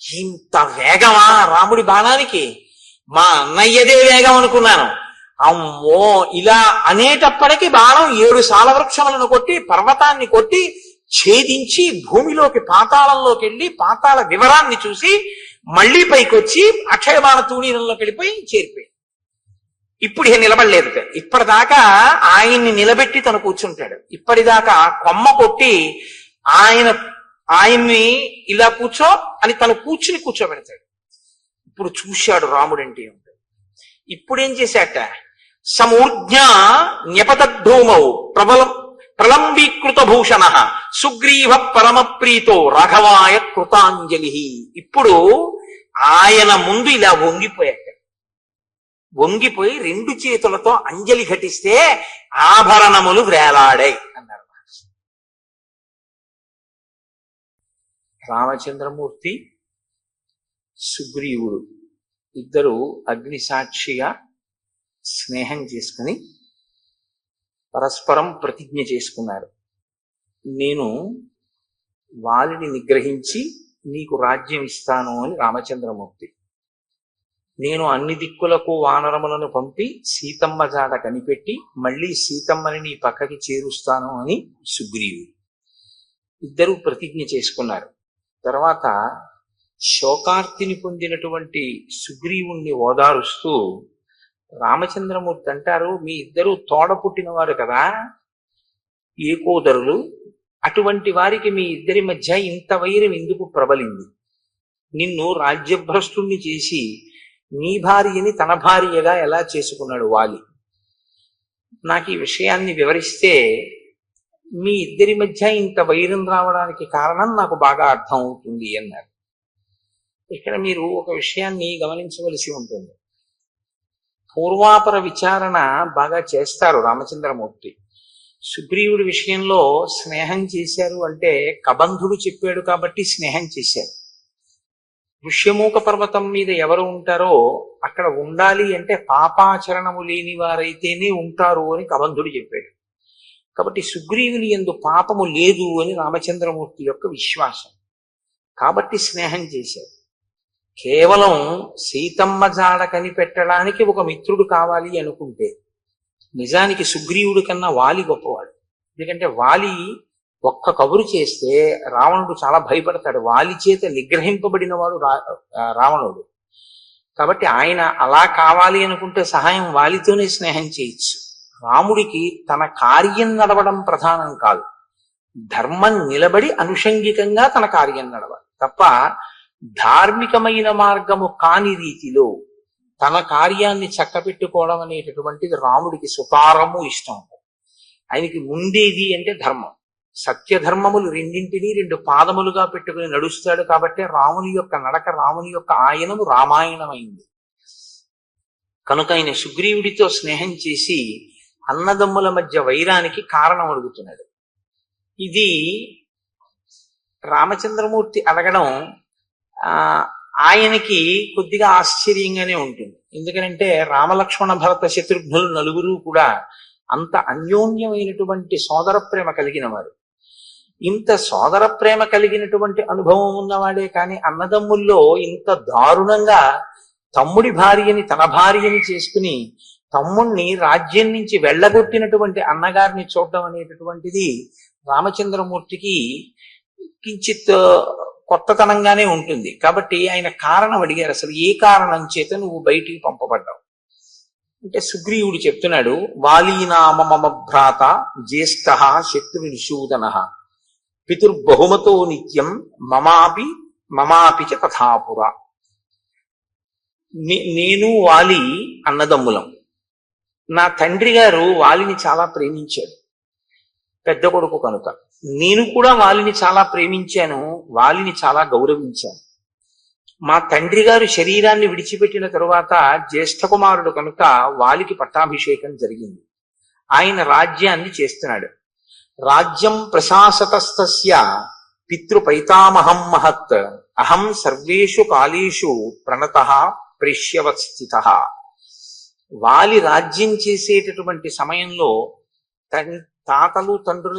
ఇంత వేగమా రాముడి బాణానికి? మా అన్నయ్యదే వేగం అనుకున్నాను. అమ్మో, ఇలా అనేటప్పటికీ బాణం 7 సాలవృక్షములను కొట్టి పర్వతాన్ని కొట్టి ఛేదించి భూమిలోకి పాతాళంలోకి వెళ్ళి పాతాళ వివరాన్ని చూసి మళ్లీ పైకొచ్చి అక్షయబాణ తూణీరంలోకి వెళ్ళిపోయి చేరిపోయి. ఇప్పుడు నిలబడలేదు. ఇప్పటిదాకా ఆయన్ని నిలబెట్టి తను కూర్చుంటాడు. ఇప్పటిదాకా కొమ్మ కొట్టి ఆయన్ని ఇలా కూర్చో అని తను కూర్చోబెడతాడు. ఇప్పుడు చూశాడు రాముడంటే ఏమిటో. ఇప్పుడేం చేశాట? సమూర్జ్ఞ న్యపతద్ధూమౌ ప్రలంబీకృత భూషణ సుగ్రీవ పరమప్రీతో రాఘవాయ కృతాంజలి. ఇప్పుడు ఆయన ముందు ఇలా వంగిపోయి 2 చేతులతో అంజలి ఘటిస్తే ఆభరణములు వేలాడాయి అన్నారు. రామచంద్రమూర్తి సుగ్రీవుడు ఇద్దరు అగ్నిసాక్షిగా స్నేహం చేసుకుని పరస్పరం ప్రతిజ్ఞ చేసుకున్నారు. నేను వాలిని నిగ్రహించి నీకు రాజ్యం ఇస్తాను అని రామచంద్రమూర్తి. నేను అన్ని దిక్కులకు వానరములను పంపి సీతమ్మ జాడ కనిపెట్టి మళ్ళీ సీతమ్మని నీ పక్కకి చేరుస్తాను అని సుగ్రీవుడు. ఇద్దరు ప్రతిజ్ఞ చేసుకున్నారు. తర్వాత శోకార్తిని పొందినటువంటి సుగ్రీవుణ్ణి ఓదారుస్తూ రామచంద్రమూర్తి అంటారు, మీ ఇద్దరు తోడ పుట్టినవారు కదా, ఏకోదరులు. అటువంటి వారికి మీ ఇద్దరి మధ్య ఇంత వైరం ఎందుకు ప్రబలింది? నిన్ను రాజ్యభ్రష్టుణ్ణి చేసి నీ భార్యని తన భార్యగా ఎలా చేసుకున్నాడు వాలి? నాకు ఈ విషయాన్ని వివరిస్తే మీ ఇద్దరి మధ్య ఇంత వైరం రావడానికి కారణం నాకు బాగా అర్థం అవుతుంది అన్నారు. ఇక్కడ మీరు ఒక విషయాన్ని గమనించవలసి ఉంటుంది. పూర్వాపర విచారణ బాగా చేస్తారు రామచంద్రమూర్తి. సుగ్రీవుడి విషయంలో స్నేహం చేశారు అంటే కబంధుడు చెప్పాడు కాబట్టి స్నేహం చేశారు. ఋష్యమూక పర్వతం మీద ఎవరు ఉంటారో అక్కడ ఉండాలి అంటే పాపాచరణము లేని వారైతేనే ఉంటారు అని కబంధుడు చెప్పాడు. కాబట్టి సుగ్రీవుని యందు పాపము లేదు అని రామచంద్రమూర్తి యొక్క విశ్వాసం. కాబట్టి స్నేహం చేశారు. కేవలం సీతమ్మ జాడ కనిపెట్టడానికి ఒక మిత్రుడు కావాలి అనుకుంటే నిజానికి సుగ్రీవుడి కన్నా వాలి గొప్పవాడు. ఎందుకంటే వాలి ఒక్క కబురు చేస్తే రావణుడు చాలా భయపడతాడు. వాలి చేత నిగ్రహింపబడిన వాడు రావణుడు. కాబట్టి ఆయన అలా కావాలి అనుకుంటే సహాయం వాలితోనే స్నేహం చేయొచ్చు. రాముడికి తన కార్యం నడవడం ప్రధానం కాదు, ధర్మం నిలబడి అనుషంగికంగా తన కార్యం నడవాలి తప్ప ధార్మికమైన మార్గము కాని రీతిలో తన కార్యాన్ని చక్కపెట్టుకోవడం అనేటటువంటిది రాముడికి సుతారము ఇష్టం. ఆయనకి ముందేది అంటే ధర్మం. సత్యధర్మములు రెండింటినీ 2 పాదములుగా పెట్టుకుని నడుస్తాడు. కాబట్టి రాముని యొక్క నడక, రాముని యొక్క ఆయనము రామాయణమైంది. కనుక ఆయన సుగ్రీవుడితో స్నేహం చేసి అన్నదమ్ముల మధ్య వైరానికి కారణం అడుగుతున్నాడు. ఇది రామచంద్రమూర్తి అడగడం ఆయనకి కొద్దిగా ఆశ్చర్యంగానే ఉంటుంది. ఎందుకంటే రామలక్ష్మణ భరత శత్రుఘ్నులు నలుగురు కూడా అంత అన్యోన్యమైనటువంటి సోదర ప్రేమ కలిగిన వారు. ఇంత సోదర ప్రేమ కలిగినటువంటి అనుభవం ఉన్నవాడే కానీ అన్నదమ్ముల్లో ఇంత దారుణంగా తమ్ముడి భార్యని తన భార్యని చేసుకుని తమ్ముణ్ణి రాజ్యం నుంచి వెళ్ళగొట్టినటువంటి అన్నగారిని చూడడం అనేటటువంటిది రామచంద్రమూర్తికి కించిత్ కొత్తతనంగానే ఉంటుంది. కాబట్టి ఆయన కారణం అడిగారు, అసలు ఏ కారణం చేత నువ్వు బయటికి పంపబడ్డావు అంటే సుగ్రీవుడు చెప్తున్నాడు, వాలీనామ మమ భ్రాత జ్యేష్ఠ శత్రునిషూదన పితుర్బహుమతో నిత్యం మమాపి చ తథాపుర. నేను వాలి అన్నదమ్ములం. నా తండ్రి గారు వాలిని చాలా ప్రేమించాడు, పెద్ద కొడుకు కనుక. నేను కూడా వాలిని చాలా ప్రేమించాను, వాలిని చాలా గౌరవించాను. మా తండ్రి గారు శరీరాన్ని విడిచిపెట్టిన తరువాత జ్యేష్ఠ కుమారుడు కనుక వాలికి పట్టాభిషేకం జరిగింది. ఆయన రాజ్యాన్ని చేస్తున్నాడు. రాజ్యం ప్రశాసతస్తస్య పితృపైతామహం మహత్ అహం సర్వేషు కాలేషు ప్రణతః ప్రేష్యవత్స్థితః. వాలి రాజ్యం చేసేటటువంటి సమయంలో తాతలు తండ్రుల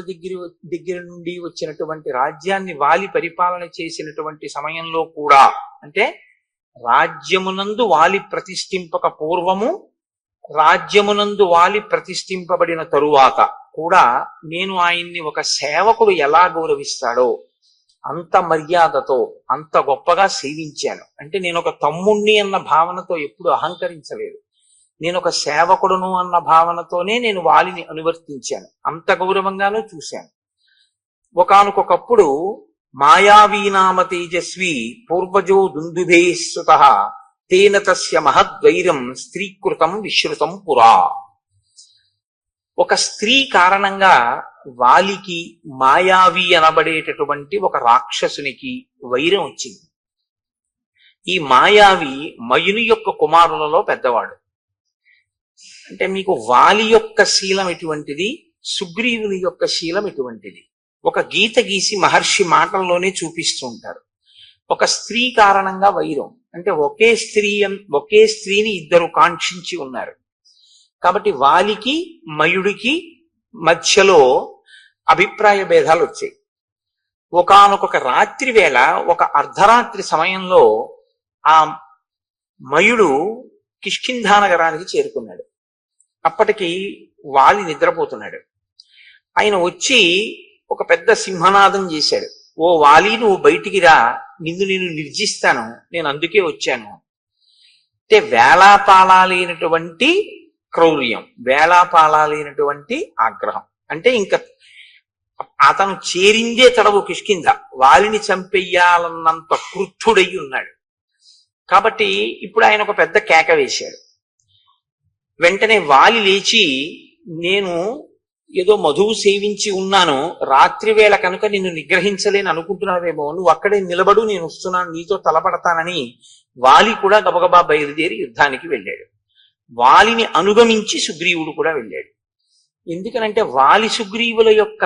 దగ్గర నుండి వచ్చినటువంటి రాజ్యాన్ని వాలి పరిపాలన చేసినటువంటి సమయంలో కూడా అంటే రాజ్యమునందు వాలి ప్రతిష్ఠింపక పూర్వము, రాజ్యమునందు వాలి ప్రతిష్ఠింపబడిన తరువాత కూడా నేను ఆయన్ని ఒక సేవకుడు ఎలా గౌరవిస్తాడో అంత మర్యాదతో అంత గొప్పగా సేవించాను. అంటే నేను ఒక తమ్ముణ్ణి అన్న భావనతో ఎప్పుడు అహంకరించలేదు. నేను ఒక సేవకుడును అన్న భావనతోనే నేను వాలిని అనువర్తించాను. అంత గౌరవంగానూ చూశాను. ఒకానొకప్పుడు మాయావీనామ తేజస్వి పూర్వజో దుందుభేశ్రుత తేన తస్య మహద్వైరం స్త్రీకృతం విశ్రుతం పురా. ఒక స్త్రీ కారణంగా వాలికి మాయావి అనబడేటటువంటి ఒక రాక్షసునికి వైరం వచ్చింది. ఈ మాయావి మయుని యొక్క కుమారులలో పెద్దవాడు. అంటే మీకు వాలి యొక్క శీలం ఎటువంటిది, సుగ్రీవుని యొక్క శీలం ఎటువంటిది ఒక గీత గీసి మహర్షి మాటల్లోనే చూపిస్తూ ఉంటారు. ఒక స్త్రీ కారణంగా వైరం అంటే ఒకే స్త్రీని ఇద్దరు కాంక్షించి ఉన్నారు. కాబట్టి వాలికి మయుడికి మధ్యలో అభిప్రాయ భేదాలు వచ్చాయి. ఒకానొక రాత్రి వేళ, ఒక అర్ధరాత్రి సమయంలో ఆ మయుడు కిష్కింధా నగరానికి చేరుకున్నాడు. అప్పటికి వాలి నిద్రపోతున్నాడు. ఆయన వచ్చి ఒక పెద్ద సింహనాదం చేశాడు. ఓ వాలి, నువ్వు బయటికి రా, నేను నిర్జిస్తాను, నేను అందుకే వచ్చాను. అంటే వేళాపాలాలైనటువంటి క్రౌర్యం, వేళాపాలాలైనటువంటి ఆగ్రహం. అంటే ఇంకా అతను చేరిందే తడవు కిష్కింధ, వాలిని చంపెయ్యాలన్నంత క్రుద్ధుడై ఉన్నాడు. కాబట్టి ఇప్పుడు ఆయన ఒక పెద్ద కేక వేశాడు. వెంటనే వాలి లేచి, నేను ఏదో మధువు సేవించి ఉన్నాను, రాత్రి వేళ కనుక నిన్ను నిగ్రహించలేని అనుకుంటున్నావేమో, నువ్వు అక్కడే నిలబడు, నేను వస్తున్నాను, నీతో తలపడతానని వాలి కూడా గబగబా బయలుదేరి యుద్ధానికి వెళ్ళాడు. వాలిని అనుగమించి సుగ్రీవుడు కూడా వెళ్ళాడు. ఎందుకనంటే వాలి సుగ్రీవుల యొక్క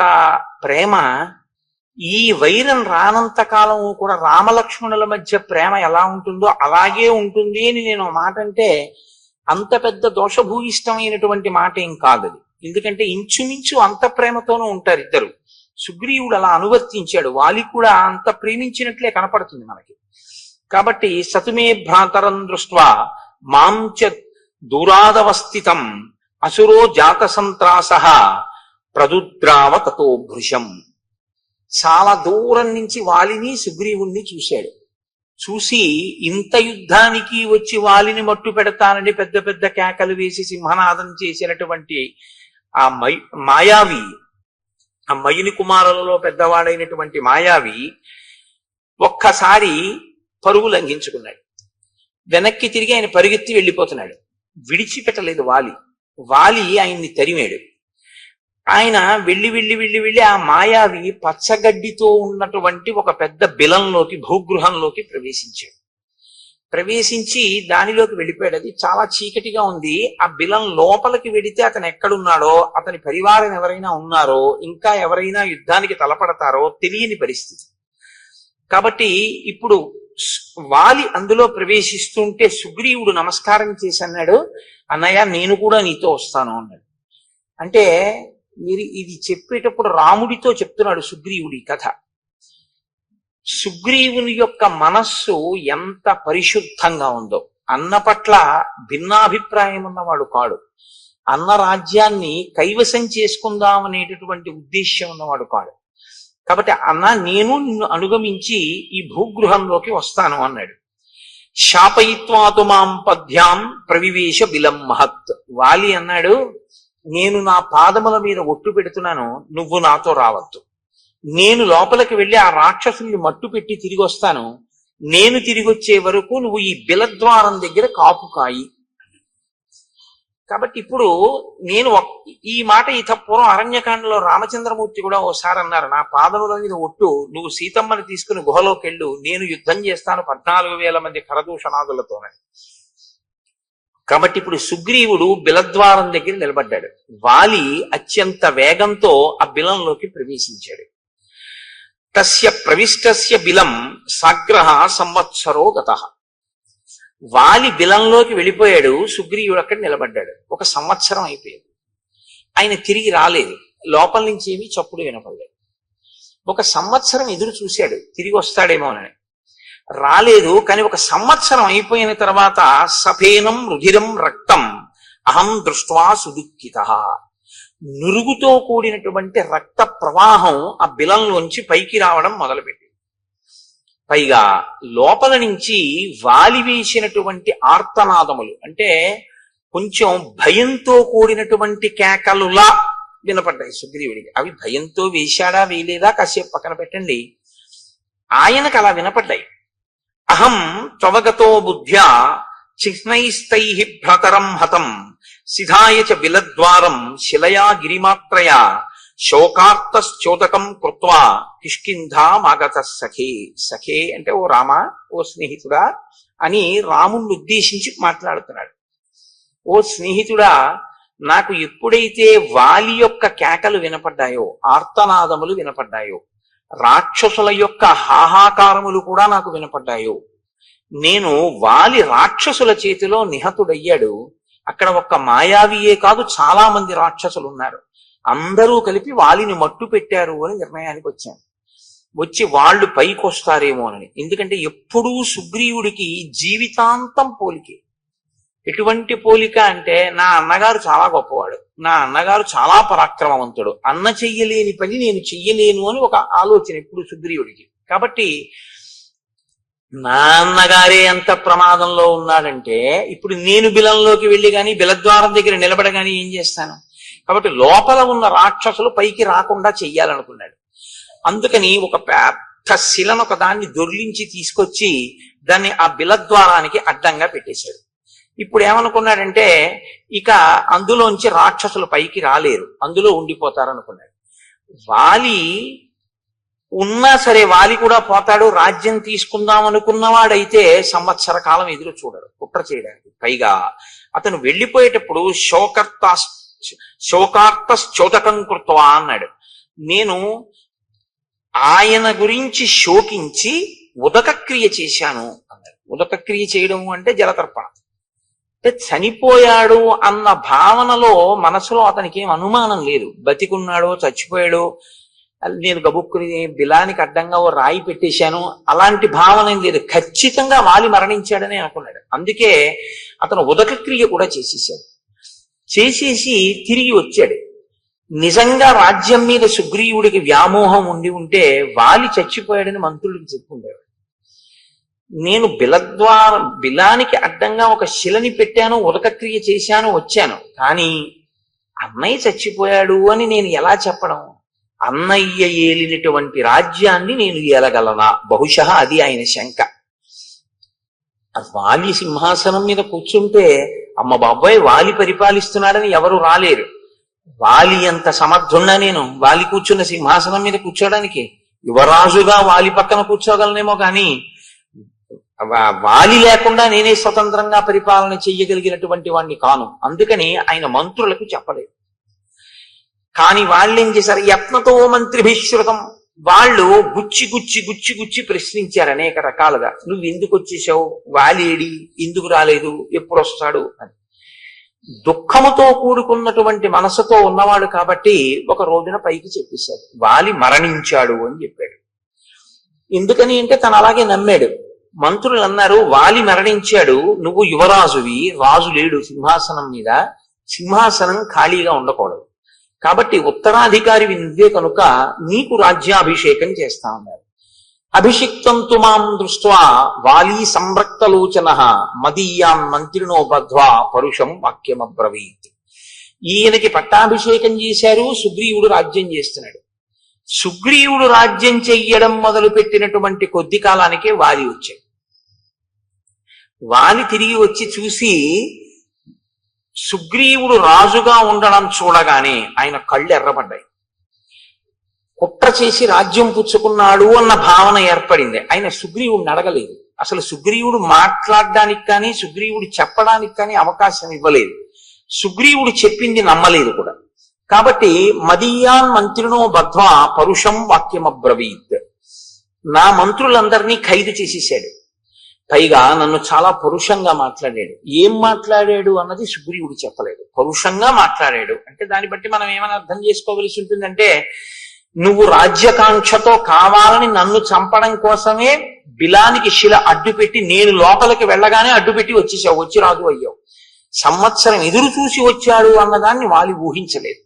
ప్రేమ ఈ వైరం రానంత కాలం కూడా రామలక్ష్మణుల మధ్య ప్రేమ ఎలా ఉంటుందో అలాగే ఉంటుంది అని నేను మాట అంటే అంత పెద్ద దోషభూయిష్టమైనటువంటి మాట ఏం కాదు అది. ఎందుకంటే ఇంచుమించు అంత ప్రేమతోనూ ఉంటారు ఇద్దరు. సుగ్రీవుడు అలా అనువర్తించాడు, వాలి కూడా అంత ప్రేమించినట్లే కనపడుతుంది మనకి. కాబట్టి సతుమే భ్రాతరం దృష్ట్వా మాంచ దూరాదవస్థితం అసురో జాత సంత్రాస ప్రదుద్రావ తతో భృశం. చాలా దూరం నుంచి వాలిని సుగ్రీవుణ్ణి చూశాడు. చూసి ఇంత యుద్ధానికి వచ్చి వాలిని మట్టు పెడతానని పెద్ద పెద్ద కేకలు వేసి సింహనాదం చేసినటువంటి ఆ మాయావి, ఆ మయుని కుమారులలో పెద్దవాడైనటువంటి మాయావి ఒక్కసారి పరుగు లంఘించుకున్నాడు. వెనక్కి తిరిగి ఆయన పరిగెత్తి వెళ్ళిపోతున్నాడు. విడిచిపెట్టలేదు వాలి ఆయన్ని తరిమాడు. ఆయన వెళ్ళి ఆ మాయావి పచ్చగడ్డితో ఉన్నటువంటి ఒక పెద్ద బిలంలోకి, భూగృహంలోకి ప్రవేశించాడు. ప్రవేశించి దానిలోకి వెళ్ళిపోయాడు. అది చాలా చీకటిగా ఉంది. ఆ బిలం లోపలికి వెడితే అతను ఎక్కడున్నాడో, అతని పరివారం ఎవరైనా ఉన్నారో, ఇంకా ఎవరైనా యుద్ధానికి తలపడతారో తెలియని పరిస్థితి. కాబట్టి ఇప్పుడు వాలి అందులో ప్రవేశిస్తుంటే సుగ్రీవుడు నమస్కారం చేసి అన్నాడు, అన్నయ్య నేను కూడా నీతో వస్తాను అన్నాడు. అంటే మీరు ఇది చెప్పేటప్పుడు రాముడితో చెప్తున్నాడు సుగ్రీవుడి కథ. సుగ్రీవుని యొక్క మనస్సు ఎంత పరిశుద్ధంగా ఉందో, అన్న పట్ల భిన్నాభిప్రాయం ఉన్నవాడు కాడు, అన్న రాజ్యాన్ని కైవసం చేసుకుందామనేటటువంటి ఉద్దేశ్యం ఉన్నవాడు కాడు. కాబట్టి అన్న నేను నిన్ను అనుగమించి ఈ భూగృహంలోకి వస్తాను అన్నాడు. శాపయిత్వాతు మాం పద్భ్యాం ప్రవివేశ బిలం మహత్. వాలి అన్నాడు, నేను నా పాదముల మీద ఒట్టు పెడుతున్నాను, నువ్వు నాతో రావద్దు. నేను లోపలికి వెళ్ళి ఆ రాక్షసుల్ని మట్టు పెట్టి తిరిగి వస్తాను. నేను తిరిగి వచ్చే వరకు నువ్వు ఈ బిలద్వారం దగ్గర కాపు కాయి. కాబట్టి ఇప్పుడు నేను ఈ మాట పూర్వం అరణ్యకాండలో రామచంద్రమూర్తి కూడా ఓసారి అన్నారు, నా పాదముల మీద ఒట్టు, నువ్వు సీతమ్మని తీసుకుని గుహలోకి వెళ్ళు, నేను యుద్ధం చేస్తాను 14,000 మంది కరదూషణాదులతోనే. కాబట్టి ఇప్పుడు సుగ్రీవుడు బిలద్వారం దగ్గర నిలబడ్డాడు. వాలి అత్యంత వేగంతో ఆ బిలంలోకి ప్రవేశించాడు. తస్య ప్రవిష్టస్య బిలం సాగ్రహ సంవత్సరో గతః. వాలి బిలంలోకి వెళ్ళిపోయాడు, సుగ్రీవుడు అక్కడ నిలబడ్డాడు. 1 సంవత్సరం అయిపోయింది. ఆయన తిరిగి రాలేదు. లోపల నుంచి ఏమీ చప్పుడు వినపడలేదు. 1 సంవత్సరం ఎదురు చూశాడు, తిరిగి వస్తాడేమోనని. రాలేదు. కానీ 1 సంవత్సరం అయిపోయిన తర్వాత సఫేనం రుధిరం రక్తం అహం దృష్ట్వా సుదుఃఖిత, నురుగుతో కూడినటువంటి రక్త ప్రవాహం ఆ బిలంలోంచి పైకి రావడం మొదలుపెట్టింది. పైగా లోపల నుంచి వాలి వేసినటువంటి ఆర్తనాదములు, అంటే కొంచెం భయంతో కూడినటువంటి కేకలులా వినపడ్డాయి సుగ్రీవుడికి. అవి భయంతో వేశాడా వేయలేదా కాసేపు పక్కన పెట్టండి, ఆయనకు అలా వినపడ్డాయి. అహం త్వవగతో బుద్ధ్యా చిహ్నైస్తై భ్రతరం హతం సిధాయ చ బిలద్వారం శిలయా గిరిమాత్రయా శోకార్తశ్చోదకం కృత్వా కిష్కింధామాగత సఖే. సఖే అంటే ఓ రామ, ఓ స్నేహితుడా అని రాముణ్ణి ఉద్దేశించి మాట్లాడుతున్నాడు. ఓ స్నేహితుడా, నాకు ఎప్పుడైతే వాలి యొక్క కేకలు వినపడ్డాయో, ఆర్తనాదములు వినపడ్డాయో, రాక్షసుల యొక్క హాహాకారములు కూడా నాకు వినపడ్డాయో, నేను వాలి రాక్షసుల చేతిలో నిహతుడయ్యాడు. అక్కడ ఒక్క మాయావియే కాదు, చాలా మంది రాక్షసులు ఉన్నారు, అందరూ కలిపి వాలిని మట్టు పెట్టారు అని నిర్ణయానికి వచ్చాను. వచ్చి వాళ్ళు పైకొస్తారేమోనని. ఎందుకంటే ఎప్పుడూ సుగ్రీవుడికి జీవితాంతం పోలికే. ఎటువంటి పోలిక అంటే, నా అన్నగారు చాలా గొప్పవాడు, నా అన్నగారు చాలా పరాక్రమవంతుడు, అన్న చెయ్యలేని పని నేను చెయ్యలేను అని ఒక ఆలోచన ఎప్పుడు సుగ్రీవుడికి. కాబట్టి నా అన్నగారే ఎంత ప్రమాదంలో ఉన్నాడంటే, ఇప్పుడు నేను బిలంలోకి వెళ్ళి కానీ బిలద్వారం దగ్గర నిలబడగాని ఏం చేస్తాను? కాబట్టి లోపల ఉన్న రాక్షసులు పైకి రాకుండా చెయ్యాలనుకున్నాడు. అందుకని ఒక పెద్ద శిలను ఒక దాన్ని దొర్లించి తీసుకొచ్చి దాన్ని ఆ బిలద్వారానికి అడ్డంగా పెట్టేశాడు. ఇప్పుడు ఏమనుకున్నాడంటే, ఇక అందులోంచి రాక్షసులు పైకి రాలేరు, అందులో ఉండిపోతారనుకున్నాడు. వాలి ఉన్నా సరే వాలి కూడా పోతాడు, రాజ్యం తీసుకుందాం అనుకున్నవాడైతే సంవత్సర కాలం ఎదురు చూడడు కుట్ర చేయడానికి. పైగా అతను వెళ్ళిపోయేటప్పుడు శోకార్తశ్చోదకం కృత్వా అన్నాడు. నేను ఆయన గురించి శోకించి ఉదకక్రియ చేశాను అన్నాడు. ఉదకక్రియ చేయడం అంటే జలతర్పణ. అంటే చనిపోయాడు అన్న భావనలో మనసులో అతనికి ఏం అనుమానం లేదు. బతికున్నాడో చచ్చిపోయాడో, నేను గబుక్కుని బిలానికి అడ్డంగా ఓ రాయి పెట్టేశాను, అలాంటి భావన ఏం లేదు. ఖచ్చితంగా వాలి మరణించాడని అనుకున్నాడు. అందుకే అతను ఉదకక్రియ కూడా చేసేసాడు. చేసేసి తిరిగి వచ్చాడు. నిజంగా రాజ్యం మీద సుగ్రీవుడికి వ్యామోహం ఉంటే వాలి చచ్చిపోయాడని మంత్రులకు చెప్పుకుండేవాడు. నేను బిలానికి అడ్డంగా ఒక శిలని పెట్టాను, ఉదకక్రియ చేశాను, వచ్చాను, కానీ అన్నయ్య చచ్చిపోయాడు అని నేను ఎలా చెప్పడం? అన్నయ్య ఏలినటువంటి రాజ్యాన్ని నేను ఏలగలనా? బహుశా అది ఆయన శంక. వాలి సింహాసనం మీద కూర్చుంటే అమ్మ బాబాయ్ వాలి పరిపాలిస్తున్నాడని ఎవరు రాలేరు. వాలి అంత సమర్థున్నా నేను వాలి కూర్చున్న సింహాసనం మీద కూర్చోడానికి? యువరాజుగా వాలి పక్కన కూర్చోగలనేమో కానీ వాలి లేకుండా నేనే స్వతంత్రంగా పరిపాలన చెయ్యగలిగినటువంటి వాడిని కాను. అందుకని ఆయన మంత్రులకు చెప్పలేదు. కానీ వాళ్ళు ఏం చేశారు? యత్నతో మంత్రిభిశ్రుతం. వాళ్ళు గుచ్చి గుచ్చి గుచ్చి గుచ్చి ప్రశ్నించారు అనేక రకాలుగా. నువ్వు ఎందుకు వచ్చేసావు? వాలేడి? ఎందుకు రాలేదు? ఎప్పుడు వస్తాడు అని. దుఃఖముతో కూడుకున్నటువంటి మనసుతో ఉన్నవాడు కాబట్టి ఒక రోజున పైకి చెప్పేశాడు, వాలి మరణించాడు అని చెప్పాడు. ఎందుకని అంటే తను అలాగే నమ్మాడు. మంత్రులు అన్నారు, వాలి మరణించాడు, నువ్వు యువరాజువి, రాజు లేడు సింహాసనం మీద, సింహాసనం ఖాళీగా ఉండకూడదు, కాబట్టి ఉత్తరాధికారి నువ్వే కనుక నీకు రాజ్యాభిషేకం చేస్తా ఉన్నారు. అభిషిక్తం తు మాం దృష్ట్వా వాలి సంరక్తలోచన మదీయాన్ మంత్రినో బద్ధ్వా పరుషం వాక్యమబ్రవీత్. ఈయనకి పట్టాభిషేకం చేశారు, సుగ్రీవుడు రాజ్యం చేస్తున్నాడు. సుగ్రీవుడు రాజ్యం చెయ్యడం మొదలు పెట్టినటువంటి కొద్ది కాలానికే వాలి వచ్చాడు. వాలి తిరిగి వచ్చి చూసి సుగ్రీవుడు రాజుగా ఉండడం చూడగానే ఆయన కళ్ళు ఎర్రబడ్డాయి. కుట్ర చేసి రాజ్యం పుచ్చుకున్నాడు అన్న భావన ఏర్పడింది. ఆయన సుగ్రీవుడిని అడగలేదు. అసలు సుగ్రీవుడు మాట్లాడడానికి కానీ సుగ్రీవుడు చెప్పడానికి కానీ అవకాశం ఇవ్వలేదు. సుగ్రీవుడు చెప్పింది నమ్మలేదు కూడా. కాబట్టి మదీయాన్ మంత్రినో బద్ధ్వా పరుషం వాక్యమబ్రవీత్. నా మంత్రులందరినీ ఖైదు చేసేసాడు. పైగా నన్ను చాలా పరుషంగా మాట్లాడాడు. ఏం మాట్లాడాడు అన్నది సుగ్రీవుడు చెప్పలేదు. పరుషంగా మాట్లాడాడు అంటే దాన్ని బట్టి మనం ఏమైనా అర్థం చేసుకోవలసి ఉంటుందంటే, నువ్వు రాజ్యకాంక్షతో కావాలని నన్ను చంపడం కోసమే బిలానికి శిల అడ్డుపెట్టి నేను లోపలికి వెళ్ళగానే అడ్డుపెట్టి వచ్చేసావు, వచ్చి రాజు అయ్యావు. సంవత్సరం ఎదురు చూసి వచ్చాడు అన్నదాన్ని వాలి ఊహించలేదు.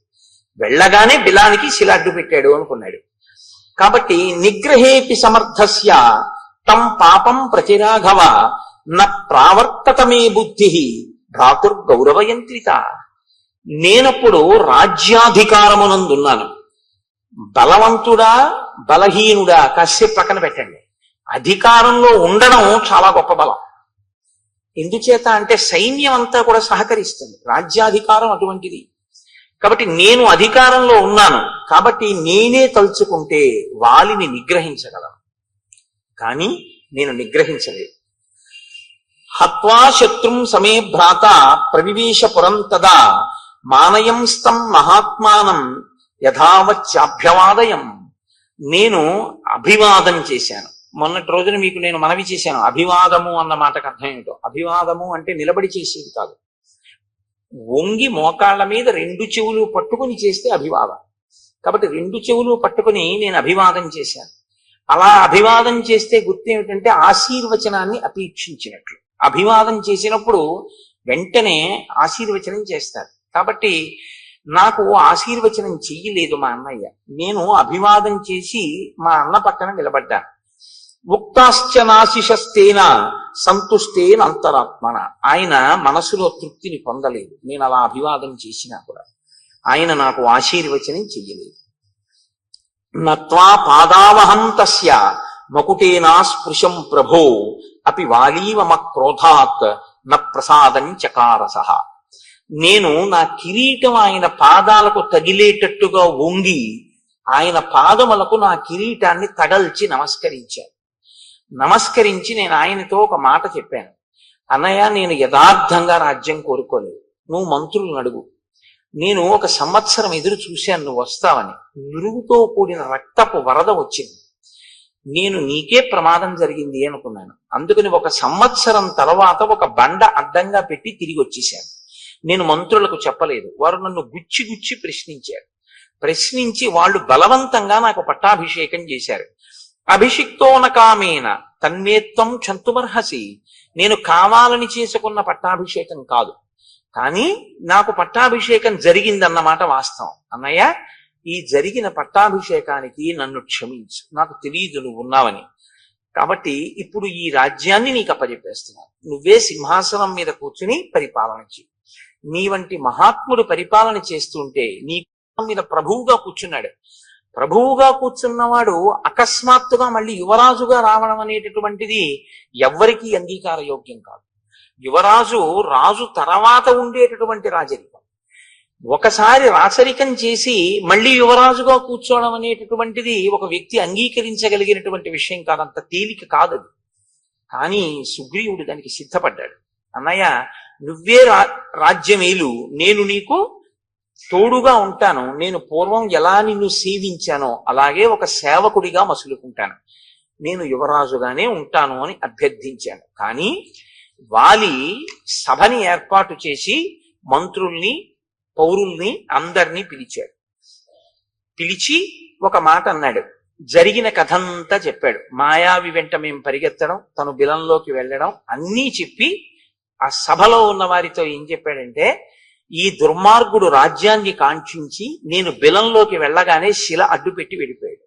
వెళ్ళగానే బిలానికి శిల అడ్డు పెట్టాడు అనుకున్నాడు. కాబట్టి నిగ్రహేపి సమర్థస్య తం పాపం ప్రతిరాఘవ న ప్రావర్తతమే బుద్ధి భ్రాతుర్గౌరవయంత్రిత. నేనప్పుడు రాజ్యాధికారమునందున్నాను. బలవంతుడా బలహీనుడా కాసేపు పక్కన పెట్టండి. అధికారంలో ఉండడం చాలా గొప్ప బలం. ఎందుచేత అంటే సైన్యం అంతా కూడా సహకరిస్తుంది. రాజ్యాధికారం అటువంటిది. కాబట్టి నేను అధికారంలో ఉన్నాను కాబట్టి నేనే తలుచుకుంటే వాలిని నిగ్రహించగలను, కానీ నేను నిగ్రహించలేదు. హత్వా శత్రుం సమే భ్రాత ప్రవివేశ పురం తదా మానయం స్తం మహాత్మానం యథావచ్చాభ్యవాదయం. నేను అభివాదం చేశాను. మొన్నటి రోజున మీకు నేను మనవి చేశాను, అభివాదము అన్న మాటకు అర్థం ఏమిటో. అభివాదము అంటే నిలబడి చేసేది కాదు, వంగి మోకాళ్ళ మీద రెండు చెవులు పట్టుకుని చేస్తే అభివాదం. కాబట్టి రెండు చెవులు పట్టుకుని నేను అభివాదం చేశాను. అలా అభివాదం చేస్తే గుర్తు ఏమిటంటే ఆశీర్వచనాన్ని అపేక్షించినట్లు. అభివాదం చేసినప్పుడు వెంటనే ఆశీర్వచనం చేస్తారు. కాబట్టి నాకు ఆశీర్వచనం చెయ్యలేదు మా అన్నయ్య. నేను అభివాదం చేసి మా అన్న పక్కన నిలబడ్డాను. ఉక్తాశ్చ నాశిషస్తేన సంతుష్టేన అంతరాత్మన. ఆయన మనసులో తృప్తిని పొందలేదు నేను అలా అభివాదం చేసినా కూడా. ఆయన నాకు ఆశీర్వచనం చెయ్యలేదు. నత్వా పాదావహం తస్య మకుటేనా స్పృశం ప్రభో అపి వాలీవమ క్రోధాత్ న ప్రసాదం చకారసః. నేను నా కిరీటం ఆయన పాదాలకు తగిలేటట్టుగా వంగి ఆయన పాదములకు నా కిరీటాన్ని తగల్చి నమస్కరించాను. నమస్కరించి నేను ఆయనతో ఒక మాట చెప్పాను, అన్నయ్య నేను యథార్థంగా రాజ్యం కోరుకోలేదు, నువ్వు మంత్రులను అడుగు. నేను 1 సంవత్సరం ఎదురు చూశాను నువ్వు వస్తావని. నురుగుతో కూడిన రక్తపు వరద వచ్చింది. నేను నీకే ప్రమాదం జరిగింది అనుకున్నాను. అందుకని 1 సంవత్సరం తర్వాత ఒక బండ అడ్డంగా పెట్టి తిరిగి వచ్చేసాను. నేను మంత్రులకు చెప్పలేదు. వారు నన్ను గుచ్చి గుచ్చి ప్రశ్నించారు. ప్రశ్నించి వాళ్ళు బలవంతంగా నాకు పట్టాభిషేకం చేశారు. అభిషిక్తోన కామేన తన్మేత్వం క్షంతుమర్హసి. నేను కావాలని చేసుకున్న పట్టాభిషేకం కాదు, కానీ నాకు పట్టాభిషేకం జరిగిందన్నమాట వాస్తవం. అన్నయ్య, ఈ జరిగిన పట్టాభిషేకానికి నన్ను క్షమించు, నాకు తెలియదు నువ్వు ఉన్నావని. కాబట్టి ఇప్పుడు ఈ రాజ్యాన్ని నీకు అప్పచెప్పేస్తున్నాను. నువ్వే సింహాసనం మీద కూర్చుని పరిపాలన చెయ్యి. నీ వంటి మహాత్ముడు పరిపాలన చేస్తుంటే నీ మీద ప్రభువుగా కూర్చున్నాడు. ప్రభువుగా కూర్చున్నవాడు అకస్మాత్తుగా మళ్ళీ యువరాజుగా రావడం అనేటటువంటిది ఎవ్వరికీ అంగీకార యోగ్యం కాదు. యువరాజు రాజు తర్వాత ఉండేటటువంటి రాజరికం. ఒకసారి రాచరికం చేసి మళ్ళీ యువరాజుగా కూర్చోవడం అనేటటువంటిది ఒక వ్యక్తి అంగీకరించగలిగినటువంటి విషయం కాదు, అంత తేలిక కాదు. కానీ సుగ్రీవుడు దానికి సిద్ధపడ్డాడు. అన్నయ్య, నువ్వే రాజ్యమేలు, నేను నీకు తోడుగా ఉంటాను. నేను పూర్వం ఎలా నిన్ను సేవించానో అలాగే ఒక సేవకుడిగా మసులుకుంటాను. నేను యువరాజుగానే ఉంటాను అని అభ్యర్థించాను. కానీ వాలి సభని ఏర్పాటు చేసి మంత్రుల్ని పౌరుల్ని అందరినీ పిలిచాడు. పిలిచి ఒక మాట అన్నాడు. జరిగిన కథంతా చెప్పాడు. మాయావి వెంట మేము పరిగెత్తడం, తను బిలంలోకి వెళ్ళడం అన్నీ చెప్పి ఆ సభలో ఉన్న వారితో ఏం చెప్పాడంటే, ఈ దుర్మార్గుడు రాజ్యాన్ని కాంక్షించి నేను బిలంలోకి వెళ్ళగానే శిల అడ్డుపెట్టి వెళ్ళిపోయాడు.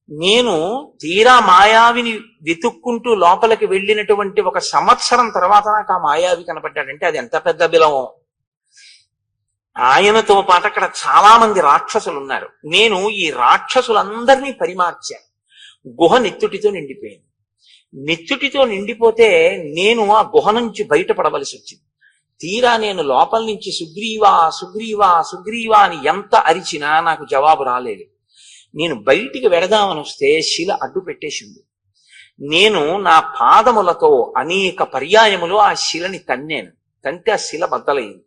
నేను తీరా మాయావిని వెతుక్కుంటూ లోపలికి వెళ్ళినటువంటి 1 సంవత్సరం తర్వాత నాకు ఆ మాయావి కనపడ్డాడంటే అది ఎంత పెద్ద బిలమో. ఆయనతో పాటు అక్కడ చాలా మంది రాక్షసులు ఉన్నారు. నేను ఈ రాక్షసులందరినీ పరిమార్చాను. గుహ నెత్తుటితో నిండిపోయింది. నెత్తుటితో నిండిపోతే నేను ఆ గుహ నుంచి బయటపడవలసి వచ్చింది. తీరా నేను లోపల నుంచి సుగ్రీవా సుగ్రీవా సుగ్రీవా అని ఎంత అరిచినా నాకు జవాబు రాలేదు. నేను బయటికి వెడదామని వస్తే శిల అడ్డు పెట్టేసింది. నేను నా పాదములతో అనేక పర్యాయములు ఆ శిలని తన్నాను. తంటే ఆ శిల బద్దలైంది.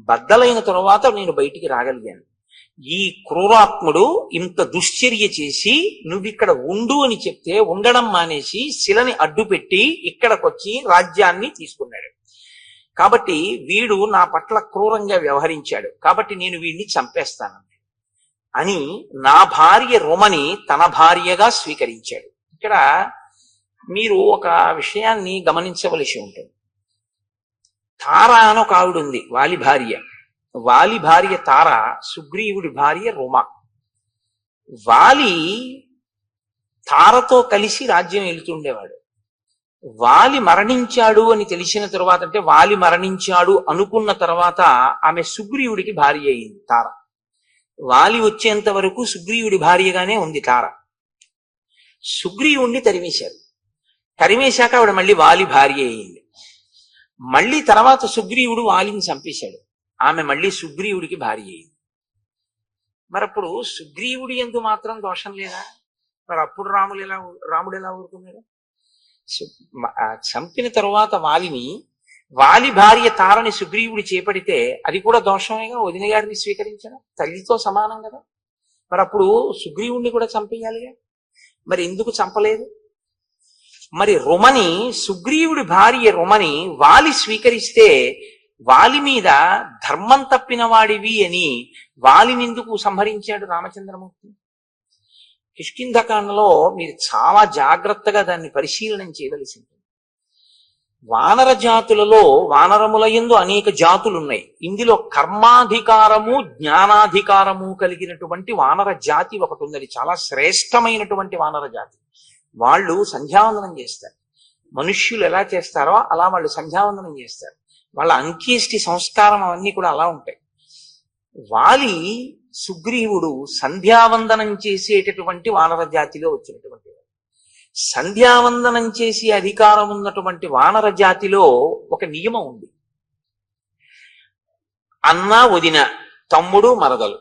బద్దలైన తరువాత నేను బయటికి రాగలిగాను. ఈ క్రూరాత్ముడు ఇంత దుశ్చర్య చేసి నువ్విక్కడ ఉండు అని చెప్తే ఉండడం మానేసి శిలని అడ్డుపెట్టి ఇక్కడికొచ్చి రాజ్యాన్ని తీసుకున్నాడు. కాబట్టి వీడు నా పట్ల క్రూరంగా వ్యవహరించాడు, కాబట్టి నేను వీడిని చంపేస్తాను అని నా భార్య రుమని తన భార్యగా స్వీకరించాడు. ఇక్కడ మీరు ఒక విషయాన్ని గమనించవలసి ఉంటుంది. తార అని ఒక ఆవిడ ఉంది, వాలి భార్య. వాలి భార్య తార, సుగ్రీవుడి భార్య రుమ. వాలి తారతో కలిసి రాజ్యం వెళుతుండేవాడు. వాలి మరణించాడు అని తెలిసిన తర్వాత, అంటే వాలి మరణించాడు అనుకున్న తర్వాత ఆమె సుగ్రీవుడికి భార్య అయింది తార. వాలి వచ్చేంత వరకు సుగ్రీవుడి భార్యగానే ఉంది తార. సుగ్రీవుణ్ణి తరిమేశారు. తరిమేశాక ఆవిడ మళ్ళీ వాలి భార్య అయింది. మళ్ళీ తర్వాత సుగ్రీవుడు వాలిని చంపేశాడు. ఆమె మళ్ళీ సుగ్రీవుడికి భార్య అయింది. మరి అప్పుడు సుగ్రీవుడి యందు మాత్రం దోషం లేదా? మరి అప్పుడు రాముడు ఎలా ఊరుకున్నాడు? చంపిన తరువాత వాలి భార్య తారని సుగ్రీవుడి చేపడితే అది కూడా దోషమేగా. వదిన గారిని స్వీకరించడం తల్లితో సమానం కదా. మరి అప్పుడు సుగ్రీవుణ్ణి కూడా చంపేయాలిగా. మరి ఎందుకు చంపలేదు? మరి రుమని, సుగ్రీవుడి భార్య రుమని వాలి స్వీకరిస్తే వాలి మీద ధర్మం తప్పిన వాడివి అని వాలిని ఎందుకు సంహరించాడు రామచంద్రమూర్తి? కిష్కింధకాండలో మీరు చాలా జాగ్రత్తగా దాన్ని పరిశీలనం చేయవలసి ఉంటుంది. వానర జాతులలో వానరముల యందు అనేక జాతులున్నాయి. ఇందులో కర్మాధికారము జ్ఞానాధికారము కలిగినటువంటి వానర జాతి ఒకటి ఉంది. అది చాలా శ్రేష్టమైనటువంటి వానర జాతి. వాళ్ళు సంధ్యావందనం చేస్తారు. మనుష్యులు ఎలా చేస్తారో అలా వాళ్ళు సంధ్యావందనం చేస్తారు. వాళ్ళ అంత్యేష్టి సంస్కారం అవన్నీ కూడా అలా ఉంటాయి. వాలి సుగ్రీవుడు సంధ్యావందనం చేసేటటువంటి వానర జాతిలో వచ్చినటువంటి వాడు. సంధ్యావందనం చేసే అధికారం ఉన్నటువంటి వానర జాతిలో ఒక నియమం ఉంది. అన్న వదిన, తమ్ముడు మరదలు,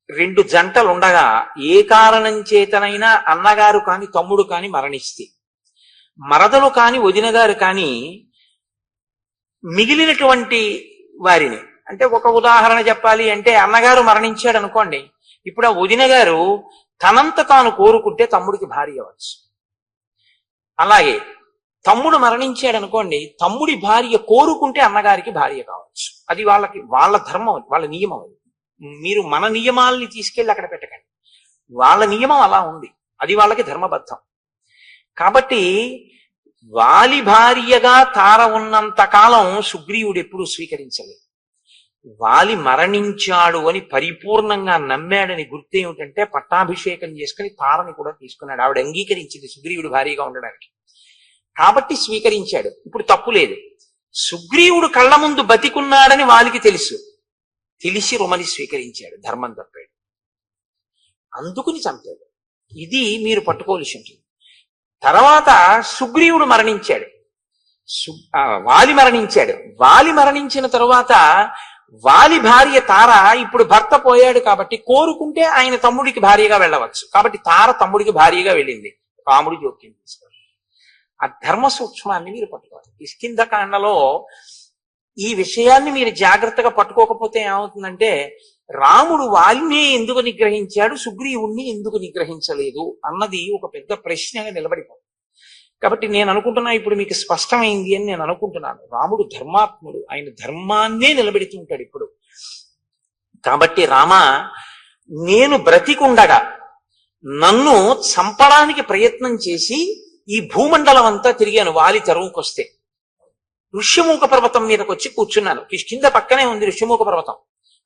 రెండు జంటలుండగా ఏ కారణం చేతనైనా అన్నగారు కాని తమ్ముడు కాని మరణిస్తే, మరదలు కాని వదిన గారు కాని మిగిలినటువంటి వారిని, అంటే ఒక ఉదాహరణ చెప్పాలి అంటే అన్నగారు మరణించాడు అనుకోండి, ఇప్పుడు ఆ వదిన గారు తనంత తాను కోరుకుంటే తమ్ముడికి భార్య అవ్వచ్చు. అలాగే తమ్ముడు మరణించాడు అనుకోండి, తమ్ముడి భార్య కోరుకుంటే అన్నగారికి భార్య కావచ్చు. అది వాళ్ళ ధర్మం, వాళ్ళ నియమం. అది మీరు మన నియమాల్ని తీసుకెళ్ళి అక్కడ పెట్టకండి. వాళ్ళ నియమం అలా ఉంది, అది వాళ్ళకి ధర్మబద్ధం. కాబట్టి వాలి భార్యగా తార ఉన్నంత కాలం సుగ్రీవుడు ఎప్పుడూ స్వీకరించలేదు. వాలి మరణించాడు అని పరిపూర్ణంగా నమ్మాడని గుర్తు ఏమిటంటే పట్టాభిషేకం చేసుకుని తారని కూడా తీసుకున్నాడు. ఆవిడ అంగీకరించింది సుగ్రీవుడు భార్యగా ఉండడానికి, కాబట్టి స్వీకరించాడు. ఇప్పుడు తప్పు లేదు. సుగ్రీవుడు కళ్ళ ముందు బతికున్నాడని వాలికి తెలిసి రుమని స్వీకరించాడు, ధర్మం తప్పాడు, అందుకుని చంపాడు. ఇది మీరు పట్టుకోవలసి ఉంటుంది. తర్వాత సుగ్రీవుడు మరణించాడు, వాలి మరణించాడు. వాలి మరణించిన తరువాత వాలి భార్య తార ఇప్పుడు భర్త పోయాడు కాబట్టి కోరుకుంటే ఆయన తమ్ముడికి భార్యగా వెళ్ళవచ్చు. కాబట్టి తార తమ్ముడికి భార్యగా వెళ్ళింది. రాముడు జోక్యం తీసుకోవాలి. ఆ ధర్మ సూక్ష్మాన్ని మీరు పట్టుకోవాలి. కిష్కింధకాండలో ఈ విషయాన్ని మీరు జాగ్రత్తగా పట్టుకోకపోతే ఏమవుతుందంటే రాముడు వాలిని ఎందుకు నిగ్రహించాడు, సుగ్రీవుణ్ణి ఎందుకు నిగ్రహించలేదు అన్నది ఒక పెద్ద ప్రశ్నగా నిలబడిపోతుంది. కాబట్టి నేను అనుకుంటున్నా ఇప్పుడు మీకు స్పష్టమైంది అని నేను అనుకుంటున్నాను. రాముడు ధర్మాత్ముడు, ఆయన ధర్మాన్నే నిలబెడుతూ ఉంటాడు ఇప్పుడు. కాబట్టి రామ, నేను బ్రతికుండగా నన్ను చంపడానికి ప్రయత్నం చేసి ఈ భూమండలం అంతా తిరిగాను. వాలి తెరువుకొస్తే ఋష్యమూక పర్వతం మీదకి వచ్చి కూర్చున్నాను. కిష్కింధ పక్కనే ఉంది ఋష్యమూక పర్వతం.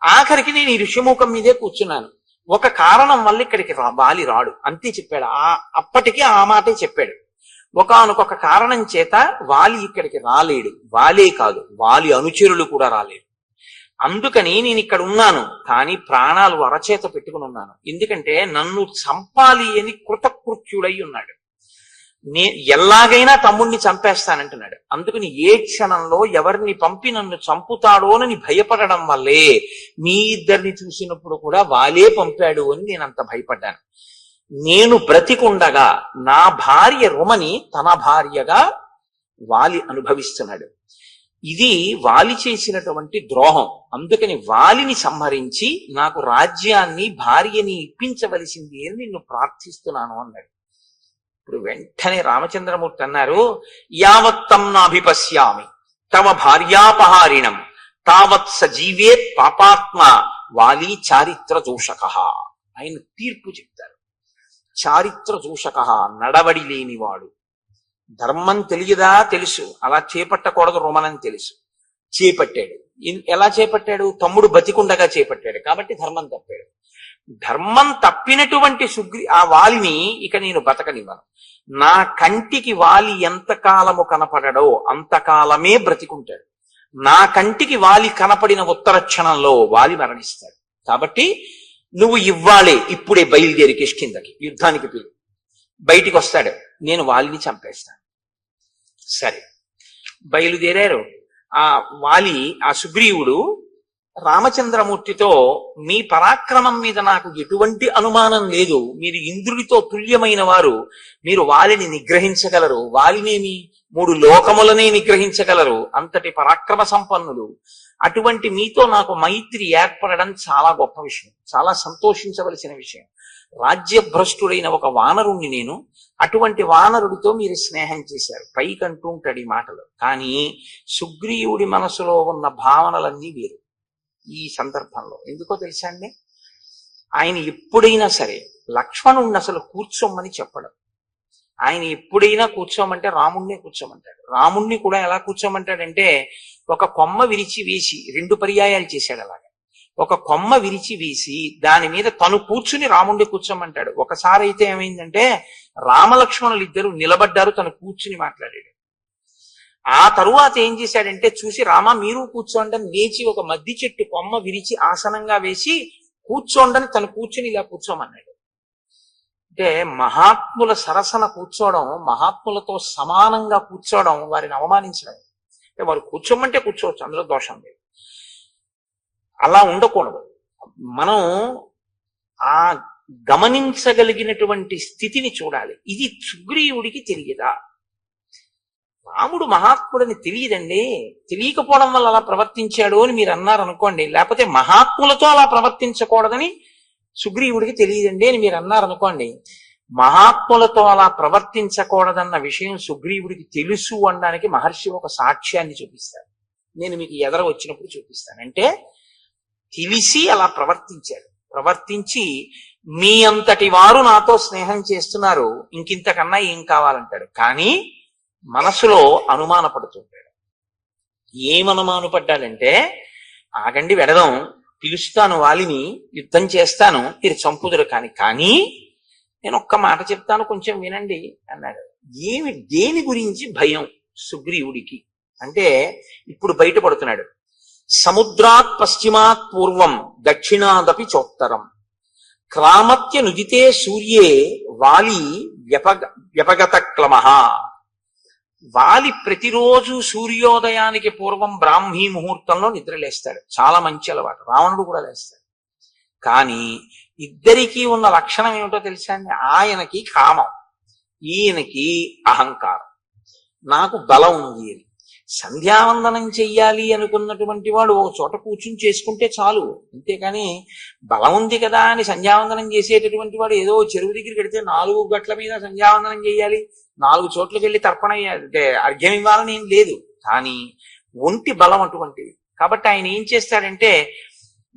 ఆఖరికి నేను ఈ ఋష్యమూకం మీదే కూర్చున్నాను. ఒక కారణం వల్ల ఇక్కడికి వాలి రాడు, అంతే చెప్పాడు. అప్పటికే ఆ మాటే చెప్పాడు. ఒకానొక కారణం చేత వాలి ఇక్కడికి రాలేడు. వాలే కాదు, వాలి అనుచరులు కూడా రాలేడు. అందుకని నేను ఇక్కడ ఉన్నాను, కానీ ప్రాణాలు అరచేత పెట్టుకుని ఉన్నాను. ఎందుకంటే నన్ను చంపాలి అని కృతకృత్యుడై ఉన్నాడు. ఎలాగైనా తమ్ముణ్ణి చంపేస్తానంటున్నాడు. అందుకని ఏ క్షణంలో ఎవరిని పంపి నన్ను చంపుతాడోనని భయపడడం వల్లే మీ ఇద్దరిని చూసినప్పుడు కూడా వాలే పంపాడు అని నేను అంత భయపడ్డాను. నేను బ్రతికుండగా నా భార్య రుమని తన భార్యగా వాలి అనుభవిస్తున్నాడు. ఇది వాలి చేసినటువంటి ద్రోహం. అందుకని వాలిని సంహరించి నాకు రాజ్యాన్ని భార్యని ఇప్పించవలసింది అని నిన్ను ప్రార్థిస్తున్నాను అన్నాడు. ఇప్పుడు వెంటనే రామచంద్రమూర్తి అన్నారు, యావత్తం నాభిపశ్యామి తవ భార్యాపహారిణం తావత్ సజీవేత్ పాపాత్మ వాలి చారిత్ర దోషక. ఆయన తీర్పు చెప్తారు. చారిత్ర దోషక, నడవడి లేనివాడు, ధర్మం తెలియదా? తెలుసు. అలా చేపట్టకూడదు రుమనని తెలుసు. చేపట్టాడు. ఎలా చేపట్టాడు? తమ్ముడు బతికుండగా చేపట్టాడు కాబట్టి ధర్మం తప్పాడు. ధర్మం తప్పినటువంటి ఆ వాలిని ఇక నేను బతకనివ్వను. నా కంటికి వాలి ఎంతకాలము కనపడడో అంతకాలమే బ్రతికుంటాడు. నా కంటికి వాలి కనపడిన ఉత్తర క్షణంలో వాలి మరణిస్తాడు. కాబట్టి నువ్వు ఇవ్వాలే, ఇప్పుడే బయలుదేరి కిష్కింధకి యుద్ధానికి పిలు. బయటికి వస్తాడు, నేను వాలిని చంపేస్తాను. సరే, బయలుదేరారు. ఆ వాలి, ఆ సుగ్రీవుడు రామచంద్రమూర్తితో, మీ పరాక్రమం మీద నాకు ఎటువంటి అనుమానం లేదు, మీరు ఇంద్రుడితో తుల్యమైన వారు, మీరు వాలిని నిగ్రహించగలరు, వాలినేమి 3 లోకములనే నిగ్రహించగలరు, అంతటి పరాక్రమ సంపన్నులు. అటువంటి మీతో నాకు మైత్రి ఏర్పడడం చాలా గొప్ప విషయం, చాలా సంతోషించవలసిన విషయం. రాజ్యభ్రష్టుడైన ఒక వానరుణ్ణి నేను, అటువంటి వానరుడితో మీరు స్నేహం చేశారు. పైకంటూ ఉంటాడు ఈ మాటలు, కానీ సుగ్రీవుడి మనసులో ఉన్న భావనలన్నీ వేరు ఈ సందర్భంలో. ఎందుకో తెలుసా అండి? ఆయన ఎప్పుడైనా సరే లక్ష్మణుణ్ణి అసలు కూర్చోమని చెప్పడం. ఆయన ఎప్పుడైనా కూర్చోమంటే రాముణ్ణే కూర్చోమంటాడు. రాముణ్ణి కూడా ఎలా కూర్చోమంటాడంటే, ఒక కొమ్మ విరిచి వేసి 2 పర్యాయాలు చేశాడు. అలాగా ఒక కొమ్మ విరిచి వేసి దాని మీద తను కూర్చుని రాముణ్ణి కూర్చోమంటాడు. ఒకసారి అయితే ఏమైందంటే, రామలక్ష్మణులు ఇద్దరు నిలబడ్డారు, తను కూర్చుని మాట్లాడాడు. ఆ తరువాత ఏం చేశాడంటే, చూసి రామ మీరు కూర్చోండి లేచి ఒక మద్ది చెట్టు కొమ్మ విరిచి ఆసనంగా వేసి కూర్చోండని తను కూర్చుని ఇలా కూర్చోమన్నాడు. అంటే మహాత్ముల సరసన కూర్చోవడం, మహాత్ములతో సమానంగా కూర్చోవడం, వారిని అవమానించడం. అంటే వారు కూర్చోమంటే కూర్చోవచ్చు, అందులో దోషం లేదు. అలా ఉండకూడదు. మనం ఆ గమనించగలిగినటువంటి స్థితిని చూడాలి. ఇది సుగ్రీవుడికి తెలియదా? రాముడు మహాత్ముడని తెలియదండి, తెలియకపోవడం వల్ల అలా ప్రవర్తించాడు అని మీరు అన్నారు అనుకోండి. లేకపోతే మహాత్ములతో అలా ప్రవర్తించకూడదని సుగ్రీవుడికి తెలియదండి అని మీరు అన్నారు అనుకోండి. మహాత్ములతో అలా ప్రవర్తించకూడదన్న విషయం సుగ్రీవుడికి తెలుసు అనడానికి మహర్షి ఒక సాక్ష్యాన్ని చూపిస్తాడు. నేను మీకు ఎదర వచ్చినప్పుడు చూపిస్తాను. అంటే తెలిసి అలా ప్రవర్తించాడు. ప్రవర్తించి మీ అంతటి వారు నాతో స్నేహం చేస్తున్నారు, ఇంకింతకన్నా ఏం కావాలంటాడు. కానీ మనసులో అనుమానపడుతుంటాడు. ఏమనుమానపడ్డాడంటే, ఆగండి వెడదాం, పిలుస్తాను వాలిని, యుద్ధం చేస్తాను, మీరు చంపుదురు కానీ నేను ఒక్క మాట చెప్తాను, కొంచెం వినండి అన్నాడు. దేని గురించి భయం సుగ్రీవుడికి అంటే, ఇప్పుడు బయటపడుతున్నాడు. సముద్రాత్ పశ్చిమాత్ పూర్వం దక్షిణాదపి చోత్తరం క్రామత్య నుదితే సూర్యే వాలి వ్యపగత క్లమః. వాలి ప్రతిరోజు సూర్యోదయానికి పూర్వం బ్రాహ్మీ ముహూర్తంలో నిద్రలేస్తాడు. చాలా మంచి అలవాటు. రావణుడు కూడా లేస్తాడు. కానీ ఇద్దరికీ ఉన్న లక్షణం ఏమిటో తెలుసా అండి? ఆయనకి కామం, ఈయనకి అహంకారం. నాకు బలం ఉంది అని. సంధ్యావందనం చెయ్యాలి అనుకున్నటువంటి వాడు ఒక చోట కూర్చుని చేసుకుంటే చాలు, అంతేకాని బలం ఉంది కదా అని సంధ్యావందనం చేసేటటువంటి వాడు ఏదో చెరువు దగ్గరికి వెడితే 4 గట్ల మీద సంధ్యావందనం చేయాలి, 4 చోట్లకి వెళ్ళి తర్పణ అంటే అర్ఘ్యం ఇవ్వాలని ఏం లేదు. కానీ ఒంటి బలం అటువంటిది. కాబట్టి ఆయన ఏం చేస్తాడంటే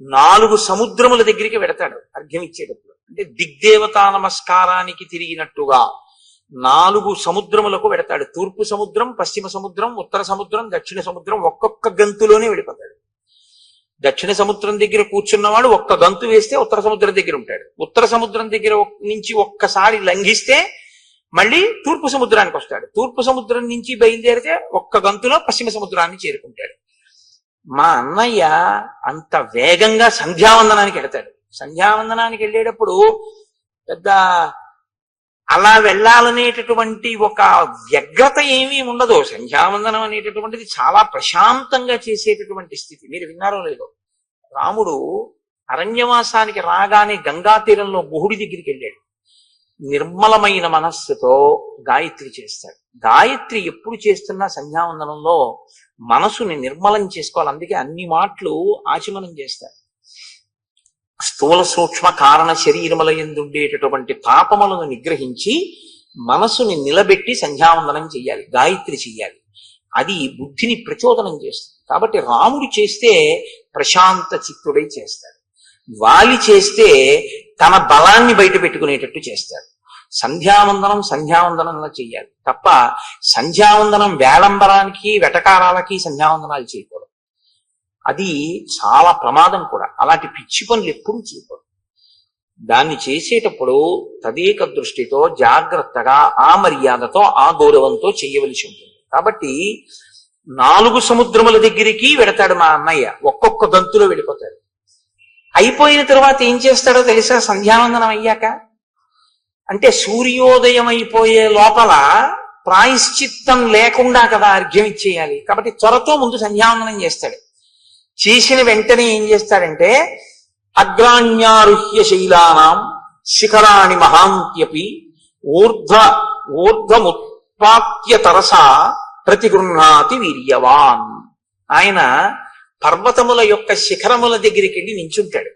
4 సముద్రముల దగ్గరికి వెడతాడు అర్ఘ్యం ఇచ్చేటప్పుడు. అంటే దిగ్దేవతా నమస్కారానికి తిరిగినట్టుగా 4 సముద్రములకు వెడతాడు. తూర్పు సముద్రం, పశ్చిమ సముద్రం, ఉత్తర సముద్రం, దక్షిణ సముద్రం. ఒక్కొక్క గంతులోనే వెళ్ళిపోతాడు. దక్షిణ సముద్రం దగ్గర కూర్చున్నవాడు ఒక్క గంతు వేస్తే ఉత్తర సముద్రం దగ్గర ఉంటాడు. ఉత్తర సముద్రం దగ్గర నుంచి ఒక్కసారి లంఘిస్తే మళ్ళీ తూర్పు సముద్రానికి వస్తాడు. తూర్పు సముద్రం నుంచి బయలుదేరితే ఒక్క గంతులో పశ్చిమ సముద్రాన్ని చేరుకుంటాడు. మా అన్నయ్య అంత వేగంగా సంధ్యావందనానికి వెడతాడు. సంధ్యావందనానికి వెళ్ళేటప్పుడు పెద్ద అలా వెళ్ళాలనేటటువంటి ఒక వ్యగ్రత ఏమీ ఉండదు. సంధ్యావందనం అనేటటువంటిది చాలా ప్రశాంతంగా చేసేటటువంటి స్థితి. మీరు విన్నారో లేదో, రాముడు అరణ్యవాసానికి రాగానే గంగా తీరంలో గుహుడి దగ్గరికి వెళ్ళాడు. నిర్మలమైన మనస్సుతో గాయత్రి చేస్తాడు. గాయత్రి ఎప్పుడు చేస్తున్నా సంధ్యావందనంలో మనసుని నిర్మలం చేసుకోవాలి. అందుకే అన్ని మాటలు ఆచమనం చేస్తారు. స్థూల సూక్ష్మ కారణ శరీరముల యందుండేటటువంటి తాపములను నిగ్రహించి మనసుని నిలబెట్టి సంధ్యావందనం చెయ్యాలి, గాయత్రి చెయ్యాలి. అది బుద్ధిని ప్రచోదనం చేస్తుంది. కాబట్టి రాముడు చేస్తే ప్రశాంత చిత్తుడై చేస్తాడు. వాలి చేస్తే తన బలాన్ని బయట పెట్టుకునేటట్టు చేస్తాడు. సంధ్యావందనం సంధ్యావందనంలో చెయ్యాలి తప్ప సంధ్యావందనం వేళంబరానికి వెటకారాలకి సంధ్యావందనాలు చేయకూడదు. అది చాలా ప్రమాదం కూడా. అలాంటి పిచ్చి పనులు ఎప్పుడూ చేయకూడదు. దాన్ని చేసేటప్పుడు తదేక దృష్టితో జాగ్రత్తగా ఆ మర్యాదతో ఆ గౌరవంతో చేయవలసి ఉంటుంది. కాబట్టి 4 సముద్రముల దగ్గరికి వెడతాడు మా అన్నయ్య. ఒక్కొక్క గంతులో వెళ్ళిపోతాడు. అయిపోయిన తర్వాత ఏం చేస్తాడో తెలుసా? సంధ్యావందనం అయ్యాక అంటే సూర్యోదయం అయిపోయే లోపల ప్రాయశ్చిత్తం లేకుండా కదా అర్ఘ్యం ఇచ్చేయాలి. కాబట్టి త్వరతో ముందు సంధ్యావందనం చేస్తాడు. చేసిన వెంటనే ఏం చేస్తాడంటే అగ్రాణ్యారుహ్య శైలానాం శిఖరాణి మహాంత్యపి ఊర్ధ్వముత్పాత్య తరసా ప్రతిగృహ్ణాతి వీర్యవాన్. ఆయన పర్వతముల యొక్క శిఖరముల దగ్గరికి వెళ్ళి నించుంటాడు.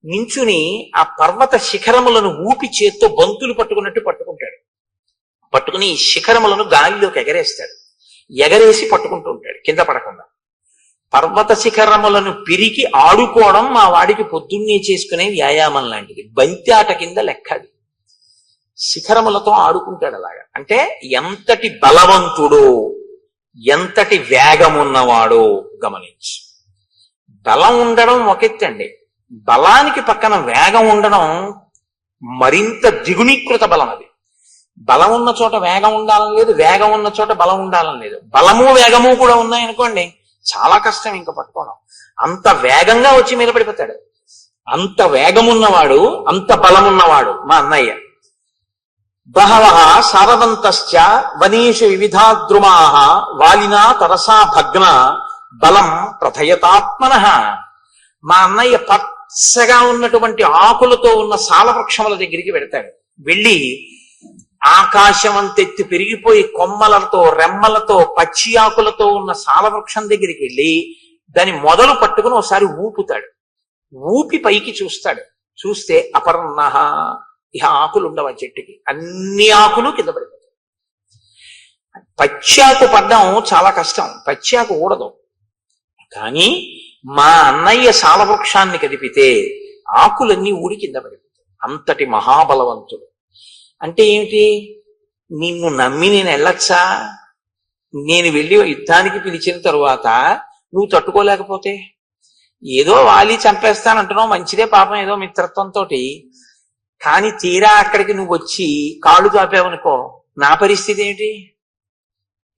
నించుని ఆ పర్వత శిఖరములను ఊపి చేత్తో బంతులు పట్టుకున్నట్టు పట్టుకుంటాడు. పట్టుకుని ఈ శిఖరములను గాలిలోకి ఎగరేస్తాడు. ఎగరేసి పట్టుకుంటూ ఉంటాడు కింద పడకుండా. పర్వత శిఖరములను పిరికి ఆడుకోవడం మా వాడికి పొద్దున్నే చేసుకునే వ్యాయామం లాంటిది. బంతి ఆట కింద లెక్కది. శిఖరములతో ఆడుకుంటాడు అలాగా. అంటే ఎంతటి బలవంతుడో ఎంతటి వేగమున్నవాడో గమనించు. బలం ఉండడం ఒకెత్తండి, బలానికి పక్కన వేగం ఉండడం మరింత ద్విగుణీకృత బలం. అది బలం ఉన్న చోట వేగం ఉండాలని లేదు, వేగం ఉన్న చోట బలం ఉండాలని లేదు. బలము వేగము కూడా ఉన్నాయనుకోండి చాలా కష్టం ఇంకా పట్టుకోవడం. అంత వేగంగా వచ్చి మీద పడిపోతాడు. అంత వేగమున్నవాడు, అంత బలమున్నవాడు మా అన్నయ్య. బహవః సారవంతశ్చ వనేషు వివిధాద్రుమాః వాలినా తరసా భగ్న బలం ప్రథయతాత్మనః. మా అన్నయ్య పచ్చగా ఉన్నటువంటి ఆకులతో ఉన్న సాలవృక్షముల దగ్గరికి వెడతాడు. వెళ్ళి ఆకాశం అంతెత్తి పెరిగిపోయి కొమ్మలతో రెమ్మలతో పచ్చి ఆకులతో ఉన్న సాలవృక్షం దగ్గరికి వెళ్ళి దాని మొదలు పట్టుకుని ఒకసారి ఊపుతాడు. ఊపి పైకి చూస్తాడు. చూస్తే అపర్ణః, ఇహ ఆకులు ఉండవు ఆ చెట్టుకి, అన్ని ఆకులు కింద పడిపోతాయి. పచ్చాకు పడ్డం చాలా కష్టం, పచ్చాకు ఊడదు. కానీ మా అన్నయ్య సాలవృక్షాన్ని కదిపితే ఆకులన్నీ ఊడి కింద పడిపోతాయి. అంతటి మహాబలవంతుడు. అంటే ఏమిటి? నిన్ను నమ్మి నేను వెళ్ళొచ్చా? నేను వెళ్ళి యుద్ధానికి పిలిచిన తరువాత నువ్వు తట్టుకోలేకపోతే ఏదో వాలి చంపేస్తానంటున్నావు, మంచిదే పాపం, ఏదో మిత్రత్వంతో. కానీ తీరా అక్కడికి నువ్వు వచ్చి కాళ్ళు చాపావనుకో నా పరిస్థితి ఏమిటి?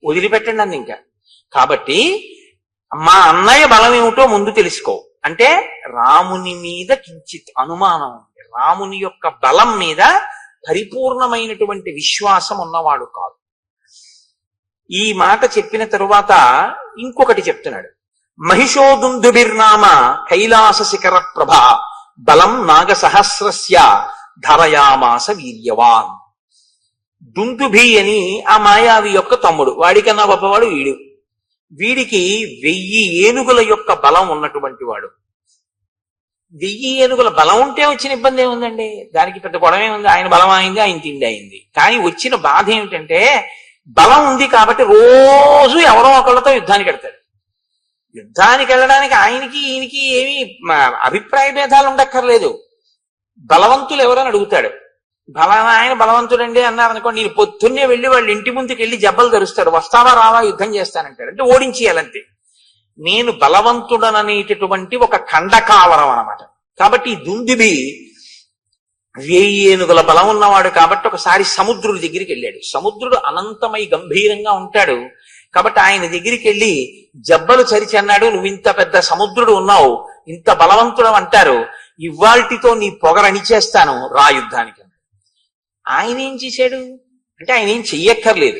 వదిలిపెట్టండి నన్ను ఇంకా. కాబట్టి మా అన్నయ్య బలం ఏమిటో ముందు తెలుసుకో. అంటే రాముని మీద కించిత్ అనుమానం ఉంది, రాముని యొక్క బలం మీద పరిపూర్ణమైనటువంటి విశ్వాసం ఉన్నవాడు కాదు. ఈ మాట చెప్పిన తరువాత ఇంకొకటి చెప్తున్నాడు. మహిషోదుందుభిర్నామ కైలాస శిఖర ప్రభ బలం నాగ సహస్రస్య ధరయామాస వీర్యవాన్. దుందుభి అని ఆ మాయావి యొక్క తమ్ముడు, వాడికన్నా గొప్పవాడు వీడు. వీడికి 1000 ఏనుగుల యొక్క బలం ఉన్నటువంటి వాడు. 1000 ఏనుగుల బలం ఉంటే వచ్చిన ఇబ్బంది ఏముందండి? దానికి పెద్ద గొడవ ఉంది. ఆయన బలం అయింది, ఆయన తిండి అయింది. కానీ వచ్చిన బాధ ఏమిటంటే బలం ఉంది కాబట్టి రోజు ఎవరో ఒకళ్ళతో యుద్ధానికి వెళ్తాడు. యుద్ధానికి వెళ్ళడానికి ఆయనకి ఈయనకి ఏమి అభిప్రాయ భేదాలు ఉండక్కర్లేదు. బలవంతులు ఎవరని అడుగుతాడు. ఆయన బలవంతుడండి అన్నారనుకోండి, నేను పొద్దున్నే వెళ్ళి వాళ్ళ ఇంటి ముందుకు వెళ్ళి జబ్బలు ధరుస్తాడు. వస్తావా రావా యుద్ధం చేస్తానంటాడు. అంటే ఓడించేయాలంతే. నేను బలవంతుడననేటటువంటి ఒక ఖండకావరం అన్నమాట. కాబట్టి ఈ దుందుబి 1000 ఏనుగుల బలం ఉన్నవాడు కాబట్టి ఒకసారి సముద్రుడి దగ్గరికి వెళ్ళాడు. సముద్రుడు అనంతమై గంభీరంగా ఉంటాడు కాబట్టి ఆయన దగ్గరికి వెళ్ళి జబ్బలు చరిచి అన్నాడు, నువ్వు ఇంత పెద్ద సముద్రుడు ఉన్నావు, ఇంత బలవంతుడు అంటారు, ఇవాల్టితో నీ పొగరనిచేస్తాను, రా యుద్ధానికి. ఆయన ఏం చేశాడు అంటే ఆయన ఏం చెయ్యక్కర్లేదు.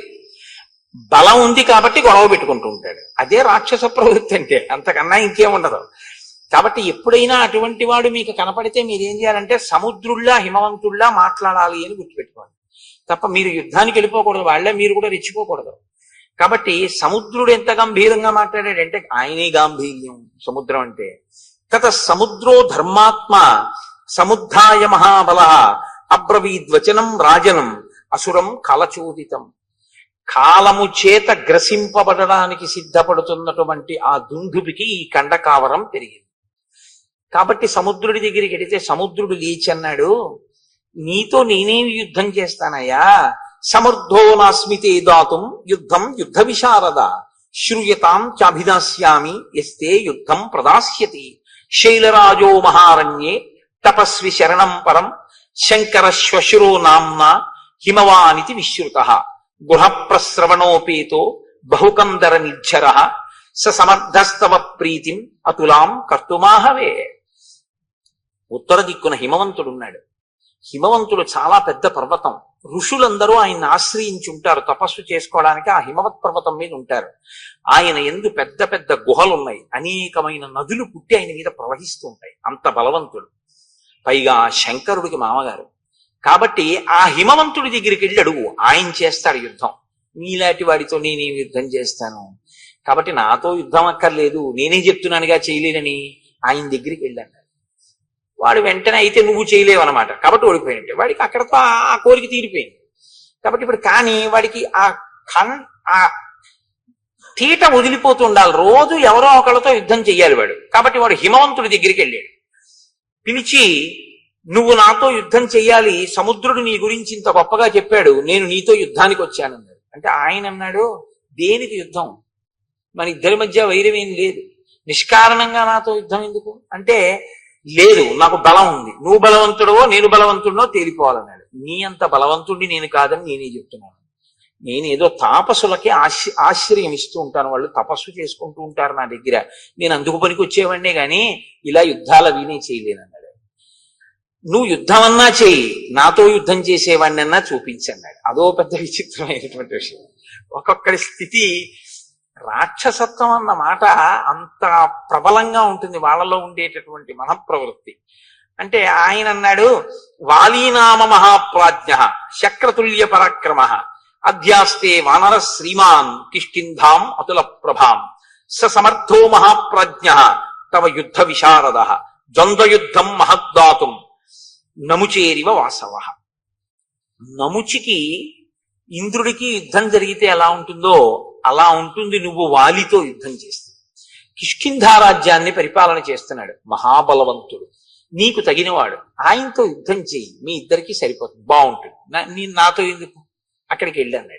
బలం ఉంది కాబట్టి గొడవ పెట్టుకుంటూ ఉంటాడు. అదే రాక్షస ప్రవృత్తి అంటే, అంతకన్నా ఇంకేముండదు. కాబట్టి ఎప్పుడైనా అటువంటి వాడు మీకు కనపడితే మీరేం చేయాలంటే సముద్రుల్లా హిమవంతుల్లా మాట్లాడాలి అని గుర్తుపెట్టుకోండి. తప్ప మీరు యుద్ధానికి వెళ్ళిపోకూడదు, వాళ్ళే మీరు కూడా రెచ్చిపోకూడదు. కాబట్టి సముద్రుడు ఎంత గంభీరంగా మాట్లాడాడంటే ఆయనే గాంభీర్యం సముద్రం అంటే. తత సముద్రో ధర్మాత్మ సముద్ధాయ మహాబల అబ్రవీద్వచనం రాజనం అసురం కలచోదితం. కాలము చేత గ్రసింపబడడానికి సిద్ధపడుతున్నటువంటి ఆ దుందుబికి ఈ కండకావరం పెరిగింది. కాబట్టి సముద్రుడి దగ్గరికి వెడితే సముద్రుడు లేచి అన్నాడు, నీతో నేనేమి యుద్ధం చేస్తానయ్యా? సమర్థో నాస్మితే దాతుం యుద్ధం యుద్ధ విశారద శ్రూయతాం చాభిదాస్యామి ఎస్తే యుద్ధం ప్రదాస్యతి శైలరాజో మహారణ్యే తపస్వి శరణం పరం శంకర శ్వశురో నామ్నా హిమవానితి విశ్రుత గుహప్రస్రవణోపేతో బహుకందర నిర్ఝర స సమర్థస్తవ ప్రీతిం అతులాం కర్తుమాహవే. ఉత్తర దిక్కున హిమవంతుడున్నాడు. హిమవంతుడు చాలా పెద్ద పర్వతం. ఋషులందరూ ఆయన్ని ఆశ్రయించి ఉంటారు, తపస్సు చేసుకోవడానికి ఆ హిమవత్ పర్వతం మీద ఉంటారు. ఆయన ఎందు పెద్ద పెద్ద గుహలున్నాయి, అనేకమైన నదులు పుట్టి ఆయన మీద ప్రవహిస్తూ ఉంటాయి. అంత బలవంతుడు, పైగా శంకరుడికి మామగారు. కాబట్టి ఆ హిమవంతుడి దగ్గరికి వెళ్ళి అడుగు, ఆయన చేస్తాడు యుద్ధం. నీలాంటి వాడితో నేనేం యుద్ధం చేస్తాను? కాబట్టి నాతో యుద్ధం అక్కర్లేదు, నేనే చెప్తున్నానుగా చేయలేనని ఆయన దగ్గరికి వెళ్ళాను. వాడు వెంటనే అయితే నువ్వు చేయలేవన్నమాట, కాబట్టి ఓడిపోయినట్టే. వాడికి అక్కడతో ఆ కోరిక తీరిపోయింది. కాబట్టి ఇప్పుడు కానీ వాడికి ఆ తీట వదిలిపోతూ ఉండాలి. రోజు ఎవరో ఒకరితో యుద్ధం చెయ్యాలి వాడు. కాబట్టి వాడు హిమవంతుడి దగ్గరికి వెళ్ళాడు. పిలిచి, నువ్వు నాతో యుద్ధం చెయ్యాలి, సముద్రుడు నీ గురించి ఇంత గొప్పగా చెప్పాడు, నేను నీతో యుద్ధానికి వచ్చానన్నాడు. అంటే ఆయన అన్నాడు, దేనికి యుద్ధం? మన ఇద్దరి మధ్య వైరమేం లేదు, నిష్కారణంగా నాతో యుద్ధం ఎందుకు అంటే, లేదు నాకు బలం ఉంది, నువ్వు బలవంతుడవో నేను బలవంతుడినో తేలిపోవాలన్నాడు. నీ అంత బలవంతుడిని నేను కాదని నేనే చెప్తున్నాను. నేనేదో తాపసులకి ఆశ్రయం ఇస్తూ ఉంటాను, వాళ్ళు తపస్సు చేసుకుంటూ ఉంటారు నా దగ్గర, నేను అందుకు పనికి వచ్చేవాడినే గాని ఇలా యుద్ధాలు అవినే చేయలేనన్నాడు. నువ్వు యుద్ధం అన్నా చేయి, నాతో యుద్ధం చేసేవాడినన్నా చూపించన్నాడు. అదో పెద్ద విచిత్రమైనటువంటి విషయం. ఒక్కొక్కడి స్థితి, రాక్షసత్వం అన్న మాట అంత ప్రబలంగా ఉంటుంది వాళ్ళలో ఉండేటటువంటి మనఃప్రవృత్తి. అంటే ఆయన అన్నాడు, వాలీనామ మహాప్రాజ్ఞ శక్రతుల్య పరాక్రమ అధ్యాస్తే వానర శ్రీమాన్ కిష్కింధాం అతుల ప్రభాం స సమర్థో మహాప్రాజ్ఞ తవ యుద్ధ విశారద ద్వంద్వయుద్ధం మహద్దాతుం నముచేరివ వాసవ. నముచికి ఇంద్రుడికి యుద్ధం జరిగితే ఎలా ఉంటుందో అలా ఉంటుంది నువ్వు వాలితో యుద్ధం చేస్తే. కిష్కింధారాజ్యాన్ని పరిపాలన చేస్తున్నాడు, మహాబలవంతుడు, నీకు తగినవాడు, ఆయనతో యుద్ధం చెయ్యి, మీ ఇద్దరికి సరిపోతుంది, బాగుంటుంది, నాతో ఎందుకు? అక్కడికి వెళ్ళాడు.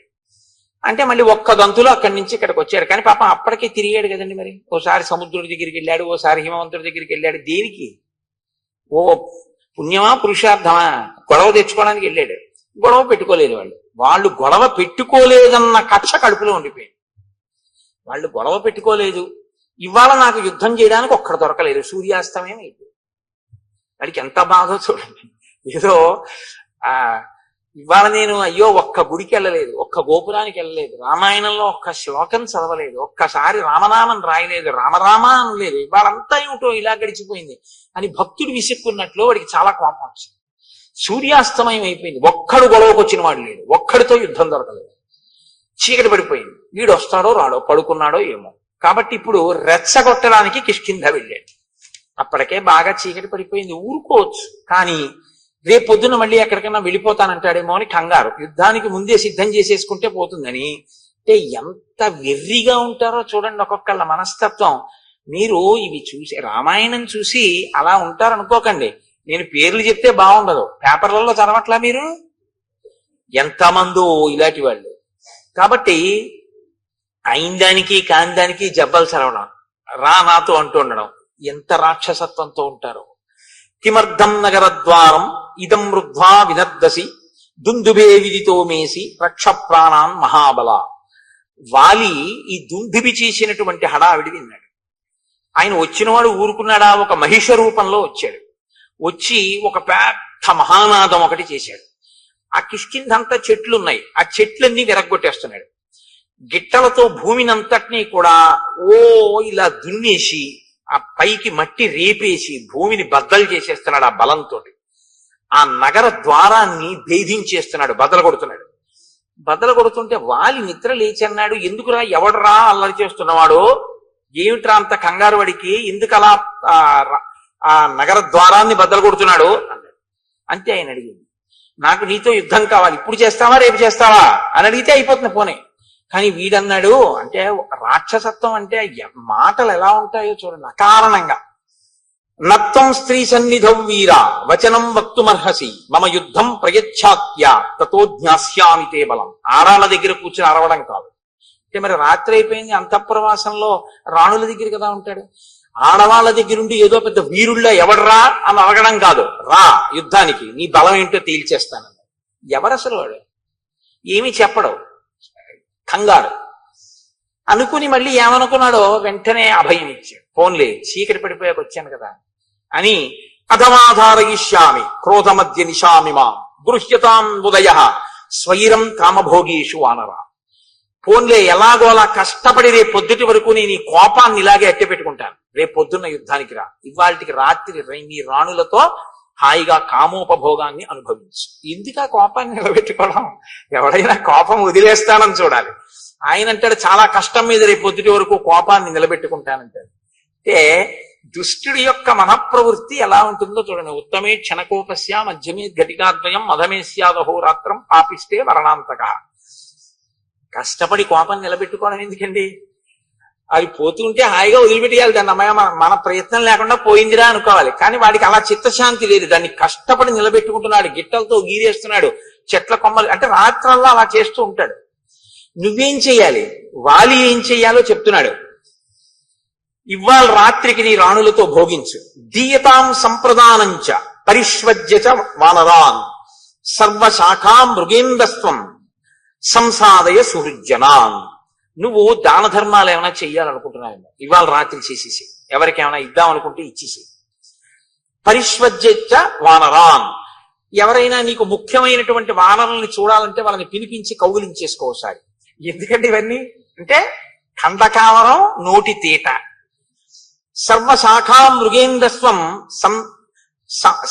అంటే మళ్ళీ ఒక్క గంతులో అక్కడి నుంచి ఇక్కడికి వచ్చాడు. కానీ పాపం అప్పటికే తిరిగాడు కదండి. మరి ఓసారి సముద్రుడి దగ్గరికి వెళ్ళాడు, ఓసారి హిమవంతుడి దగ్గరికి వెళ్ళాడు. దేనికి? ఓ పుణ్యమా పురుషార్థమా? గొడవ తెచ్చుకోవడానికి వెళ్ళాడు. గొడవ పెట్టుకోలేదు వాళ్ళు గొడవ పెట్టుకోలేదన్న కక్ష కడుపులో ఉండిపోయింది. వాళ్ళు గొడవ పెట్టుకోలేదు, ఇవాళ నాకు యుద్ధం చేయడానికి ఒక్కడు దొరకలేదు, సూర్యాస్తమయం అయిపోయింది. వాడికి ఎంత బాధో చూడండి. ఏదో ఇవాళ నేను అయ్యో ఒక్క గుడికి వెళ్ళలేదు, ఒక్క గోపురానికి వెళ్ళలేదు, రామాయణంలో ఒక్క శ్లోకం చదవలేదు, ఒక్కసారి రామనామం రాయలేదు, రామరామ అనలేదు, ఇవాళంతా ఏమిటో ఇలా గడిచిపోయింది అని భక్తుడు విసుక్కున్నట్లు వాడికి చాలా కోపం వచ్చింది. సూర్యాస్తమయం అయిపోయింది, ఒక్కడు గొడవకు వచ్చిన వాడు లేడు, ఒక్కడితో యుద్ధం దొరకలేదు, చీకటి పడిపోయింది. వీడు వస్తాడో రాడో, పడుకున్నాడో ఏమో. కాబట్టి ఇప్పుడు రెచ్చగొట్టడానికి కిష్కింధ వెళ్ళాడు. అప్పటికే బాగా చీకటి పడిపోయింది, ఊరుకోవచ్చు. కానీ రేపొద్దున మళ్ళీ ఎక్కడికైనా వెళ్ళిపోతానంటాడేమో అని కంగారు, యుద్ధానికి ముందే సిద్ధం చేసేసుకుంటే పోతుందని. అంటే ఎంత వెర్రిగా ఉంటారో చూడండి ఒక్కొక్కళ్ళ మనస్తత్వం. మీరు ఇవి చూసి, రామాయణం చూసి అలా ఉంటారనుకోకండి. నేను పేర్లు చెప్తే బాగుండదు, పేపర్లలో చదవట్లా మీరు? ఎంతమందో ఇలాంటి వాళ్ళు. కాబట్టి అయిన దానికి కాని దానికి జబ్బలు చదవడం, రా నాతో అంటూ ఉండడం, ఎంత రాక్షసత్వంతో ఉంటారో. కిమర్థం నగరద్వారం ఇదం వృద్ధ్వా వినర్దసి దుందుభే విదితో మేసి రక్ష ప్రాణాన్ మహాబల. వాలి ఈ దుందుబి చేసినటువంటి హడావిడి విన్నాడు. ఆయన వచ్చినవాడు ఊరుకున్నాడా? ఒక మహిష రూపంలో వచ్చాడు. వచ్చి ఒక పెద్ద మహానాదం ఒకటి చేశాడు. ఆ కిష్కింధంతా చెట్లున్నాయి, ఆ చెట్లన్నీ విరగ్గొట్టేస్తున్నాడు. గిట్టలతో భూమినంతటినీ కూడా ఇలా దున్నేసి ఆ పైకి మట్టి రేపేసి భూమిని బద్దలు చేసేస్తున్నాడు ఆ బలంతో. ఆ నగర ద్వారాన్ని భేదించేస్తున్నాడు, బద్దలు కొడుతున్నాడు. బద్దలు కొడుతుంటే వాలి నిద్ర లేచి అన్నాడు, ఎందుకురా, ఎవడరా అల్లరి చేస్తున్నవాడు, ఏమిట్రా అంత కంగారు వాడికి, ఎందుకు అలా ఆ నగర ద్వారాన్ని బద్దలు కొడుతున్నాడు అన్నాడు. అంతే ఆయన అడిగింది, నాకు నీతో యుద్ధం కావాలి, ఇప్పుడు చేస్తావా రేపు చేస్తావా అని అడిగితే అయిపోతుంది పోనే. కానీ వీడన్నాడు, అంటే రాక్షసత్వం అంటే మాటలు ఎలా ఉంటాయో చూడండి, అకారణంగా నత్వం స్త్రీ సన్నిధౌ వీర వచనం వక్తుమర్హసి మమ యుద్ధం ప్రయచ్ఛాత్య తతో జ్ఞాస్యామి తే బలం. ఆడాళ్ళ దగ్గర కూర్చుని అరవడం కాదు. అంటే మరి రాత్రి అయిపోయింది, అంతఃప్రవాసంలో రాణుల దగ్గర కదా ఉంటాడు. ఆడవాళ్ళ దగ్గరుండి ఏదో పెద్ద వీరుళ్ళ ఎవడరా అని అడగడం కాదు. రా యుద్ధానికి, నీ బలం ఏంటో తేల్చేస్తాను. ఎవరసలు వాడు? ఏమీ చెప్పడం, కంగారు అనుకుని మళ్ళీ ఏమనుకున్నాడో వెంటనే అభయం ఇచ్చాడు. ఫోన్లే చీకటి పడిపోయాక వచ్చాను కదా అని. అధమాధారయిష్యామి క్రోధమధ్య నిశామిమా గృహ్యతాం ఉదయ స్వైరం కామభోగీషు వానరా. ఫోన్లే ఎలాగో అలా కష్టపడి రేపు పొద్దుటి వరకు నేను ఈ కోపాన్ని ఇలాగే అట్టె పెట్టుకుంటాను. రేపు పొద్దున్న యుద్ధానికి రా, ఇవాళకి రాత్రి నీ రాణులతో హాయిగా కామోపభోగాన్ని అనుభవించు. ఎందుకు ఆ కోపాన్ని నిలబెట్టుకోవడం? ఎవడైనా కోపం వదిలేస్తానని చూడాలి. ఆయన అంటాడు చాలా కష్టం మీద రేపు పొద్దుటి వరకు కోపాన్ని నిలబెట్టుకుంటానంటాడు. అంటే దుష్టుడి యొక్క మనఃప్రవృత్తి ఎలా ఉంటుందో చూడండి. ఉత్తమే క్షణకోపస్య మధ్యమే ఘటికాద్వయం మధమే స్యాదహోరాత్రం పాపిస్తే మరణాంతక. కష్టపడి కోపం నిలబెట్టుకోవడం ఎందుకండి? అది పోతుంటే హాయిగా వదిలిపెట్టేయాలి దాన్ని. అమ్మాయి మన ప్రయత్నం లేకుండా పోయిందిరా అనుకోవాలి. కానీ వాడికి అలా చిత్తశాంతి లేదు. దాన్ని కష్టపడి నిలబెట్టుకుంటున్నాడు, గిట్టలతో గీరేస్తున్నాడు, చెట్ల కొమ్మలు. అంటే రాత్రల్లా అలా చేస్తూ ఉంటాడు. నువ్వేం చెయ్యాలి? వాలి ఏం చెయ్యాలో చెప్తున్నాడు. ఇవాళ రాత్రికి నీ రాణులతో భోగించు. దీయతాం సంప్రదానంచ పరిష్వజ్య వానరాన్ సర్వశాఖా మృగేందస్త్వం సంసాదయ సుహృజ్జనాన్. నువ్వు దాన ధర్మాలు ఏమైనా చెయ్యాలనుకుంటున్నావు, ఇవాళ రాత్రి చేసేసి. ఎవరికేమైనా ఇద్దాం అనుకుంటే ఇచ్చేసి. పరిష్వజ్య వానరాన్, ఎవరైనా నీకు ముఖ్యమైనటువంటి వానరుల్ని చూడాలంటే వాళ్ళని పిలిపించి కౌగిలించేసుకోసారి. ఎందుకంటే ఇవన్నీ అంటే ఖండకావరం, నోటి తీట. సర్వశాఖా మృగేంద్రస్వం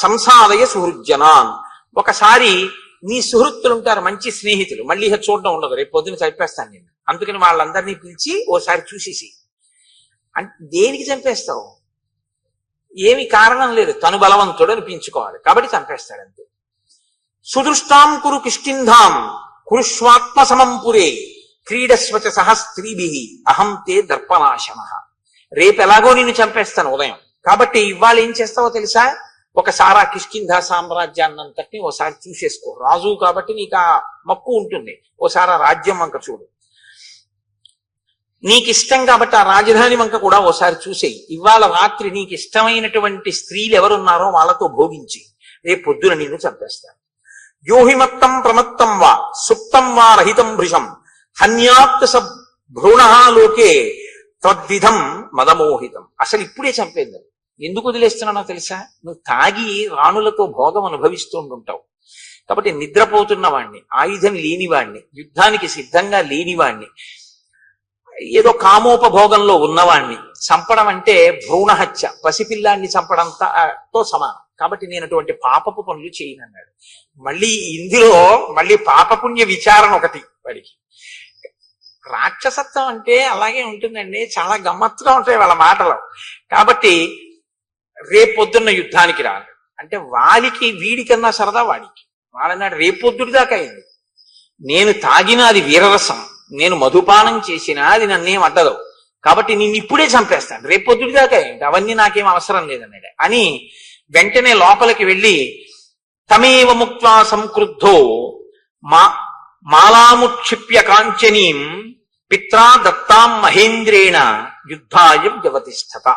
సంసాదయ సుహృజ్జనాన్. ఒకసారి నీ సుహృత్తులు ఉంటారు, మంచి స్నేహితులు, మళ్ళీ చూడడం ఉండదు, రేపు పొద్దున చంపేస్తాను నేను. అందుకని వాళ్ళందరినీ పిలిచి ఓసారి చూసేసి. అంటే దేనికి చంపేస్తావు? ఏమి కారణం లేదు, తను బలవంతుడు అనిపించుకోవాలి కాబట్టి చంపేస్తాడంతే. సుదృష్టాం కురు కిష్కింధాం కురుష్వాత్మ సమంపురే క్రీడస్వచ సహ స్త్రీభి అహం తే దర్పనాశన. రేపు ఎలాగో నిన్ను చంపేస్తాను ఉదయం, కాబట్టి ఇవాళ ఏం చేస్తావో తెలుసా? ఒకసారి ఆ కిష్కింధ సామ్రాజ్యాన్నంతటిని ఓసారి చూసేసుకో. రాజు కాబట్టి నీకు ఆ మక్కు ఉంటుంది. ఓసారి ఆ రాజ్యం వంక చూడు. నీకు ఇష్టం కాబట్టి ఆ రాజధాని వంక కూడా ఓసారి చూసేయి. ఇవాళ రాత్రి నీకు ఇష్టమైనటువంటి స్త్రీలు ఎవరున్నారో వాళ్ళతో భోగించి రేపు పొద్దున నిన్ను చంపేస్తాను. యోహిమత్తం ప్రమత్తం వా సుప్తం వా రహితం భృశం హన్యాత్ స భ్రూణ లోకే తద్విధం మదమోహితం. అసలు ఇప్పుడే చంపేద్దాం. ఎందుకు వదిలేస్తున్నానో తెలుసా? నువ్వు తాగి రాణులతో భోగం అనుభవిస్తూ ఉంటావు కాబట్టి నిద్రపోతున్న వాణ్ణి, ఆయుధం లేనివాణ్ణి, యుద్ధానికి సిద్ధంగా లేనివాణ్ణి, ఏదో కామోపభోగంలో ఉన్నవాణ్ణి చంపడం అంటే భ్రూణహత్య, పసిపిల్లాన్ని చంపడంతో సమానం. కాబట్టి నేను అటువంటి పాపపు పనులు చేయనన్నాడు. మళ్ళీ ఇందులో మళ్ళీ పాపపుణ్య విచారణ ఒకటి వాడికి. రాక్షసత్వం అంటే అలాగే ఉంటుందండి, చాలా గమ్మత్తుగా ఉంటాయి వాళ్ళ మాటలు. కాబట్టి రేపొద్దున్న యుద్ధానికి రాను అంటే వాడికి వీడికన్నా సరదా వాడికి. వాడన్నాడు రేపొద్దుడి దాకా అయింది, నేను తాగిన అది వీరరసం, నేను మధుపానం చేసినా అది నన్నేం అడ్డదు, కాబట్టి నిన్ను ఇప్పుడే చంపేస్తాను, రేపొద్దుడి దాకా అయింది, అవన్నీ నాకేం అవసరం లేదన్నాడు. అని వెంటనే లోపలికి వెళ్ళి తమేవ ముక్త్వా సంక్రుద్ధో మాలాముక్షిప్య కాంచనీం పిత్రా దత్తాం మహేంద్రేణ యుద్ధాయ వ్యవతిష్ఠత.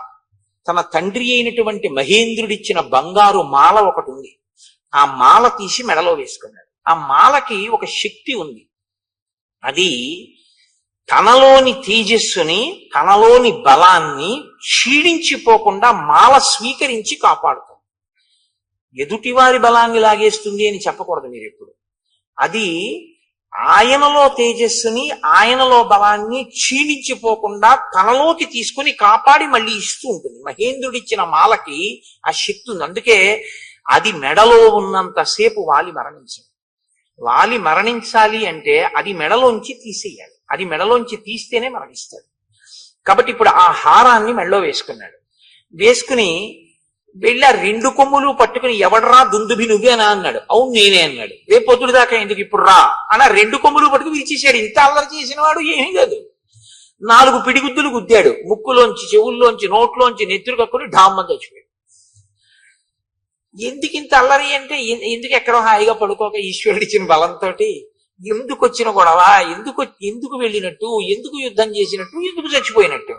తన తండ్రి అయినటువంటి మహేంద్రుడిచ్చిన బంగారు మాల ఒకటి ఉంది, ఆ మాల తీసి మెడలో వేసుకున్నాడు. ఆ మాలకి ఒక శక్తి ఉంది, అది తనలోని తేజస్సుని, తనలోని బలాన్ని క్షీణించిపోకుండా మాల స్వీకరించి కాపాడుతుంది. ఎదుటివారి బలాన్ని లాగేస్తుంది అని చెప్పకూడదు మీరు ఎప్పుడు. అది ఆయనలో తేజస్సుని, ఆయనలో బలాన్ని క్షీణించిపోకుండా తనలోకి తీసుకుని కాపాడి మళ్ళీ ఇస్తూ ఉంటుంది. మహేంద్రుడిచ్చిన మాలకి ఆ శక్తి ఉంది. అందుకే అది మెడలో ఉన్నంతసేపు వాలి మరణించింది. వాలి మరణించాలి అంటే అది మెడలోంచి తీసేయాలి, అది మెడలోంచి తీస్తేనే మరణిస్తాడు. కాబట్టి ఇప్పుడు ఆ హారాన్ని మెడలో వేసుకున్నాడు. వేసుకుని వెళ్ళి ఆ రెండు కొమ్ములు పట్టుకుని ఎవడరా దుందుబి నువ్వేనా అన్నాడు. అవును నేనే అన్నాడు. రేపు పొద్దుడు దాకా ఎందుకు ఇప్పుడు రా అని రెండు కొమ్ములు పట్టుకుని విరిచేసాడు. ఇంత అల్లరి చేసిన వాడు ఏమీ లేదు. 4 పిడిగుద్దులు గుద్దాడు, ముక్కులోంచి, చెవుల్లోంచి, నోట్లోంచి నెత్తురు కక్కుని ఢామ్మని చచ్చిపోయాడు. ఎందుకు ఇంత అల్లరి అంటే ఎందుకు ఎక్కడో హాయిగా పడుకోక ఈశ్వరుడు ఇచ్చిన బలంతో ఎందుకు వచ్చిన గొడవ, ఎందుకు వెళ్ళినట్టు, ఎందుకు యుద్ధం చేసినట్టు, ఎందుకు చచ్చిపోయినట్టు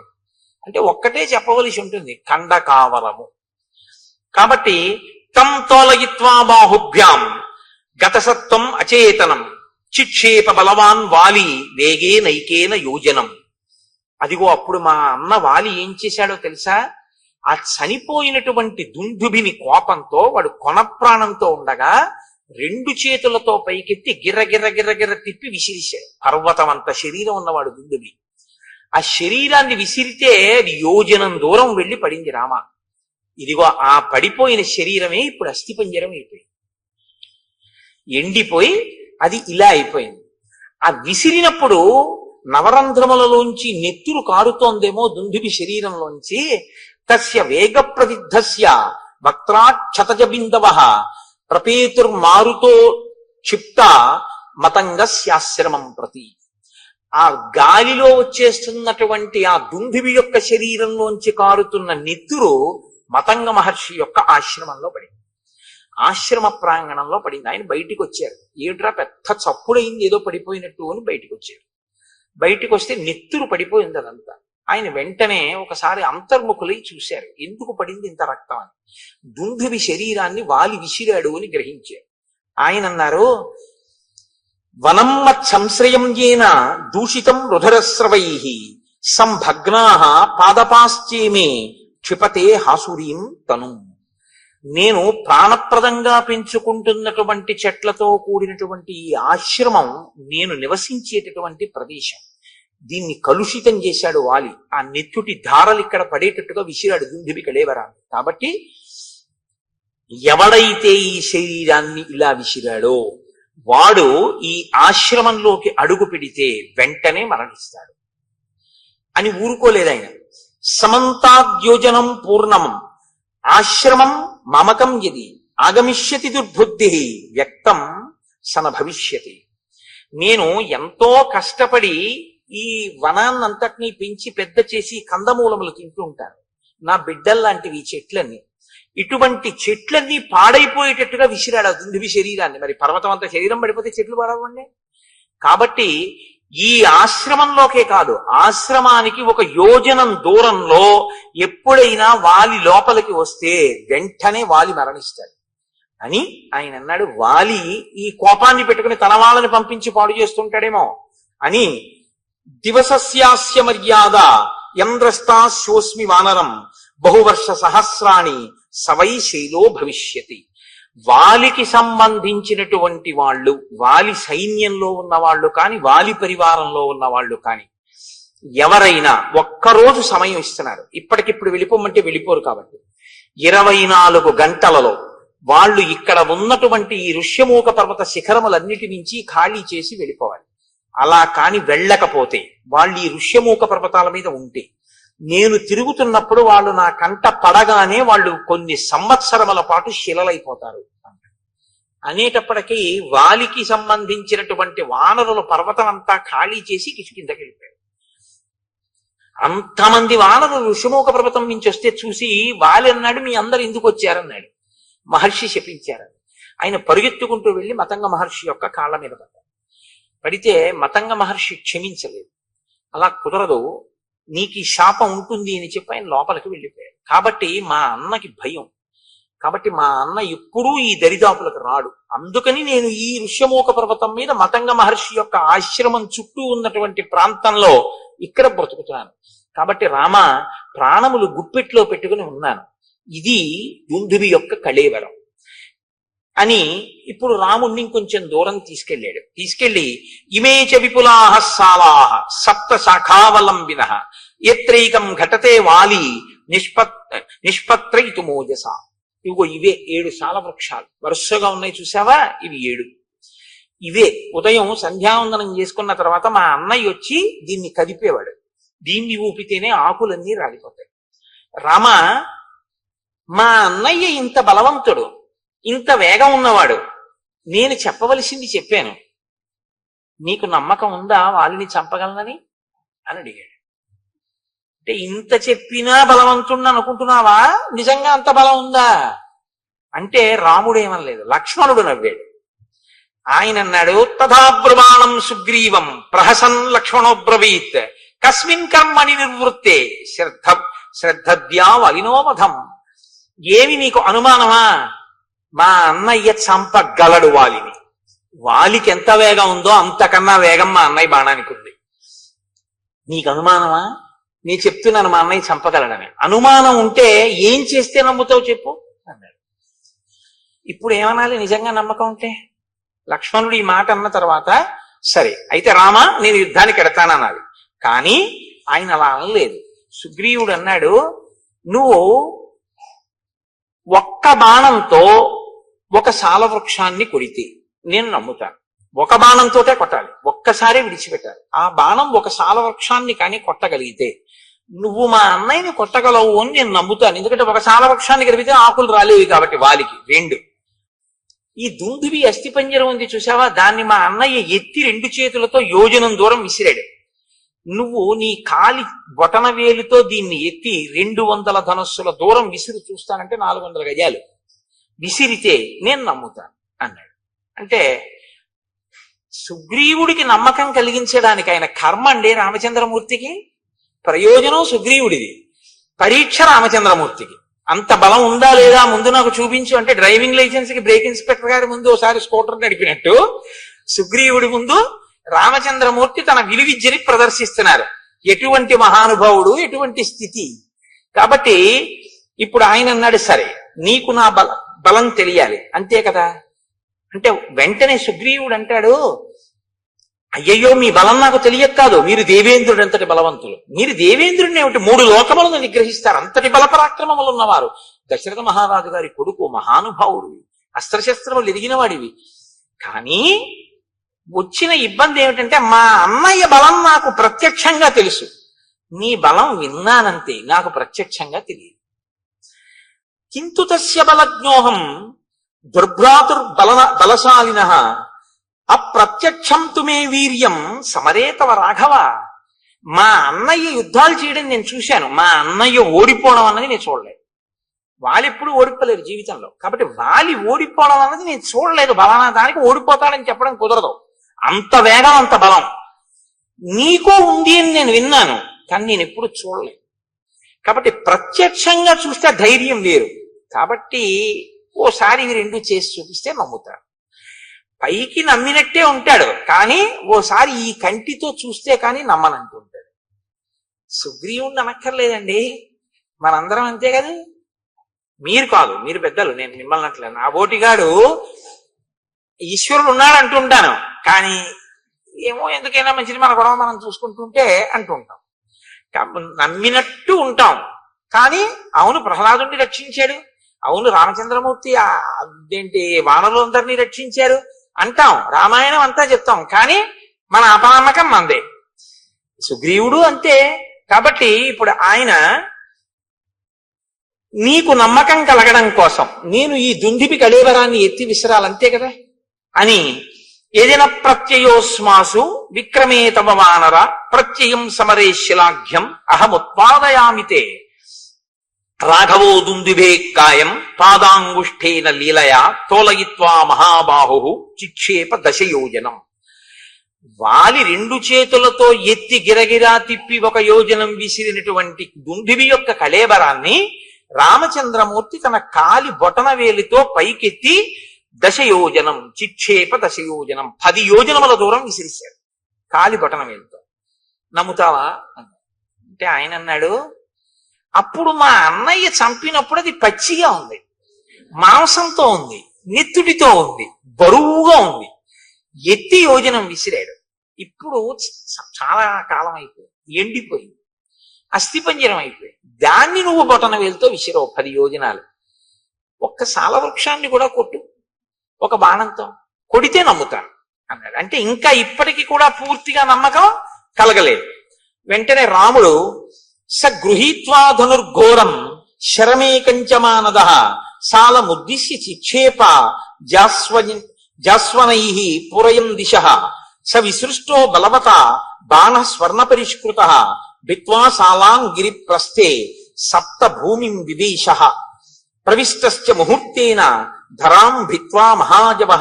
అంటే ఒక్కటే చెప్పవలసి ఉంటుంది, ఖండ కావలము. కాబట్టి తం తోలయిత్వా బాహుభ్యాం గతసత్వం అచేతనం చిక్షేప బలవాన్ వాలి వేగే నైకేన యోజనం. అదిగో అప్పుడు మా అన్న వాలి ఏం చేశాడో తెలుసా? ఆ చనిపోయినటువంటి దుందుభిని కోపంతో వాడు కొన ప్రాణంతో ఉండగా 2 చేతులతో పైకెత్తి గిర్ర తిప్పి విసిరిశాడు. పర్వతం అంత శరీరం ఉన్నవాడు దుందుభి. ఆ శరీరాన్ని విసిరితే అది యోజనం దూరం వెళ్లి పడింది రామ. ఇదిగో ఆ పడిపోయిన శరీరమే ఇప్పుడు అస్థిపంజరం అయిపోయింది, ఎండిపోయి అది ఇలా అయిపోయింది. ఆ విసిరినప్పుడు నవరంధ్రములలోంచి నెత్తురు కారుతోందేమో దుందుభి శరీరంలోంచి. తస్య వేగ ప్రవిద్ధస్య వక్త్రాక్షతజ బిందవ ప్రపేతుర్మారుతో క్షిప్త మతంగస్యాశ్రమం ప్రతి. ఆ గాలిలో వచ్చేస్తున్నటువంటి ఆ దుందుభి యొక్క శరీరంలోంచి కారుతున్న నెత్తురు మతంగ మహర్షి యొక్క ఆశ్రమంలో పడింది, ఆశ్రమ ప్రాంగణంలో పడింది. ఆయన బయటికి వచ్చారు. ఏడ్రా పెద్ద చప్పుడైంది ఏదో పడిపోయినట్టు అని బయటికి వచ్చారు. బయటికి వస్తే నెత్తురు పడిపోయింది అదంతా. ఆయన వెంటనే ఒకసారి అంతర్ముఖులై చూశారు, ఎందుకు పడింది ఇంత రక్తం అని. దుందుభి శరీరాన్ని వాలి విసిరాడు అని గ్రహించారు. ఆయన అన్నారు, వనం మత్ సంశ్రయం ఏన దూషితం రుధరస్రవై సంభగ్నా పాదపాశ్చేమే క్షిపతే హాసురీం తను. నేను ప్రాణప్రదంగా పెంచుకుంటున్నటువంటి చెట్లతో కూడినటువంటి ఈ ఆశ్రమం నేను నివసించేటటువంటి ప్రదేశం. దీన్ని కలుషితం చేశాడు వాలి. ఆ నెత్తుటి ధారలు ఇక్కడ పడేటట్టుగా విసిరాడు దుందుభి కళేవరాన్ని. కాబట్టి ఎవడైతే ఈ శరీరాన్ని ఇలా విసిరాడో వాడు ఈ ఆశ్రమంలోకి అడుగు పెడితే వెంటనే మరణిస్తాడు అని ఊరుకోలేదు ఆయన. సమంతాద్యోజనం పూర్ణం ఆశ్రమం మమకం యది ఆగమిష్యతి దుర్బుద్ధి వ్యక్తం సన భవిష్యతి. నేను ఎంతో కష్టపడి ఈ వనాన్నంతటినీ పెంచి పెద్ద చేసి కందమూలములు తింటూ ఉంటాను. నా బిడ్డల్లాంటివి ఈ చెట్లన్నీ. ఇటువంటి చెట్లన్నీ పాడైపోయేటట్టుగా విసిరాడు ఆ దుందుభి శరీరాన్ని. మరి పర్వతం అంతా శరీరం పడిపోతే చెట్లు పాడవండి. కాబట్టి ఈ ఆశ్రమంలోకే కాదు, ఆశ్రమానికి 1 యోజనం దూరంలో ఎప్పుడైనా వాలి లోపలికి వస్తే వెంటనే వాలి మరణిస్తాడు అని ఆయన అన్నాడు. వాలి ఈ కోపాన్ని పెట్టుకుని తన వాళ్ళని పంపించి పాడు చేస్తుంటాడేమో అని. దివసస్యాస్య మర్యాద యంద్రస్తాస్యోస్మి వానరం బహువర్ష సహస్రాణి సవై శైలో భవిష్యతి. వాలికి సంబంధించినటువంటి వాళ్ళు, వాలి సైన్యంలో ఉన్న వాళ్ళు కాని, వాలి పరివారంలో ఉన్న వాళ్ళు కాని ఎవరైనా ఒక్కరోజు సమయం ఇస్తున్నారు. ఇప్పటికిప్పుడు వెళ్ళిపోమంటే వెళ్ళిపోరు. కాబట్టి 24 గంటలలో వాళ్ళు ఇక్కడ ఉన్నటువంటి ఈ ఋష్యమూక పర్వత శిఖరములన్నిటి నుంచి ఖాళీ చేసి వెళ్ళిపోవాలి. అలా కాని వెళ్ళకపోతే, వాళ్ళు ఈ ఋష్యమూక పర్వతాల మీద ఉంటే, నేను తిరుగుతున్నప్పుడు వాళ్ళు నా కంట పడగానే వాళ్ళు కొన్ని సంవత్సరముల పాటు శిలలైపోతారు అనేటప్పటికీ వాలికి సంబంధించినటువంటి వానరుల పర్వతం అంతా ఖాళీ చేసి కిష్కిందకి వెళ్ళిపోయారు. అంతమంది వానరులు ఋషిమూక పర్వతం నుంచి వస్తే చూసి వాలి అన్నాడు, మీ అందరు ఎందుకు వచ్చారన్నాడు. మహర్షి శపించారని. ఆయన పరుగెత్తుకుంటూ వెళ్ళి మతంగ మహర్షి యొక్క కాళ్ళ మీద పడితే మతంగ మహర్షి క్షమించలేదు. అలా కుదరదు, నీకు ఈ శాపం ఉంటుంది అని చెప్పి ఆయన లోపలికి వెళ్ళిపోయాడు. కాబట్టి మా అన్నకి భయం. కాబట్టి మా అన్న ఎప్పుడూ ఈ దరిదాపులకు రాడు. అందుకని నేను ఈ ఋష్యమూక పర్వతం మీద మతంగ మహర్షి యొక్క ఆశ్రమం చుట్టూ ఉన్నటువంటి ప్రాంతంలో ఇక్కడ బ్రతుకుతున్నాను. కాబట్టి రామ, ప్రాణములు గుప్పెట్లో పెట్టుకుని ఉన్నాను. ఇది దుందుభి యొక్క కళేవరం అని ఇప్పుడు రాముణ్ణి ఇంకొంచెం దూరం తీసుకెళ్లి ఇమే చ విపులాహ సాలాహ సప్త శాఖావలంబిన ఎత్రైకం ఘటతే వాలి నిష్పత్రైతుమోజస. ఇవిగో ఇవే 7 సాల వృక్షాలు వరుసగా ఉన్నాయి, చూసావా? ఇవి 7. ఇవే ఉదయం సంధ్యావందనం చేసుకున్న తర్వాత మా అన్నయ్య వచ్చి దీన్ని కదిపేవాడు. దీన్ని ఊపితేనే ఆకులన్నీ రాలిపోతాయి. రామ, మా అన్నయ్య ఇంత బలవంతుడు, ఇంత వేగం ఉన్నవాడు, నేను చెప్పవలసింది చెప్పాను, నీకు నమ్మకం ఉందా వాళ్ళని చంపగలనని అని అడిగాడు. అంటే ఇంత చెప్పినా బలవంతుణ్ణి అనుకుంటున్నావా? నిజంగా అంత బలం ఉందా అంటే రాముడు ఏమనలేదు, లక్ష్మణుడు నవ్వాడు. ఆయన అన్నాడు, తథాబ్రమాణం సుగ్రీవం ప్రహసన్ లక్ష్మణోబ్రవీత్ కస్మిన్ కర్మణి నిర్వృత్తే శ్రద్ధద్యా వలినోమధం. ఏమి నీకు అనుమానమా? మా అన్నయ్య చంపగలడు వాలిని. వాలికి ఎంత వేగం ఉందో అంతకన్నా వేగం మా అన్నయ్య బాణానికి ఉంది. నీకు అనుమానమా? నీ చెప్తున్నాను మా అన్నయ్య చంపగలడని. అనుమానం ఉంటే ఏం చేస్తే నమ్ముతావు చెప్పు అన్నాడు. ఇప్పుడు ఏమనాలి నిజంగా నమ్మకం ఉంటే? లక్ష్మణుడు ఈ మాట అన్న తర్వాత సరే అయితే రామా నేను యుద్ధానికి ఎడతానన్నాడు. కానీ ఆయన అలా అనలేదు. సుగ్రీవుడు అన్నాడు, నువ్వు ఒక్క బాణంతో ఒక సాలవృక్షాన్ని కొడితే నేను నమ్ముతాను. ఒక బాణంతోటే కొట్టాలి, ఒక్కసారి విడిచిపెట్టాలి. ఆ బాణం ఒక సాలవృక్షాన్ని కానీ కొట్టగలిగితే నువ్వు మా అన్నయ్యని కొట్టగలవు అని నేను నమ్ముతాను. ఎందుకంటే ఒక సాలవృక్షాన్ని కలిపితే ఆకులు రాలేవి కాబట్టి వాలికి. రెండు, ఈ దుందుబి అస్థిపంజరం ఉంది చూసావా, దాన్ని మా అన్నయ్య ఎత్తి రెండు చేతులతో యోజనం దూరం విసిరాడు. నువ్వు నీ కాలి బొటన వేలుతో దీన్ని ఎత్తి 200 ధనస్సుల దూరం విసిరి చూస్తానంటే 400 గజాలు విసిరితే నేను నమ్ముతాను అన్నాడు. అంటే సుగ్రీవుడికి నమ్మకం కలిగించడానికి ఆయన కర్మ అండి రామచంద్రమూర్తికి. ప్రయోజనం సుగ్రీవుడిది, పరీక్ష రామచంద్రమూర్తికి. అంత బలం ఉందా లేదా ముందు నాకు చూపించు అంటే డ్రైవింగ్ లైసెన్స్ కి బ్రేక్ ఇన్స్పెక్టర్ గారి ముందు ఒకసారి స్కూటర్ నడిపినట్టు సుగ్రీవుడి ముందు రామచంద్రమూర్తి తన విలువిద్యని ప్రదర్శిస్తున్నారు. ఎటువంటి మహానుభావుడు, ఎటువంటి స్థితి. కాబట్టి ఇప్పుడు ఆయన అన్నాడు, సరే నీకు నా బలం తెలియాలి అంతే కదా. అంటే వెంటనే సుగ్రీవుడు అంటాడు, అయ్యయ్యో మీ బలం నాకు తెలియక కాదు, మీరు దేవేంద్రుడు అంతటి బలవంతులు. మీరు దేవేంద్రుడిని ఏమిటి 3 లోకములను నిగ్రహిస్తారు, అంతటి బలపరాక్రమములు ఉన్నవారు. దశరథ మహారాజు గారి కొడుకు, మహానుభావుడివి, అస్త్రశస్త్రములు ఎదిగిన వాడివి. కానీ వచ్చిన ఇబ్బంది ఏమిటంటే మా అన్నయ్య బలం నాకు ప్రత్యక్షంగా తెలుసు, నీ బలం విన్నానంతే, నాకు ప్రత్యక్షంగా తెలియదు. కింతు తస్య బలజ్ఞోహం బలశాలినః అప్రత్యక్షం తుమే వీర్యం సమరేతవ రాఘవ. మా అన్నయ్య యుద్ధాలు చేయడం నేను చూశాను, మా అన్నయ్య ఓడిపోవడం అన్నది నేను చూడలేదు. వాళ్ళెప్పుడు ఓడిపోలేరు జీవితంలో, కాబట్టి వాలి ఓడిపోవడం అన్నది నేను చూడలేదు. బలానా దానికి ఓడిపోతాడని చెప్పడం కుదరదు. అంత వేగం, అంత బలం నీకో ఉంది అని నేను విన్నాను, కానీ నేను ఎప్పుడు చూడలేదు. కాబట్టి ప్రత్యక్షంగా చూస్తే ధైర్యం వేరు. కాబట్టి ఓసారి ఇవి 2 చేసి చూపిస్తే నమ్ముతాడు. పైకి నమ్మినట్టే ఉంటాడు, కానీ ఓసారి ఈ కంటితో చూస్తే కానీ నమ్మనంటూ ఉంటాడు. సుగ్రీవుణ్ణి అనక్కర్లేదండి, మనందరం అంతే కదా. మీరు కాదు, మీరు పెద్దలు, నేను మిమ్మల్ని అంటలేదు. నా బోటిగాడు ఈశ్వరుడు ఉన్నాడు అంటుంటాను, కానీ ఏమో ఎందుకైనా మంచిది మన గొడవ మనం చూసుకుంటుంటే అంటుంటాం. నమ్మినట్టు ఉంటాం, కానీ అవును ప్రహ్లాదుని రక్షించాడు, అవును రామచంద్రమూర్తి అదేంటి వానరులందరినీ రక్షించారు అంటాం, రామాయణం అంతా చెప్తాం, కానీ మన అపనమ్మకం మందే. సుగ్రీవుడు అంతే. కాబట్టి ఇప్పుడు ఆయన నీకు నమ్మకం కలగడం కోసం నేను ఈ దుందిపి కళేబరాన్ని ఎత్తి విసిరాలంతే కదా అని, ఏదైనా ప్రత్యయోస్మాసు విక్రమే తమ వానర ప్రత్యయం సమరే శిలాఘ్యం అహముత్పాదయామితే రాఘవో దుందుభే కాయం పాదాంగుష్ఠేన లీలయా తోలయిత్వా మహాబాహు చిక్షేప దశయోజనం. వాలి 2 చేతులతో ఎత్తి గిరగిరా తిప్పి 1 యోజనం విసిరినటువంటి దుందుభి యొక్క కళేబరాన్ని రామచంద్రమూర్తి తన కాలి బొటన వేలితో పైకెత్తి దశయోజనం చిక్షేప దశయోజనం 10 యోజనముల దూరం విసిరిశాడు కాలి బొటన వేలితో. నమ్ముతావా అంటే ఆయన అన్నాడు, అప్పుడు మా అన్నయ్య చంపినప్పుడు అది పచ్చిగా ఉంది, మాంసంతో ఉంది, నెత్తుడితో ఉంది, బరువుగా ఉంది, ఎత్తి యోజనం విసిరాడు. ఇప్పుడు చాలా కాలం అయిపోయింది, ఎండిపోయింది, అస్థిపంజరం అయిపోయింది. దాన్ని నువ్వు బొటన వేలుతో విసిరావు 10 యోజనాలు. ఒక్క సాలవృక్షాన్ని కూడా కొట్టు ఒక బాణంతో, కొడితే నమ్ముతాను అన్నాడు. అంటే ఇంకా ఇప్పటికీ కూడా పూర్తిగా నమ్మకం కలగలేదు. వెంటనే రాముడు స గృహీత్వా ధనుర్ఘోరం శరమేకంచమానద సాలముద్దిశ్య చిక్షేప జాస్వనై పురయం దిశ స విసృష్టో బలవత బాణ స్వర్ణ పరిష్కృత భిత్వా సాలాం గిరి ప్రస్థే సప్త భూమిం విదీశ. ప్రవిష్టశ్చ ముహూర్తేన ధరాం భిత్వా మహాజవ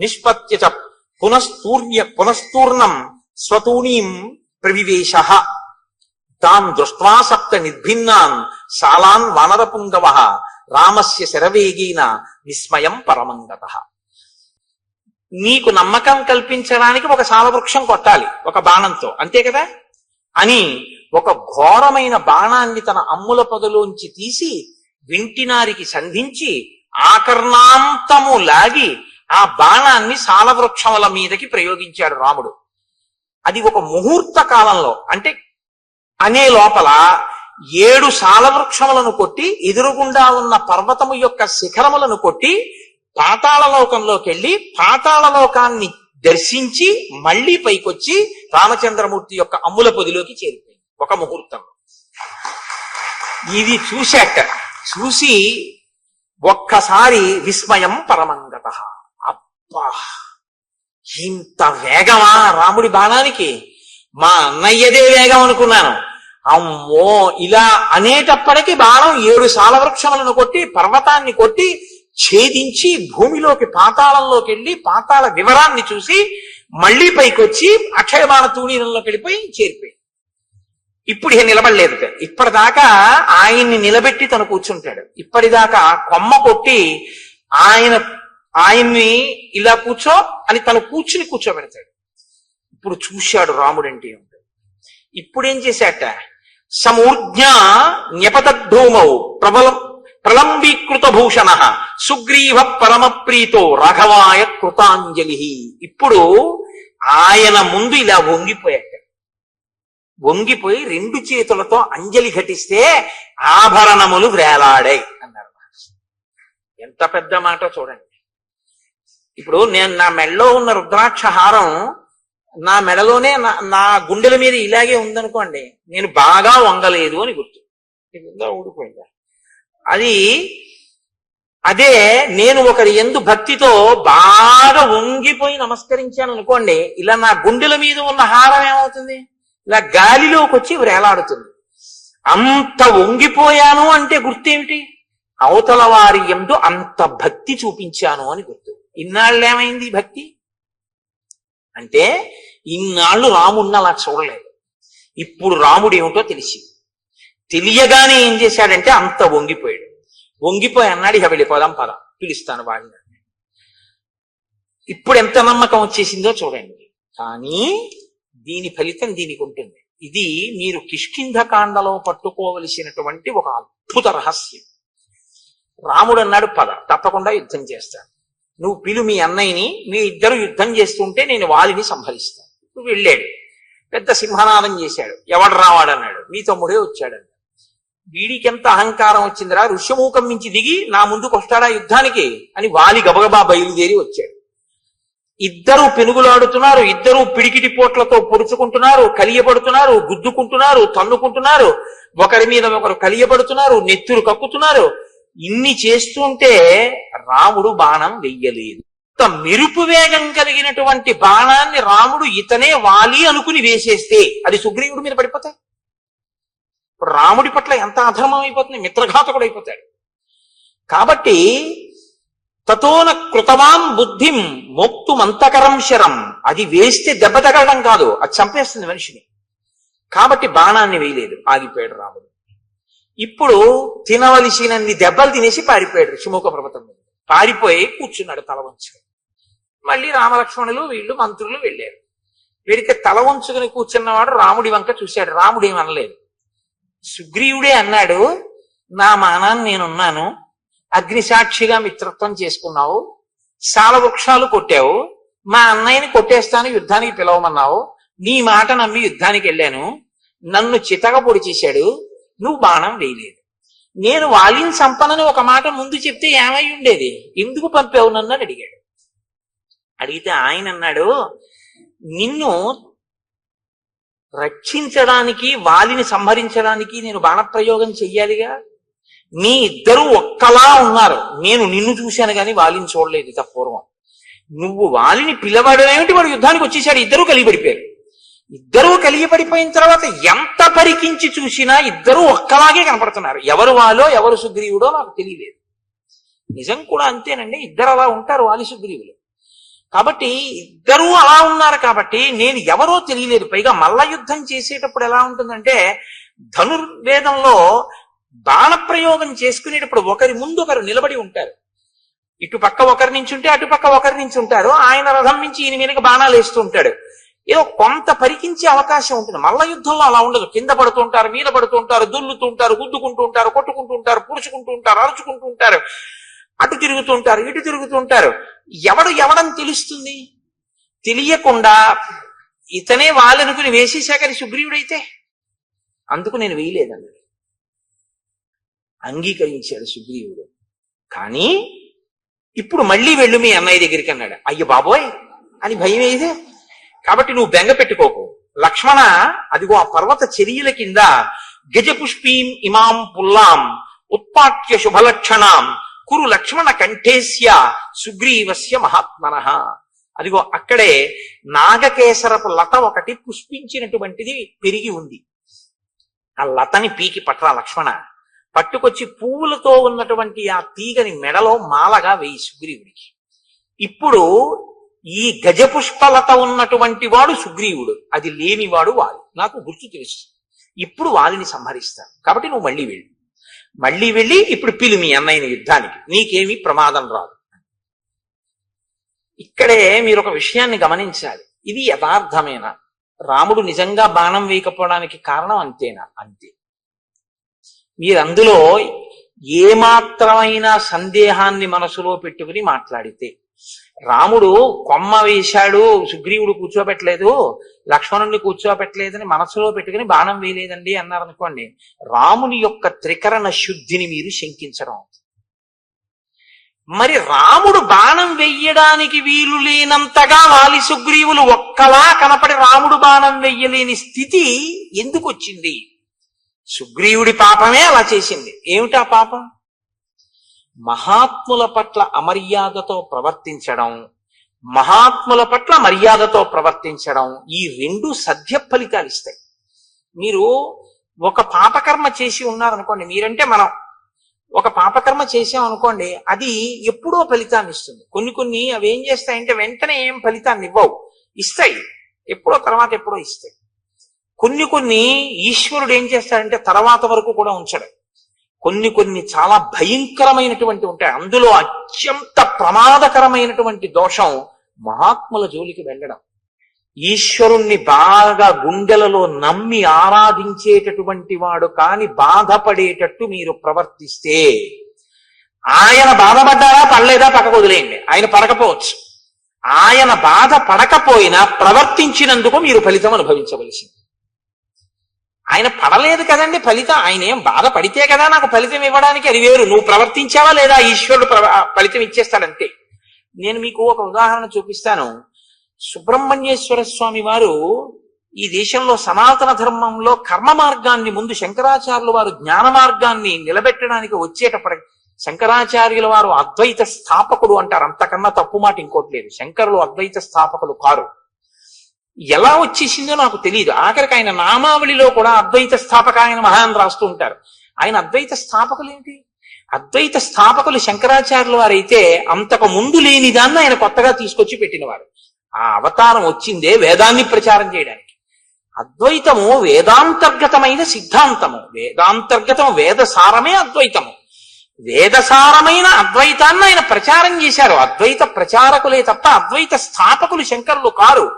నిష్పత్య చ పునస్తూర్ణం స్వతూణీం ప్రవివేశ తాన్ దృష్ట్వా సప్త నిర్భిన్నాన్ శాలాన్ వానరపుంగవ రామస్య శరవేగేన విస్మయం పరమంగతః. నీకు నమ్మకం కల్పించడానికి ఒక శాలవృక్షం కొట్టాలి ఒక బాణంతో, అంతే కదా అని ఒక ఘోరమైన బాణాన్ని తన అమ్ముల పొదలోంచి తీసి వింటినారికి సంధించి ఆకర్ణాంతము లాగి ఆ బాణాన్ని శాలవృక్షముల మీదకి ప్రయోగించాడు రాముడు. అది ఒక ముహూర్త కాలంలో, అంటే అనే లోపల 7 శాలవృక్షములను కొట్టి ఎదురుగుండా ఉన్న పర్వతము యొక్క శిఖరములను కొట్టి పాతాళలోకంలోకి వెళ్ళి పాతాళలోకాన్ని దర్శించి మళ్లీ పైకొచ్చి రామచంద్రమూర్తి యొక్క అమ్ముల పొదిలోకి చేరిపోయింది ఒక ముహూర్తం. ఇది చూసి ఒక్కసారి విస్మయం పరమంగతః. అబ్బా, ఇంత వేగమా రాముడి బాణానికి, మా అన్నయ్యదే వేగం అనుకున్నాను. అమ్మో, ఇలా అనేటప్పటికీ బాణం 7 శాలవృక్షములను కొట్టి పర్వతాన్ని కొట్టి ఛేదించి భూమిలోకి పాతాళంలోకి వెళ్ళి పాతాళ వివరాన్ని చూసి మళ్లీ పైకొచ్చి అక్షయబాణ తూణీరంలోకి వెళ్ళిపోయి చేరిపోయి. ఇప్పుడు ఇక నిలబడలేదు. ఇప్పటిదాకా ఆయన్ని నిలబెట్టి తను కూర్చుంటాడు. ఇప్పటిదాకా కొమ్మ కొట్టి ఆయన్ని ఇలా కూర్చో అని తను కూర్చోబెడతాడు. ఇప్పుడు చూశాడు రాముడంటే. ఇప్పుడేం చేశాట, సమూర్జ్ఞ న్యపతద్ధూమౌ ప్రలంబీకృత భూషణ సుగ్రీవ పరమ ప్రీతో రాఘవాయ కృతాంజలి. ఇప్పుడు ఆయన ముందు ఇలా వంగిపోయి 2 చేతులతో అంజలి ఘటిస్తే ఆభరణములు వేలాడాయి అన్నారు. ఎంత పెద్ద మాట చూడండి. ఇప్పుడు నేను నా మెడలో ఉన్న రుద్రాక్ష హారం నా మెడలోనే నా గుండెల మీద ఇలాగే ఉందనుకోండి, నేను బాగా వంగలేదు అని గుర్తు. ఊడిపోయిందా? అదే నేను ఒకరి యందు భక్తితో బాగా వంగిపోయి నమస్కరించాను అనుకోండి, ఇలా నా గుండెల మీద ఉన్న హారం ఏమవుతుంది, ఇలా గాలిలోకి వచ్చి వేలాడుతుంది. అంత వంగిపోయాను అంటే గుర్తేమిటి, అవతల వారి యందు అంత భక్తి చూపించాను అని గుర్తు. ఇన్నాళ్ళు ఏమైంది భక్తి అంటే, ఇన్నాళ్ళు రాముడిని అలా చూడలేదు. ఇప్పుడు రాముడు ఏమిటో తెలియగానే ఏం చేశాడంటే అంత వంగిపోయాడు. వంగిపోయి అన్నాడు, ఇక వెళ్ళిపోదాం పద, పిలుస్తాను వాడిని. ఇప్పుడు ఎంత నమ్మకం వచ్చేసిందో చూడండి. కానీ దీని ఫలితం దీనికి ఉంటుంది. ఇది మీరు కిష్కింధకాండలో పట్టుకోవలసినటువంటి ఒక అద్భుత రహస్యం. రాముడు అన్నాడు, పద, తప్పకుండా యుద్ధం చేస్తాను, నువ్వు పిలు మీ అన్నయ్యని, మీ ఇద్దరు యుద్ధం చేస్తుంటే నేను వాలిని సంహరిస్తాను. నువ్వు వెళ్ళాడు, పెద్ద సింహనాదం చేశాడు. ఎవడు రావాడన్నాడు, మీ తమ్ముడే వచ్చాడన్నాడు. వీడికి ఎంత అహంకారం వచ్చిందిరా, ఋష్యమూకం మించి దిగి నా ముందుకు వస్తాడా యుద్ధానికి అని వాలి గబగబా బయలుదేరి వచ్చాడు. ఇద్దరు పెనుగులాడుతున్నారు, ఇద్దరు పిడికిటి పోట్లతో పొడుచుకుంటున్నారు, కలియబడుతున్నారు, గుద్దుకుంటున్నారు, తన్నుకుంటున్నారు, ఒకరి మీద ఒకరు కలియబడుతున్నారు, నెత్తురు కక్కుతున్నారు. ఇన్ని చేస్తుంటే రాముడు బాణం వెయ్యలేదు. మెరుపు వేగం కలిగినటువంటి బాణాన్ని రాముడు ఇతనే వాలి అనుకుని వేసేస్తే అది సుగ్రీవుడి మీద పడిపోతాయి. ఇప్పుడు రాముడి పట్ల ఎంత అధర్మం అయిపోతుంది, మిత్రఘాతకుడు అయిపోతాడు. కాబట్టి తతోన కృతవాన్ బుద్ధిం మోక్తుమంతకరం శరం, అది వేస్తే దెబ్బ తగలడం కాదు, అది చంపేస్తుంది మనిషిని. కాబట్టి బాణాన్ని వేయలేదు, ఆగిపోయాడు రాముడు. ఇప్పుడు తినవలసినన్ని దెబ్బలు తినేసి పారిపోయాడు ఋషిముఖ పర్వతం మీద. పారిపోయి కూర్చున్నాడు తల వంచుకొని. మళ్ళీ రామలక్ష్మణులు వీళ్ళు మంత్రులు వెళ్ళారు. వీడికి తల వంచుకుని కూర్చున్నవాడు రాముడి వంక చూశాడు. రాముడు ఏమనలేదు. సుగ్రీవుడే అన్నాడు, నా మానాన్ని నేనున్నాను, అగ్నిసాక్షిగా మిత్రత్వం చేసుకున్నావు, శాలవృక్షాలు కొట్టావు, మా అన్నయ్యని కొట్టేస్తాను యుద్ధానికి పిలవమన్నావు, నీ మాట నమ్మి యుద్ధానికి వెళ్ళాను, నన్ను చితక పొడి చేశాడు, నువ్వు బాణం వేయలేదు. నేను వాలిని సంపనని ఒక మాట ముందు చెప్తే ఏమై ఉండేది, ఎందుకు పంపావు నన్ను అని అడిగాడు. అడిగితే ఆయన అన్నాడు, నిన్ను రక్షించడానికి వాలిని సంహరించడానికి నేను బాణప్రయోగం చెయ్యాలిగా. మీ ఇద్దరూ ఒక్కలా ఉన్నారు, నేను నిన్ను చూశాను కానీ వాలిని చూడలేదు ఇత పూర్వం. నువ్వు వాలిని పిలవడమేమిటి, వాడు యుద్ధానికి వచ్చేసాడు, ఇద్దరూ కలిగిపడిపోయారు. ఇద్దరూ కలిగిపడిపోయిన తర్వాత ఎంత పరికించి చూసినా ఇద్దరూ ఒక్కలాగే కనపడుతున్నారు. ఎవరు వాలో ఎవరు సుగ్రీవుడో నాకు తెలియలేదు. నిజం కూడా అంతేనండి, ఇద్దరు అలా ఉంటారు వాలి సుగ్రీవులు. కాబట్టి ఇద్దరూ అలా ఉన్నారు కాబట్టి నేను ఎవరో తెలియలేదు. పైగా మల్ల యుద్ధం చేసేటప్పుడు ఎలా ఉంటుందంటే, ధనుర్వేదంలో బాణప్రయోగం చేసుకునేటప్పుడు ఒకరి ముందు ఒకరు నిలబడి ఉంటారు. ఇటు పక్క ఒకరి నుంచి ఉంటే అటు పక్క ఒకరి నుంచి ఉంటారు. ఆయన రథం నుంచి ఈయన మీదకి బాణాలు వేస్తూ ఉంటాడు. ఏదో కొంత పరికించే అవకాశం ఉంటుంది. మల్ల యుద్ధంలో అలా ఉండదు. కింద పడుతూ ఉంటారు, మీద పడుతూ ఉంటారు, దుల్లుతూ ఉంటారు, గుద్దుకుంటూ ఉంటారు, కొట్టుకుంటూ ఉంటారు, పురుచుకుంటూ ఉంటారు, అరుచుకుంటూ ఉంటారు, అటు తిరుగుతూ ఉంటారు, ఇటు తిరుగుతూ ఉంటారు. ఎవడని తెలుస్తుంది? తెలియకుండా ఇతనే వాళ్ళనుకుని వేసేశాకని సుగ్రీవుడైతే అందుకు నేను వేయలేదన్నాడు. అంగీకరించాడు సుగ్రీవుడు. కానీ ఇప్పుడు మళ్ళీ వెళ్ళు మీ అన్నయ్య దగ్గరికి అన్నాడు. అయ్య బాబోయ్ అని భయం ఏదే. కాబట్టి నువ్వు బెంగ పెట్టుకోకు లక్ష్మణ. అదిగో ఆ పర్వత చర్యల కింద గజపుష్పీం ఇమాం పుల్లాం ఉత్పాట్య శుభలక్షణాం కురు లక్ష్మణ కంఠేస్య సుగ్రీవస్య మహాత్మనః. అదిగో అక్కడే నాగకేసరపు లత ఒకటి పుష్పించినటువంటిది పెరిగి ఉంది. ఆ లతని పీకి పట్రా లక్ష్మణ. పట్టుకొచ్చి పువ్వులతో ఉన్నటువంటి ఆ తీగని మెడలో మాలగా వేయి సుగ్రీవుడికి. ఇప్పుడు ఈ గజపుష్పలత ఉన్నటువంటి వాడు సుగ్రీవుడు, అది లేనివాడు వాలి. నాకు గుర్తు తెలుసు. ఇప్పుడు వాలిని సంహరిస్తాను. కాబట్టి నువ్వు మళ్ళీ వెళ్ళి ఇప్పుడు పిలు మీ అన్నయ్యని యుద్ధానికి, నీకేమీ ప్రమాదం రాదు. ఇక్కడే మీరు ఒక విషయాన్ని గమనించాలి. ఇది యథార్థమేనా? రాముడు నిజంగా బాణం వేయకపోవడానికి కారణం అంతేనా? అంతే. మీరు అందులో ఏమాత్రమైన సందేహాన్ని మనసులో పెట్టుకుని మాట్లాడితే, రాముడు కొమ్మ వేశాడు, సుగ్రీవుడు కూర్చోబెట్టలేదు, లక్ష్మణుడిని కూర్చోబెట్టలేదని మనసులో పెట్టుకుని బాణం వేయలేదండి అన్నారనుకోండి, రాముని యొక్క త్రికరణ శుద్ధిని మీరు శంకించడం. మరి రాముడు బాణం వెయ్యడానికి వీలు లేనంతగా వాలి సుగ్రీవులు ఒక్కలా కనపడి రాముడు బాణం వెయ్యలేని స్థితి ఎందుకు వచ్చింది? సుగ్రీవుడి పాపమే అలా చేసింది. ఏమిటా పాపం? మహాత్ముల పట్ల అమర్యాదతో ప్రవర్తించడం, మహాత్ముల పట్ల మర్యాదతో ప్రవర్తించడం, ఈ రెండు సద్య ఫలితాలు ఇస్తాయి. మీరు ఒక పాపకర్మ చేసి ఉన్నారనుకోండి, మీరంటే మనం ఒక పాపకర్మ చేసాం అనుకోండి, అది ఎప్పుడో ఫలితాన్ని ఇస్తుంది. కొన్ని అవి ఏం చేస్తాయంటే వెంటనే ఏం ఫలితాన్ని ఇవ్వవు, ఇస్తాయి ఎప్పుడో, తర్వాత ఎప్పుడో ఇస్తాయి. కొన్ని ఈశ్వరుడు ఏం చేస్తాడంటే తర్వాత వరకు కూడా ఉంచడు. కొన్ని చాలా భయంకరమైనటువంటి ఉంటాయి. అందులో అత్యంత ప్రమాదకరమైనటువంటి దోషం మహాత్ముల జోలికి వెళ్ళడం. ఈశ్వరుణ్ణి బాగా గుండెలలో నమ్మి ఆరాధించేటటువంటి వాడు కాని బాధపడేటట్టు మీరు ప్రవర్తిస్తే, ఆయన బాధపడ్డారా పడలేదా పక్కకు వదిలేయండి, ఆయన పడకపోవచ్చు. ఆయన బాధ పడకపోయినా ప్రవర్తించినందుకు మీరు ఫలితం అనుభవించవలసింది. ఆయన పడలేదు కదండి ఫలితం, ఆయన ఏం బాధపడితే కదా నాకు ఫలితం ఇవ్వడానికి, అది వేరు. నువ్వు ప్రవర్తించావా లేదా, ఈశ్వరుడు ఫలితం ఇచ్చేస్తాడంతే. నేను మీకు ఒక ఉదాహరణ చూపిస్తాను. సుబ్రహ్మణ్యేశ్వర స్వామి వారు ఈ దేశంలో సనాతన ధర్మంలో కర్మ మార్గాన్ని ముందు శంకరాచార్యుల వారు జ్ఞాన మార్గాన్ని నిలబెట్టడానికి వచ్చేటప్పటికి, శంకరాచార్యుల వారు అద్వైత స్థాపకుడు అంటారు, అంతకన్నా తప్పు మాట ఇంకోటి లేదు. శంకరులు అద్వైత స్థాపకులు కారు. ఎలా వచ్చేసిందో నాకు తెలియదు. ఆఖరికి ఆయన నామావళిలో కూడా అద్వైత స్థాపక ఆయన మహాన్ రాస్తూ ఉంటారు. ఆయన అద్వైత స్థాపకులు ఏంటి? అద్వైత స్థాపకులు శంకరాచార్యుల వారైతే అంతకు ముందు లేని దాన్ని ఆయన కొత్తగా తీసుకొచ్చి పెట్టినవారు. ఆ అవతారం వచ్చిందే వేదాన్ని ప్రచారం చేయడానికి. అద్వైతము వేదాంతర్గతమైన సిద్ధాంతము, వేదాంతర్గతం వేదసారమే అద్వైతము. వేదసారమైన అద్వైతాన్ని ఆయన ప్రచారం చేశారు. అద్వైత ప్రచారకులే తప్ప అద్వైత స్థాపకులు శంకరులు కారు.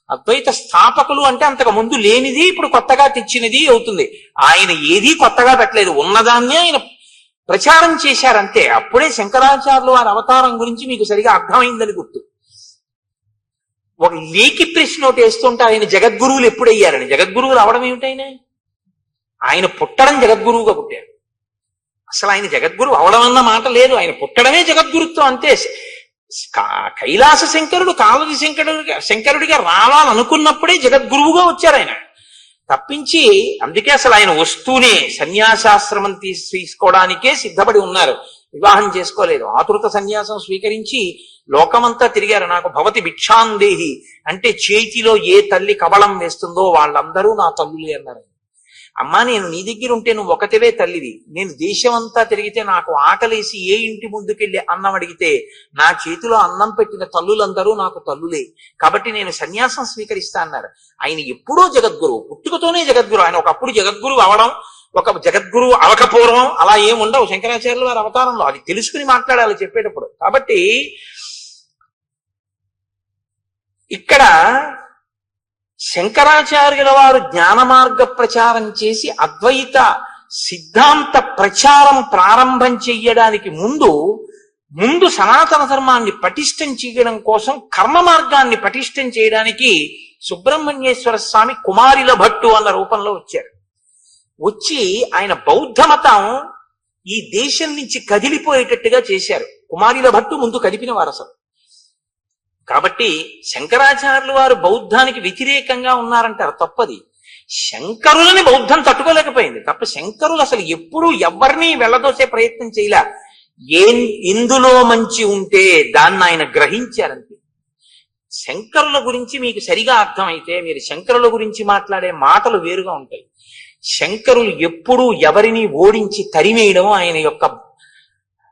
అద్వైత స్థాపకులు అంటే అంతకు ముందు లేనిది ఇప్పుడు కొత్తగా తెచ్చినది అవుతుంది. ఆయన ఏదీ కొత్తగా పెట్టలేదు, ఉన్నదాన్నే ఆయన ప్రచారం చేశారంతే. అప్పుడే శంకరాచార్యులు వారి అవతారం గురించి మీకు సరిగా అర్థమైందని గుర్తు. ఒక లేఖి ప్రశ్న ఒకటి వేస్తుంటే ఆయన జగద్గురువులు ఎప్పుడయ్యారని. జగద్గురువులు అవడం ఏమిటైనా? ఆయన పుట్టడం జగద్గురువుగా పుట్టారు. అసలు ఆయన జగద్గురువు అవడం అన్న మాట లేదు, ఆయన పుట్టడమే జగద్గురుత్వం అంతే. కైలాస శంకరుడు కాలది శంకరుడిగా రావాలనుకున్నప్పుడే జగద్గురువుగా వచ్చారు ఆయన. తప్పించి అందుకే అసలు ఆయన వస్తూనే సన్యాసాశ్రమం తీసుకోవడానికే సిద్ధపడి ఉన్నారు, వివాహం చేసుకోలేదు. ఆతురత సన్యాసం స్వీకరించి లోకమంతా తిరిగారు. నాకు భవతి భిక్షాందేహి అంటే చేతిలో ఏ తల్లి కవళం వేస్తుందో వాళ్ళందరూ నా తల్లులే అన్నారు. అమ్మా నేను నీ దగ్గర ఉంటే నువ్వు ఒకటివే తల్లివి, నేను దేశం అంతా తిరిగితే నాకు ఆకలేసి ఏ ఇంటి ముందుకెళ్ళి అన్నం అడిగితే నా చేతిలో అన్నం పెట్టిన తల్లులందరూ నాకు తల్లులే, కాబట్టి నేను సన్యాసం స్వీకరిస్తా అన్నారు. ఆయన ఎప్పుడో జగద్గురువు, పుట్టుకతోనే జగద్గురు. ఆయన ఒకప్పుడు జగద్గురువు అవడం, ఒక జగద్గురువు అవకపూర్వం అలా ఏముండవు శంకరాచార్యుల వారి అవతారంలో. అది తెలుసుకుని మాట్లాడాలి చెప్పేటప్పుడు. కాబట్టి ఇక్కడ శంకరాచార్యుల వారు జ్ఞాన మార్గ ప్రచారం చేసి అద్వైత సిద్ధాంత ప్రచారం ప్రారంభం చెయ్యడానికి ముందు సనాతన ధర్మాన్ని పటిష్టం చేయడం కోసం కర్మ మార్గాన్ని పటిష్టం చేయడానికి సుబ్రహ్మణ్యేశ్వర స్వామి కుమారిల భట్టు అన్న రూపంలో వచ్చారు. వచ్చి ఆయన బౌద్ధ మతం ఈ దేశం నుంచి కదిలిపోయేటట్టుగా చేశారు. కుమారిల భట్టు ముందు కదిపిన వారు అసలు. కాబట్టి శంకరాచార్యులు వారు బౌద్ధానికి వ్యతిరేకంగా ఉన్నారంటారు, తప్పది. శంకరులని బౌద్ధం తట్టుకోలేకపోయింది తప్ప శంకరులు అసలు ఎప్పుడూ ఎవరిని వెళ్ళదోసే ప్రయత్నం చేయలే. ఎందులో మంచి ఉంటే దాన్ని ఆయన గ్రహించారంతే. శంకరుల గురించి మీకు సరిగా అర్థమైతే మీరు శంకరుల గురించి మాట్లాడే మాటలు వేరుగా ఉంటాయి. శంకరులు ఎప్పుడూ ఎవరిని ఓడించి తరిమేయడం ఆయన యొక్క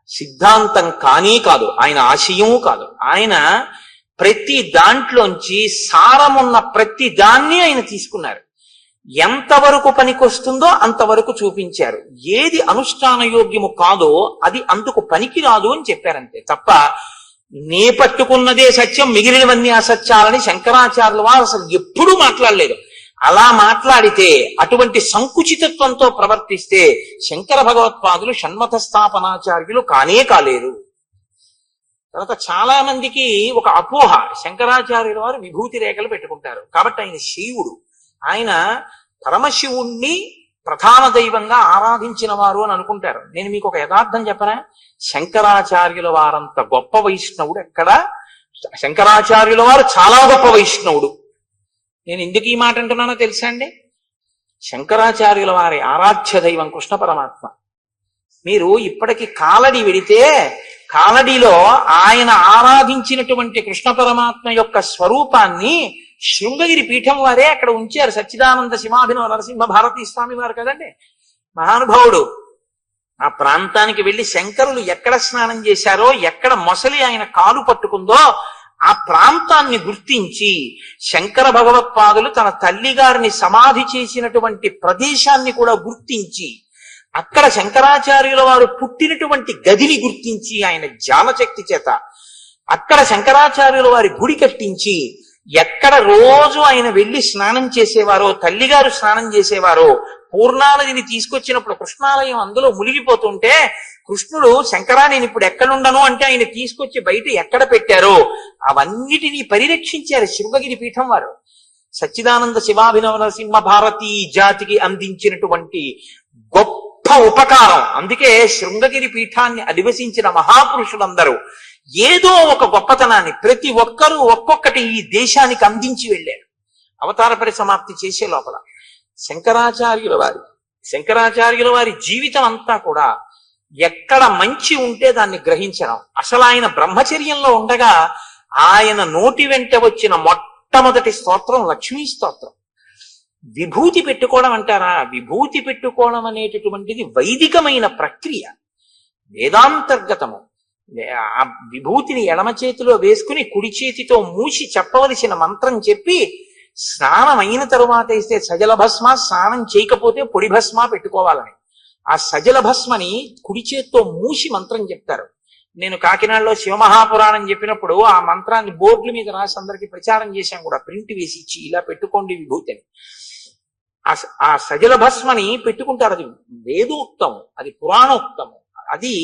సిద్ధాంతం కానీ కాదు, ఆయన ఆశయము కాదు. ఆయన ప్రతి దాంట్లోంచి సారమున్న ప్రతి దాన్ని ఆయన తీసుకున్నారు. ఎంతవరకు పనికొస్తుందో అంతవరకు చూపించారు. ఏది అనుష్ఠాన యోగ్యము కాదో అది అందుకు పనికి రాదు అని చెప్పారంతే తప్ప నే పట్టుకున్నదే సత్యం మిగిలినవన్నీ అసత్యాలని శంకరాచార్యుల వారు అసలు ఎప్పుడూ మాట్లాడలేదు. అలా మాట్లాడితే అటువంటి సంకుచితత్వంతో ప్రవర్తిస్తే శంకర భగవత్పాదులు షణ్మత స్థాపనాచార్యులు కానే కాలేరు. తర్వాత చాలా మందికి ఒక అపోహ, శంకరాచార్యుల వారు విభూతి రేఖలు పెట్టుకుంటారు కాబట్టి ఆయన శివుడు, ఆయన పరమశివుణ్ణి ప్రధాన దైవంగా ఆరాధించిన వారు అని అనుకుంటారు. నేను మీకు ఒక యథార్థం చెప్పనా, శంకరాచార్యుల వారంత గొప్ప వైష్ణవుడు ఎక్కడ? శంకరాచార్యుల వారు చాలా గొప్ప వైష్ణవుడు. నేను ఎందుకు ఈ మాట అంటున్నానో తెలుసా అండి? శంకరాచార్యుల వారి ఆరాధ్య దైవం కృష్ణ పరమాత్మ. మీరు ఇప్పటికి కాలడి వెడితే కాలడిలో ఆయన ఆరాధించినటువంటి కృష్ణ పరమాత్మ యొక్క స్వరూపాన్ని శృంగగిరి పీఠం వారే అక్కడ ఉంచారు. సచ్చిదానంద శివాభినవ నరసింహ భారతీ స్వామి వారు కదండి, మహానుభావుడు. ఆ ప్రాంతానికి వెళ్లి శంకరులు ఎక్కడ స్నానం చేశారో, ఎక్కడ మొసలి ఆయన కాలు పట్టుకుందో ఆ ప్రాంతాన్ని గుర్తించి శంకర భగవత్పాదులు తన తల్లి గారిని సమాధి చేసినటువంటి ప్రదేశాన్ని కూడా గుర్తించి అక్కడ శంకరాచార్యుల వారు పుట్టినటువంటి గదిని గుర్తించి ఆయన జ్ఞానశక్తి చేత అక్కడ శంకరాచార్యుల వారి గుడి కట్టించి ఎక్కడ రోజు ఆయన వెళ్లి స్నానం చేసేవారో, తల్లిగారు స్నానం చేసేవారో, పూర్ణానదిని తీసుకొచ్చినప్పుడు కృష్ణాలయం అందులో మునిగిపోతుంటే కృష్ణుడు శంకరా నేను ఇప్పుడు ఎక్కడుండను అంటే ఆయన తీసుకొచ్చి బయట ఎక్కడ పెట్టారో అవన్నిటినీ పరిరక్షించారు శృంగగిరి పీఠం వారు. సచ్చిదానంద శివాభినవ నరసింహ భారతీ జాతికి అందించినటువంటి గొప్ప ఉపకారం. అందుకే శృంగగిరి పీఠాన్ని అధివసించిన మహాపురుషులందరూ ఏదో ఒక గొప్పతనాన్ని ప్రతి ఒక్కరూ ఒక్కొక్కటి ఈ దేశానికి అందించి వెళ్ళారు. అవతార పరిసమాప్తి చేసే లోపల శంకరాచార్యుల వారి జీవితం అంతా కూడా ఎక్కడ మంచి ఉంటే దాన్ని గ్రహించడం. అసలు ఆయన బ్రహ్మచర్యంలో ఉండగా ఆయన నోటి వెంట వచ్చిన మొట్టమొదటి స్తోత్రం లక్ష్మీ స్తోత్రం. విభూతి పెట్టుకోవడం అంటారా? విభూతి పెట్టుకోవడం అనేటటువంటిది వైదికమైన ప్రక్రియ, వేదాంతర్గతము. ఆ విభూతిని ఎడమ చేతిలో వేసుకుని కుడి చేతితో మూసి చెప్పవలసిన మంత్రం చెప్పి స్నానం అయిన తరువాత ఇస్తే సజల భస్మ, స్నానం చేయకపోతే పొడి భస్మ పెట్టుకోవాలని. ఆ సజల భస్మని కుడి చేతితో మూసి మంత్రం చెప్తారు. నేను కాకినాడలో శివమహాపురాణం చెప్పినప్పుడు ఆ మంత్రాన్ని బోర్డుల మీద రాసి అందరికి ప్రచారం చేశాం కూడా, ప్రింట్ వేసి ఇచ్చి ఇలా పెట్టుకోండి విభూతిని. ఆ సజల భస్మని పెట్టుకుంటారు. అది వేదోక్తము, అది పురాణోక్తము. అది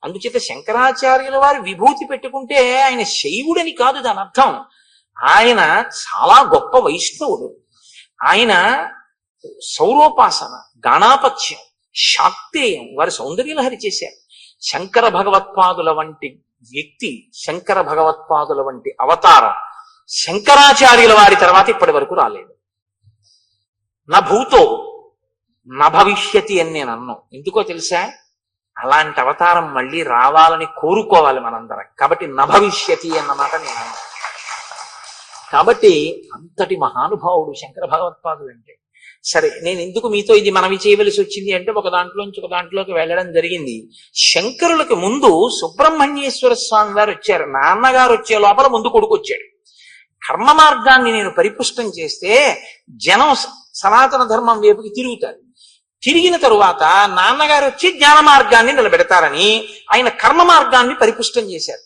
అందుచేత శంకరాచార్యుల వారు విభూతి పెట్టుకుంటే ఆయన శైవుడని కాదు దాని అర్థం. ఆయన చాలా గొప్ప వైష్ణవుడు. ఆయన సౌరోపాసన, గాణాపత్యం, శాక్తేయం వారి సౌందర్యలహరి చేశారు. శంకర భగవత్పాదుల వంటి వ్యక్తి, శంకర భగవత్పాదుల వంటి అవతారం శంకరాచార్యుల వారి తర్వాత ఇప్పటి వరకు రాలేదు. నా భూతో నా భవిష్యతి అని నేను అన్నాను. ఎందుకో తెలుసా? అలాంటి అవతారం మళ్ళీ రావాలని కోరుకోవాలి మనందరం. కాబట్టి నా భవిష్యతి అన్నమాట నేను అన్నాను. కాబట్టి అంతటి మహానుభావుడు శంకర భగవత్పాదుడు అంటే. సరే, నేను ఎందుకు మీతో ఇది మనవి చేయవలసి వచ్చింది అంటే, ఒక దాంట్లోంచి ఒక దాంట్లోకి వెళ్ళడం జరిగింది. శంకరులకు ముందు సుబ్రహ్మణ్యేశ్వర స్వామి వారు వచ్చారు. నాన్నగారు వచ్చే లోపల ముందు కొడుకు వచ్చాడు. కర్మ మార్గాన్ని నేను పరిపుష్టం చేస్తే జనం సనాతన ధర్మం వైపుకి తిరుగుతారు. తిరిగిన తరువాత నాన్నగారు వచ్చి జ్ఞాన మార్గాన్ని నిలబెడతారని ఆయన కర్మ మార్గాన్ని పరిపుష్టం చేశారు.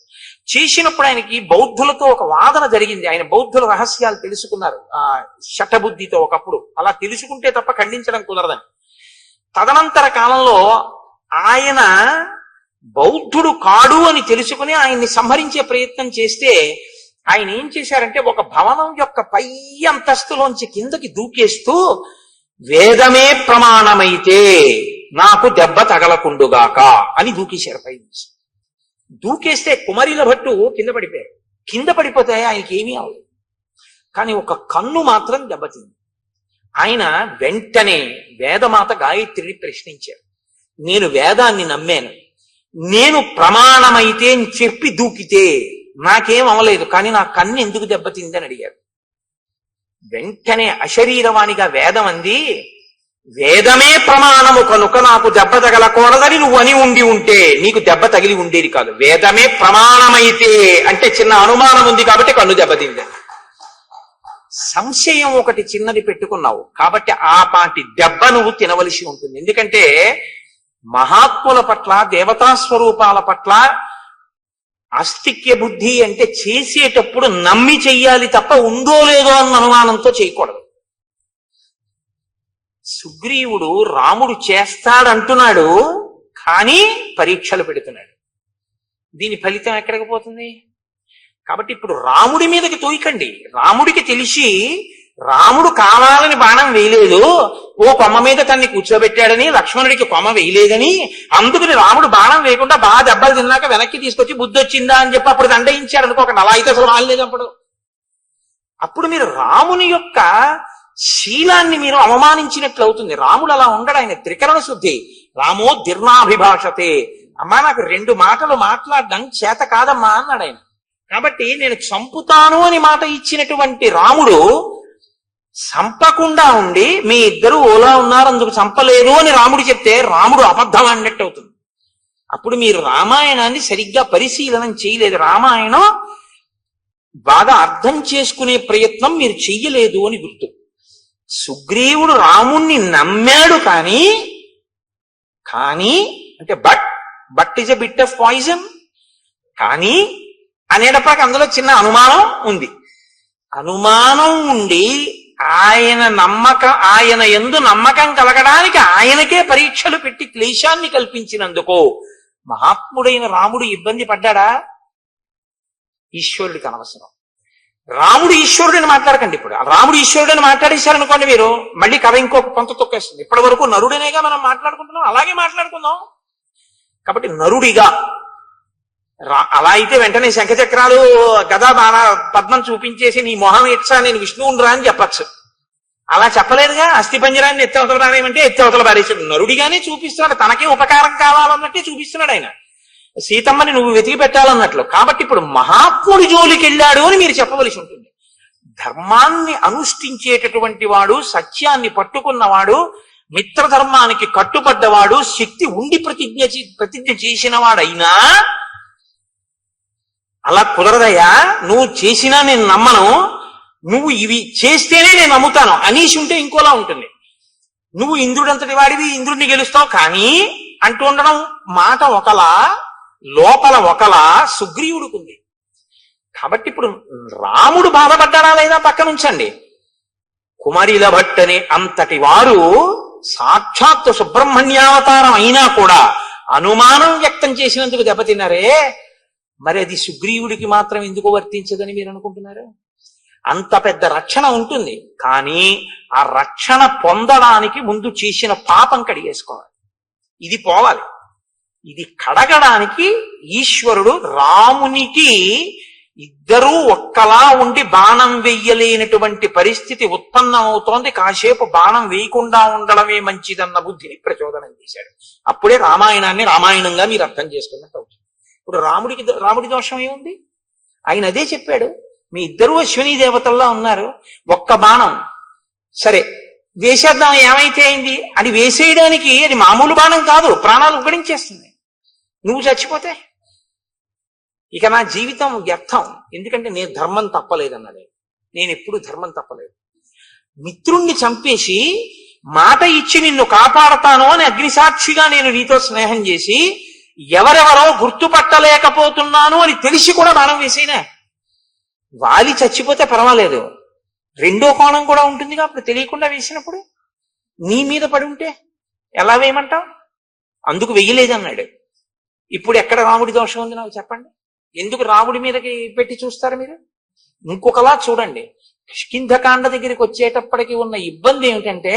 చేసినప్పుడు ఆయనకి బౌద్ధులతో ఒక వాదన జరిగింది. ఆయన బౌద్ధుల రహస్యాలు తెలుసుకున్నారు ఆ శఠబుద్ధితో. ఒకప్పుడు అలా తెలుసుకుంటే తప్ప ఖండించడం కుదరదని. తదనంతర కాలంలో ఆయన బౌద్ధుడు కాడు అని తెలుసుకుని ఆయన్ని సంహరించే ప్రయత్నం చేస్తే ఆయన ఏం చేశారంటే, ఒక భవనం యొక్క పై అంతస్తులోంచి కిందకి దూకేస్తూ, వేదమే ప్రమాణమైతే నాకు దెబ్బ తగలకుండుగాక అని దూకేశారు పై నుంచి. దూకేస్తే కుమరిల భట్టు కింద పడిపోయారు. కింద పడిపోతే ఆయనకి ఏమీ అవ్వలేదు, కానీ ఒక కన్ను మాత్రం దెబ్బతింది. ఆయన వెంటనే వేదమాత గాయత్రిని ప్రశ్నించారు. నేను వేదాన్ని నమ్మాను, నేను ప్రమాణమైతే అని చెప్పి దూకితే నాకేం అవ్వలేదు, కానీ నా కన్ను ఎందుకు దెబ్బతిందని అడిగారు. వెంటనే అశరీరవాణిగా వేదం అంది, వేదమే ప్రమాణము కనుక నాకు దెబ్బ తగలకూడదని నువ్వు అని ఉండి ఉంటే నీకు దెబ్బ తగిలి ఉండేది కాదు. వేదమే ప్రమాణమైతే అంటే చిన్న అనుమానం ఉంది కాబట్టి కన్ను దెబ్బతింది. సంశయం ఒకటి చిన్నది పెట్టుకున్నావు కాబట్టి ఆ పాటి దెబ్బ నువ్వు తినవలసి ఉంటుంది. ఎందుకంటే మహాత్ముల పట్ల, దేవతా స్వరూపాల పట్ల ఆస్తిక్య బుద్ధి అంటే చేసేటప్పుడు నమ్మి చెయ్యాలి తప్ప ఉందో లేదో అన్న అనుమానంతో చేయకూడదు. సుగ్రీవుడు రాముడు చేస్తాడంటున్నాడు, కానీ పరీక్షలు పెడుతున్నాడు. దీని ఫలితం ఎక్కడికి పోతుంది? కాబట్టి ఇప్పుడు రాముడి మీదకి తోయకండి. రాముడికి తెలిసి రాముడు కావాలని బాణం వేయలేదు, ఓ కొమ్మ మీద తన్ని కూర్చోబెట్టాడని, లక్ష్మణుడికి కొమ్మ వేయలేదని, అందుకని రాముడు బాణం వేయకుండా బాగా దెబ్బలు తిన్నాక వెనక్కి తీసుకొచ్చి బుద్ధి వచ్చిందా అని చెప్పి అప్పుడు దండయించాడు అనుకో. ఒక నలా అయితే అసలు రాలేదు. అప్పుడు మీరు రాముని యొక్క శీలాన్ని మీరు అవమానించినట్లు అవుతుంది. రాముడు అలా ఉండడు, ఆయన త్రికరణ శుద్ధి. రామో దిర్నాభిభాషతే. అమ్మా నాకు 2 మాటలు మాట్లాడడం చేత కాదమ్మా అన్నాడు ఆయన. కాబట్టి నేను చంపుతాను అని మాట ఇచ్చినటువంటి రాముడు చంపకుండా ఉండి మీ ఇద్దరు ఓలా ఉన్నారు అందుకు చంపలేదు అని రాముడు చెప్తే రాముడు అబద్ధం అన్నట్టు అవుతుంది. అప్పుడు మీరు రామాయణాన్ని సరిగ్గా పరిశీలనం చేయలేదు. రామాయణం బాగా అర్థం చేసుకునే ప్రయత్నం మీరు చెయ్యలేదు అని గుర్తు. సుగ్రీవుడు రాముణ్ణి నమ్మాడు, కానీ అంటే but is a bit of poison, కానీ అనేటప్పటికి అందులో చిన్న అనుమానం ఉంది. అనుమానం ఉండి ఆయన యందు నమ్మకం కలగడానికి ఆయనకే పరీక్షలు పెట్టి క్లేశాన్ని కల్పించినందుకు మహాత్ముడైన రాముడు ఇబ్బంది పడ్డాడా? ఈశ్వరుడికి అనవసరం. రాముడు ఈశ్వరుడిని మాట్లాడకండి. ఇప్పుడు రాముడు ఈశ్వరుడిని మాట్లాడేశారనుకోండి, మీరు మళ్ళీ కథ ఇంకొక కొంత తొక్కేస్తుంది. ఇప్పటి వరకు నరుడనేగా మనం మాట్లాడుకుంటున్నాం, అలాగే మాట్లాడుకుందాం. కాబట్టి నరుడిగా అలా అయితే వెంటనే శంఖచక్రాలు గదా బాణ పద్మం చూపించేసి నీ మొహం ఇచ్చా నేను విష్ణువుని రా అని చెప్పచ్చు. అలా చెప్పలేదుగా. అస్థిపంజరాన్ని ఎత్తవతల రానేమంటే ఎత్తవతల పారేసాడు. నరుడిగానే చూపిస్తున్నాడు, తనకే ఉపకారం కావాలన్నట్టే చూపిస్తున్నాడు ఆయన. సీతమ్మని నువ్వు వెతికి పెట్టాలన్నట్లు. కాబట్టి ఇప్పుడు మహాత్ముడి జోలికి వెళ్ళాడు అని మీరు చెప్పవలసి ఉంటుంది. ధర్మాన్ని అనుష్ఠించేటటువంటి వాడు, సత్యాన్ని పట్టుకున్నవాడు, మిత్రధర్మానికి కట్టుబడ్డవాడు, శక్తి ఉండి ప్రతిజ్ఞ చేసిన వాడైనా అలా కుదరదయ్యా, నువ్వు చేసినా నేను నమ్మను, నువ్వు ఇవి చేస్తేనే నేను నమ్ముతాను అనేసి ఉంటే ఇంకోలా ఉంటుంది. నువ్వు ఇంద్రుడంతటి వాడివి, ఇంద్రుడిని గెలుస్తావు కానీ అంటూ ఉండడం మాట ఒకలా, లోపల ఒకలా సుగ్రీవుడికి. కాబట్టి ఇప్పుడు రాముడు బాధపడ్డాడా లేదా పక్కన ఉంచండి. కుమరిల భట్టని అంతటి వారు సాక్షాత్తు సుబ్రహ్మణ్యావతారం అయినా కూడా అనుమానం వ్యక్తం చేసినందుకు దెబ్బతిన్నారే, మరి అది సుగ్రీవుడికి మాత్రం ఎందుకు వర్తించదని మీరు అనుకుంటున్నారు? అంత పెద్ద రక్షణ ఉంటుంది, కానీ ఆ రక్షణ పొందడానికి ముందు చేసిన పాపం కడిగేసుకోవాలి. ఇది పోవాలి. ఇది కడగడానికి ఈశ్వరుడు రామునికి ఇద్దరూ ఒక్కలా ఉండి బాణం వెయ్యలేనటువంటి పరిస్థితి ఉత్పన్నమవుతోంది. కాసేపు బాణం వేయకుండా ఉండడమే మంచిదన్న బుద్ధిని ప్రచోదనం చేశాడు. అప్పుడే రామాయణాన్ని రామాయణంగా మీరు అర్థం చేసుకున్నట్టు అవుతుంది. ఇప్పుడు రాముడి దోషం ఏముంది? ఆయన అదే చెప్పాడు, మీ ఇద్దరూ అశ్విని దేవతల్లా ఉన్నారు, ఒక్క బాణం సరే వేసేద్దాం ఏమైతే అయింది అని వేసేయడానికి అది మామూలు బాణం కాదు, ప్రాణాలు ఉగ్గడించేస్తుంది. నువ్వు చచ్చిపోతే ఇక నా జీవితం వ్యర్థం. ఎందుకంటే నేను ధర్మం తప్పలేదన్నదే, నేను ఎప్పుడు ధర్మం తప్పలేదు. మిత్రుణ్ణి చంపేసి మాట ఇచ్చి నిన్ను కాపాడతాను అని అగ్నిసాక్షిగా నేను నీతో స్నేహం చేసి ఎవరెవరో గుర్తుపట్టలేకపోతున్నాను అని తెలిసి కూడా బాణం వేసేనా? వాలి చచ్చిపోతే పర్వాలేదు, రెండో కోణం కూడా ఉంటుందిగా. అప్పుడు తెలియకుండా వేసినప్పుడు నీ మీద పడి ఉంటే ఎలా వేయమంటావు? అందుకు వెయ్యలేదన్నాడు. ఇప్పుడు ఎక్కడ రాముడి దోషం ఉంది నాకు చెప్పండి? ఎందుకు రాముడి మీదకి పెట్టి చూస్తారు మీరు? ఇంకొకలా చూడండి. కిష్కింధకాండ దగ్గరికి వచ్చేటప్పటికి ఉన్న ఇబ్బంది ఏమిటంటే,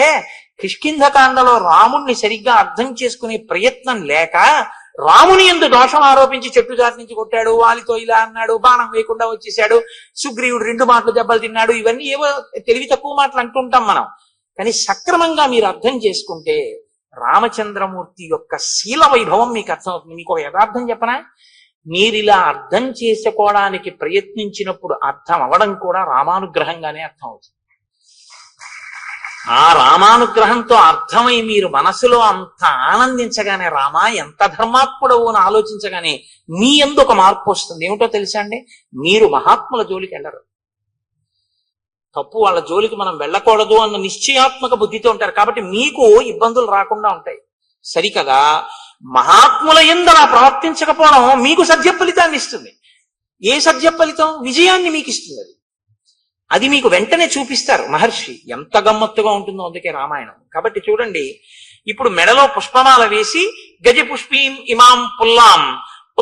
కిష్కింధకాండలో రాముణ్ణి సరిగ్గా అర్థం చేసుకునే ప్రయత్నం లేక రాముని యందు దోషం ఆరోపించి చెట్టు దాటి నుంచి కొట్టాడు, వాలితో ఇలా అన్నాడు, బాణం వేయకుండా వచ్చేసాడు, సుగ్రీవుడు 2 మాటలు దెబ్బలు తిన్నాడు. ఇవన్నీ ఏవో తెలివి తక్కువ మాటలు అంటుంటాం మనం. కానీ సక్రమంగా మీరు అర్థం చేసుకుంటే రామచంద్రమూర్తి యొక్క శీల వైభవం మీకు అర్థమవుతుంది. మీకు ఒక యథార్థం చెప్పనా? మీరు ఇలా అర్థం చేసుకోవడానికి ప్రయత్నించినప్పుడు అర్థం అవడం కూడా రామానుగ్రహంగానే అర్థం అవుతుంది. ఆ రామానుగ్రహంతో అర్థమై మీరు మనసులో అంత ఆనందించగానే, రామా ఎంత ధర్మాత్ముడవు అని ఆలోచించగానే మీ యందు ఒక మార్పు వస్తుంది. ఏమిటో తెలుసా అండి? మీరు మహాత్ముల జోలికి వెళ్ళరు. తప్పు వాళ్ళ జోలికి మనం వెళ్ళకూడదు అన్న నిశ్చయాత్మక బుద్ధితో ఉంటారు కాబట్టి మీకు ఇబ్బందులు రాకుండా ఉంటాయి. సరికదా మహాత్ముల యందు అలా ప్రవర్తించకపోవడం మీకు సద్య ఫలితాన్ని ఇస్తుంది. ఏ సద్య ఫలితం? విజయాన్ని మీకు ఇస్తుంది. అది మీకు వెంటనే చూపిస్తారు మహర్షి. ఎంత గమ్మత్తుగా ఉంటుందో అందుకే రామాయణం. కాబట్టి చూడండి, ఇప్పుడు మెడలో పుష్పమాల వేసి గజపుష్పీం ఇమాం పుల్లాం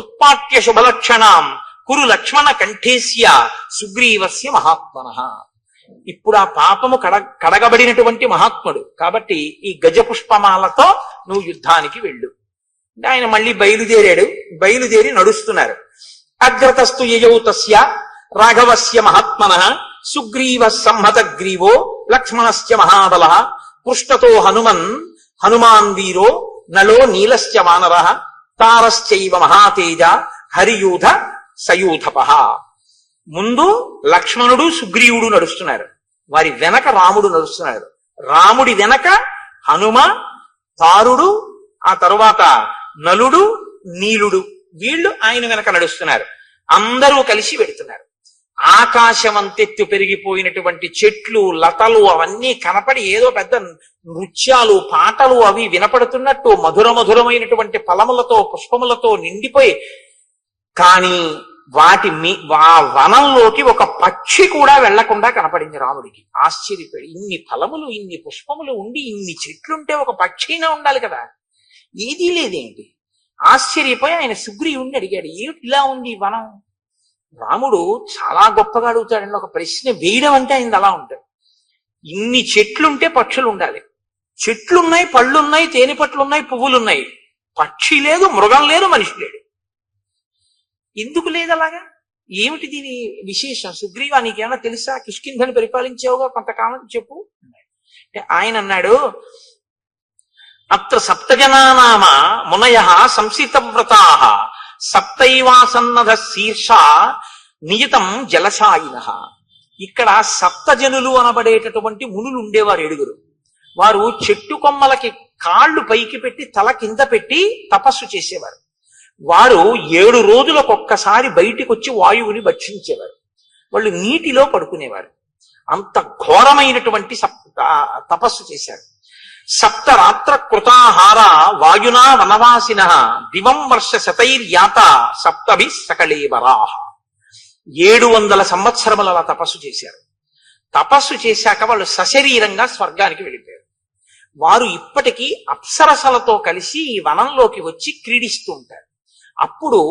ఉత్పాట్య శుభలక్షణాం కురు లక్ష్మణ కంఠేస్య సుగ్రీవస్య మహాత్మనః. ఇప్పుడు ఆ పాపము కడగబడినటువంటి మహాత్ముడు కాబట్టి ఈ గజపుష్పమాలతో నువ్వు యుద్ధానికి వెళ్ళు. ఆయన మళ్ళీ బయలుదేరి నడుస్తున్నారు. అగ్రతస్తు యయౌ తస్య రాఘవస్య మహాత్మనః సుగ్రీవ సంహత గ్రీవో లక్ష్మణస్య మహాబలః పృష్ఠతో హనుమాన్ వీరో నలో నీలస్య వానరః తారశ్చైవ మహాతేజ హరియూధ సయూధపః. ముందు లక్ష్మణుడు సుగ్రీవుడు నడుస్తున్నారు, వారి వెనక రాముడు నడుస్తున్నాడు. రాముడి వెనక హనుమ, తారుడు, ఆ తరువాత నలుడు, నీలుడు, వీళ్ళు ఆయన వెనక నడుస్తున్నారు. అందరూ కలిసి వెడుతున్నారు. ఆకాశం అంతెత్తు పెరిగిపోయినటువంటి చెట్లు, లతలు అవన్నీ కనపడి ఏదో పెద్ద నృత్యాలు, పాటలు అవి వినపడుతున్నట్టు మధురమైనటువంటి ఫలములతో, పుష్పములతో నిండిపోయి, కానీ ఆ వనంలోకి ఒక పక్షి కూడా వెళ్లకుండా కనపడింది రాముడికి. ఆశ్చర్యపోయి, ఇన్ని ఫలములు, ఇన్ని పుష్పములు ఉండి, ఇన్ని చెట్లుంటే ఒక పక్షినా ఉండాలి కదా, ఏదీ లేదేంటి? ఆశ్చర్యపోయి ఆయన సుగ్రీవుణ్ణి అడిగాడు, ఏమిటి ఇలా ఉంది ఈ వనం? రాముడు చాలా గొప్పగా అడుగుతాడండి. ఒక ప్రశ్న వేయడం అంటే ఆయన అలా ఉంటాడు. ఇన్ని చెట్లుంటే పక్షులు ఉండాలి, చెట్లున్నాయి, పళ్ళున్నాయి, తేనె పట్లున్నాయి, పువ్వులున్నాయి, పక్షి లేదు, మృగం లేదు, మనిషి లేడు. ఎందుకు లేదు అలాగా? ఏమిటి దీని విశేషం? సుగ్రీవా, నీకేమైనా తెలుసా? కిష్కింధని పరిపాలించావుగా కొంతకాలం, చెప్పు. ఆయన అన్నాడు, అత్ర సప్తజనానామ మునయః సంసితవ్రతాః సప్తైవాసన్నధ శీర్ష నియతం జలశాయినః. ఇక్కడ సప్తజనులు అనబడేటటువంటి మునులు ఉండేవారు 7. వారు చెట్టు కొమ్మలకి కాళ్ళు పైకి పెట్టి తల కింద పెట్టి తపస్సు చేసేవారు. వారు 7 రోజులకొక్కసారి బయటికి వచ్చి వాయువుని భక్షించేవారు. వాళ్ళు నీటిలో పడుకునేవారు. అంత ఘోరమైనటువంటి తపస్సు చేశారు. సప్తరాత్ర కృతాహార వాయునా వనవాసిన దివం వర్ష శతైర్యాత సప్తభి సకళేవరాహ. 700 సంవత్సరముల అలా తపస్సు చేశారు. తపస్సు చేశాక వాళ్ళు సశరీరంగా స్వర్గానికి వెళ్ళిపోయారు. వారు ఇప్పటికీ అప్సరసలతో కలిసి ఈ వనంలోకి వచ్చి క్రీడిస్తూ ఉంటారు. అప్పుడు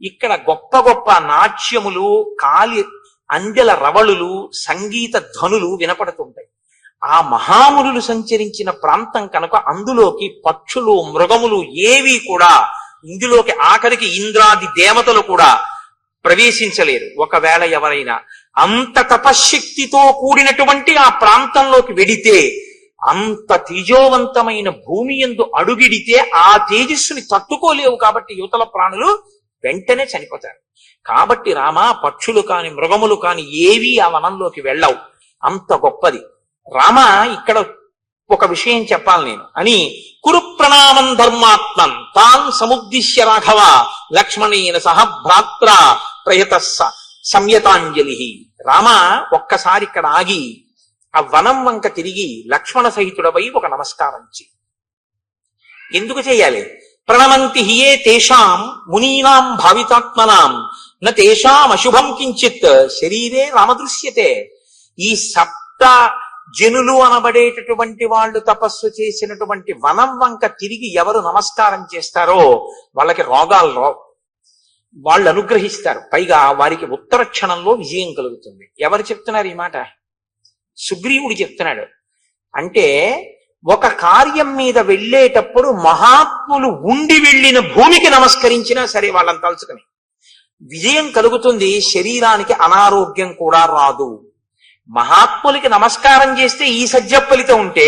ఇక్కడ గొప్ప గొప్ప నాట్యములు, అందెల రవళులు, సంగీత ధ్వనులు వినపడుతుంటాయి. ఆ మహామునులు సంచరించిన ప్రాంతం కనుక అందులోకి పక్షులు, మృగములు ఏవి కూడా, ఇందులోకి ఆఖరికి ఇంద్రాది దేవతలు కూడా ప్రవేశించలేరు. ఒకవేళ ఎవరైనా అంత తపశ్శక్తితో కూడినటువంటి ఆ ప్రాంతంలోకి వెడితే, అంత తేజోవంతమైన భూమి యందు అడుగిడితే ఆ తేజస్సుని తట్టుకోలేవు. కాబట్టి యువతల ప్రాణులు వెంటనే చనిపోతారు. కాబట్టి రామ, పక్షులు కాని, మృగములు కాని ఏవి ఆ వనంలోకి వెళ్ళవు. అంత గొప్పది. రామ, ఇక్కడ ఒక విషయం చెప్పాలి నేను అని కురు ప్రణామం ధర్మాత్మన్ తాన్ సముద్దిశ్య రాఘవ లక్ష్మణేన సహ భ్రాత్ర ప్రయత సంయతాంజలి. రామ ఒక్కసారి ఇక్కడ ఆగి ఆ వనం వంక తిరిగి లక్ష్మణ సహితుడవై ఒక నమస్కారం చెయ్యి. ఎందుకు చేయాలి? ప్రణమంతి హియే తేషాం మునీనాం భావితాత్మనాం న తేషాం అశుభం కించిత్ శరీరే రామదృశ్యతే. ఈ సప్త జనులు అనబడేటటువంటి వాళ్ళు తపస్సు చేసినటువంటి వనం వంక తిరిగి ఎవరు నమస్కారం చేస్తారో వాళ్ళకి రోగాలు రావు, వాళ్ళు అనుగ్రహిస్తారు. పైగా వారికి ఉత్తర క్షణంలో విజయం కలుగుతుంది. ఎవరు చెప్తున్నారు ఈ మాట? సుగ్రీవుడు చెప్తున్నాడు. అంటే ఒక కార్యం మీద వెళ్ళేటప్పుడు మహాత్ములు ఉండి వెళ్ళిన భూమికి నమస్కరించినా సరే వాళ్ళని తలుచుకుని విజయం కలుగుతుంది, శరీరానికి అనారోగ్యం కూడా రాదు. మహాత్ములకి నమస్కారం చేస్తే ఈ సజ్జ ఫలితం ఉంటే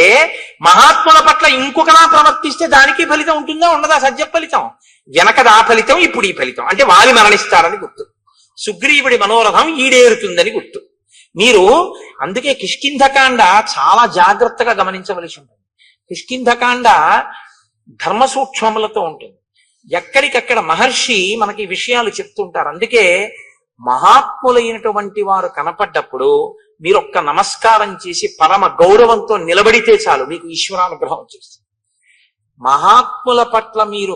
మహాత్ముల పట్ల ఇంకొకలా ప్రవర్తిస్తే దానికి ఫలితం ఉంటుందా ఉండదా? సజ్జ ఫలితం వెనకదా ఫలితం, ఇప్పుడు ఈ ఫలితం. అంటే వారి మరణిస్తారని గుర్తు, సుగ్రీవుడి మనోరథం ఈడేరుతుందని గుర్తు. మీరు అందుకే కిష్కింధకాండ చాలా జాగ్రత్తగా గమనించవలసి ఉంటుంది. కిష్కింధకాండ ధర్మ సూక్ష్మములతో ఉంటుంది. ఎక్కడికక్కడ మహర్షి మనకి విషయాలు చెప్తుంటారు. అందుకే మహాత్ములైనటువంటి వారు కనపడ్డప్పుడు మీరు ఒక్క నమస్కారం చేసి పరమ గౌరవంతో నిలబడితే చాలు, మీకు ఈశ్వరానుగ్రహం వచ్చేస్తుంది. మహాత్ముల పట్ల మీరు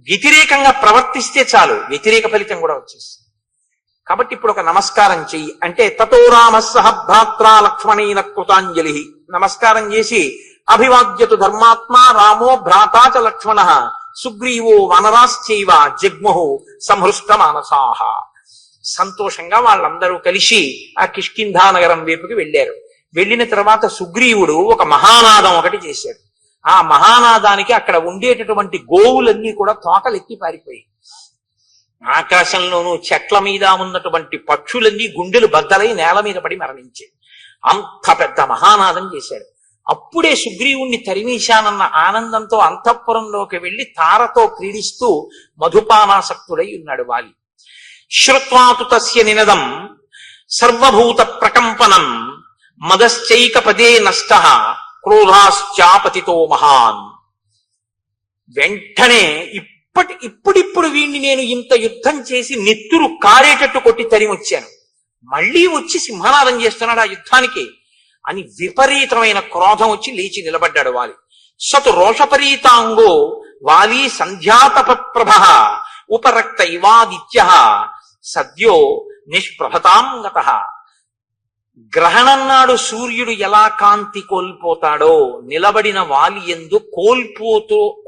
వ్యతిరేకంగా ప్రవర్తిస్తే చాలు, వ్యతిరేక ఫలితం కూడా వచ్చేస్తుంది. కాబట్టి ఇప్పుడు ఒక నమస్కారం చెయ్యి అంటే తతో రామ సహ భ్రాత్ర లక్ష్మణేన కృతాంజలి. నమస్కారం చేసి అభివాద్యతు ధర్మాత్మ రామో భ్రాతా చ లక్ష్మణ సుగ్రీవో వనరాశ్చైవ జగ్ముహు సంహృష్ట మానసాహ. సంతోషంగా వాళ్ళందరూ కలిసి ఆ కిష్కింధా నగరం వైపుకి వెళ్ళారు. వెళ్ళిన తర్వాత సుగ్రీవుడు ఒక మహానాదం ఒకటి చేశాడు. ఆ మహానాదానికి అక్కడ ఉండేటటువంటి గోవులన్నీ కూడా తోకలెత్తి పారిపోయాయి. ఆకాశంలోనూ చెట్ల మీద ఉన్నటువంటి పక్షులన్నీ గుండెలు బద్దలై నేల మీద పడి మరణించాయి. అంత పెద్ద మహానాదం చేశాడు. అప్పుడే సుగ్రీవుణ్ణి తరిమేశానన్న ఆనందంతో అంతఃపురంలోకి వెళ్లి తారతో క్రీడిస్తూ మధుపానాసక్తుడై ఉన్నాడు వాలి. శ్రుత్వాతు తస్య నినదం సర్వభూత ప్రకంపనం మదశ్చైక పదే నష్ట క్రోధాశ్చాపతితో మహాన్. వెంటనే ఇప్పుడిప్పుడు వీణ్ణి నేను ఇంత యుద్ధం చేసి నెత్తురు కారేటట్టు కొట్టి తరిమొచ్చాను, మళ్ళీ వచ్చి సింహనాదం చేస్తున్నాడు ఆ యుద్ధానికి అని విపరీతమైన క్రోధం వచ్చి లేచి నిలబడ్డాడు వాలి. సతు రోషపరీతాంగో వాలి సంధ్యాతప ప్రభ ఉపరక్త ఇవాదిత్య సద్యో నిష్ప్రభతాంగత. గ్రహణం నాడు సూర్యుడు ఎలా కాంతి కోల్పోతాడో నిలబడిన వాలి యందు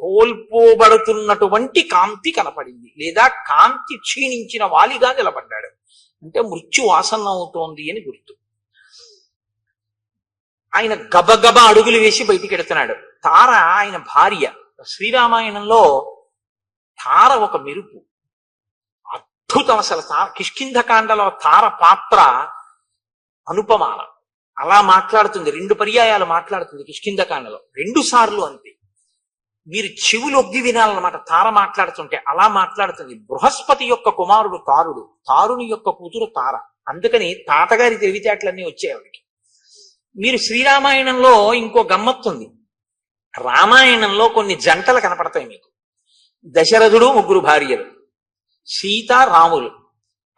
కోల్పోబడుతున్నటువంటి కాంతి కనపడింది, లేదా కాంతి క్షీణించిన వాలిగా నిలబడ్డాడు. అంటే మృత్యు ఆసన్నమవుతోంది అని గుర్తు. ఆయన గబగబ అడుగులు వేసి బయటికి ఎడుతున్నాడు. తార ఆయన భార్య. శ్రీరామాయణంలో తార ఒక మెరుపు, అద్భుతం. అసలు కిష్కింధకాండలో తార పాత్ర అనుపమాన. అలా మాట్లాడుతుంది, 2 పర్యాయాలు మాట్లాడుతుంది కిష్కింధకాండలో, 2 సార్లు అంతే. మీరు చెవులు ఒగ్గి వినాలన్నమాట తార మాట్లాడుతుంటే. అలా మాట్లాడుతుంది. బృహస్పతి యొక్క కుమారుడు తారుడు, తారుని యొక్క కూతురు తార. అందుకని తాతగారి తెలివితేటలన్నీ వచ్చాయి ఆవిడికి. మీరు శ్రీరామాయణంలో ఇంకో గమ్మత్తుంది. రామాయణంలో కొన్ని జంటలు కనపడతాయి మీకు. దశరథుడు 3 భార్యలు, సీత రాములు,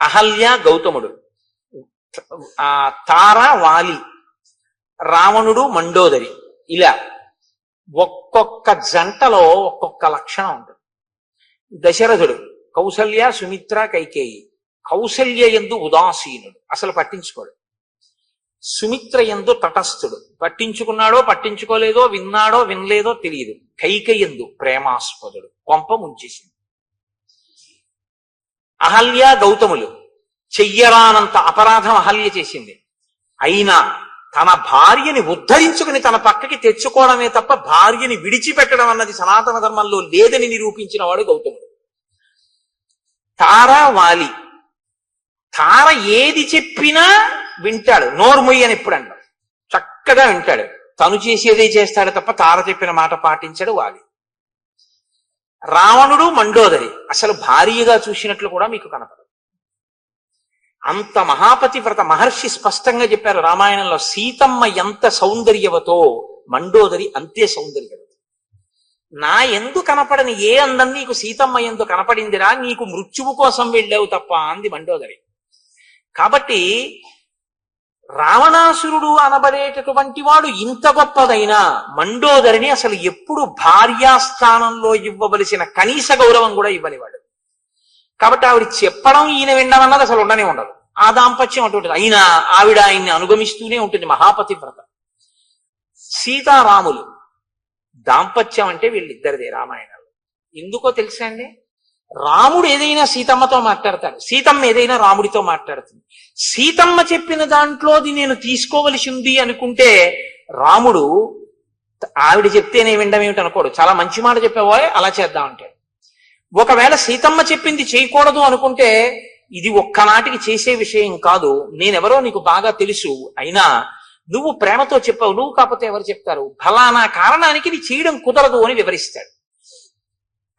అహల్య గౌతముడు, తార వాలి, రావణుడు మండోదరి. ఇలా ఒక్కొక్క జంటలో ఒక్కొక్క లక్షణం ఉంటుంది. దశరథుడు కౌసల్య సుమిత్ర కైకేయి. కౌసల్య యందు ఉదాసీనుడు, అసలు పట్టించుకోడు. సుమిత్ర యందు తటస్థుడు, పట్టించుకున్నాడో పట్టించుకోలేదో, విన్నాడో వినలేదో తెలియదు. కైకేయందు ప్రేమాస్పదుడు, కొంప ముంచేసింది. అహల్య గౌతములు చెయ్యరానంత అపరాధం అహల్య చేసింది. అయినా తన భార్యని ఉద్ధరించుకుని తన పక్కకి తెచ్చుకోవడమే తప్ప భార్యని విడిచిపెట్టడం అన్నది సనాతన ధర్మంలో లేదని నిరూపించిన వాడు గౌతముడు. తార వాలి. తార ఏది చెప్పినా వింటాడు, నోర్మొయ్యి అని ఎప్పుడు అంటాడు, చక్కగా వింటాడు. తను చేసేదే చేస్తాడు తప్ప తార చెప్పిన మాట పాటించాడు వాలి. రావణుడు మండోదరి అసలు భార్యగా చూసినట్లు కూడా మీకు కనపడదు. అంత మహాపతివ్రత. మహర్షి స్పష్టంగా చెప్పారు రామాయణంలో, సీతమ్మ ఎంత సౌందర్యవతో మండోదరి అంతే సౌందర్యం. నా ఎందు కనపడని ఏ అందం నీకు సీతమ్మ ఎందు కనపడిందిరా, నీకు మృత్యువు కోసం వెళ్ళావు తప్ప అంది మండోదరి. కాబట్టి రావణాసురుడు అనబడేటటువంటి వాడు ఇంత గొప్పదైనా మండోదరిని అసలు ఎప్పుడు భార్యాస్థానంలో ఇవ్వవలసిన కనీస గౌరవం కూడా ఇవ్వనివాడు. కాబట్టి ఆవిడ చెప్పడం ఈయన వినడం అన్నది అసలు ఉండనే ఉండదు. ఆ దాంపత్యం అటువంటిది. అయినా ఆవిడ ఆయన్ని అనుగమిస్తూనే ఉంటుంది, మహాపతివ్రత. సీతారాములు దాంపత్యం అంటే వీళ్ళిద్దరిదే రామాయణంలో. ఎందుకో తెలుసా అండి? రాముడు ఏదైనా సీతమ్మతో మాట్లాడతాడు, సీతమ్మ ఏదైనా రాముడితో మాట్లాడుతుంది. సీతమ్మ చెప్పిన దాంట్లోది నేను తీసుకోవలసి ఉంది అనుకుంటే రాముడు ఆవిడ చెప్తేనే వినడం ఏమిటి అనుకోడు. చాలా మంచి మాట చెప్పావో అలా చేద్దామంటాడు. ఒకవేళ సీతమ్మ చెప్పింది చేయకూడదు అనుకుంటే ఇది ఒక్కనాటికి చేసే విషయం కాదు, నేనెవరో నీకు బాగా తెలుసు, అయినా నువ్వు ప్రేమతో చెప్పావు, నువ్వు కాకపోతే ఎవరు చెప్తారు, ఫలానా కారణానికి ఇది చేయడం కుదరదు అని వివరిస్తాడు.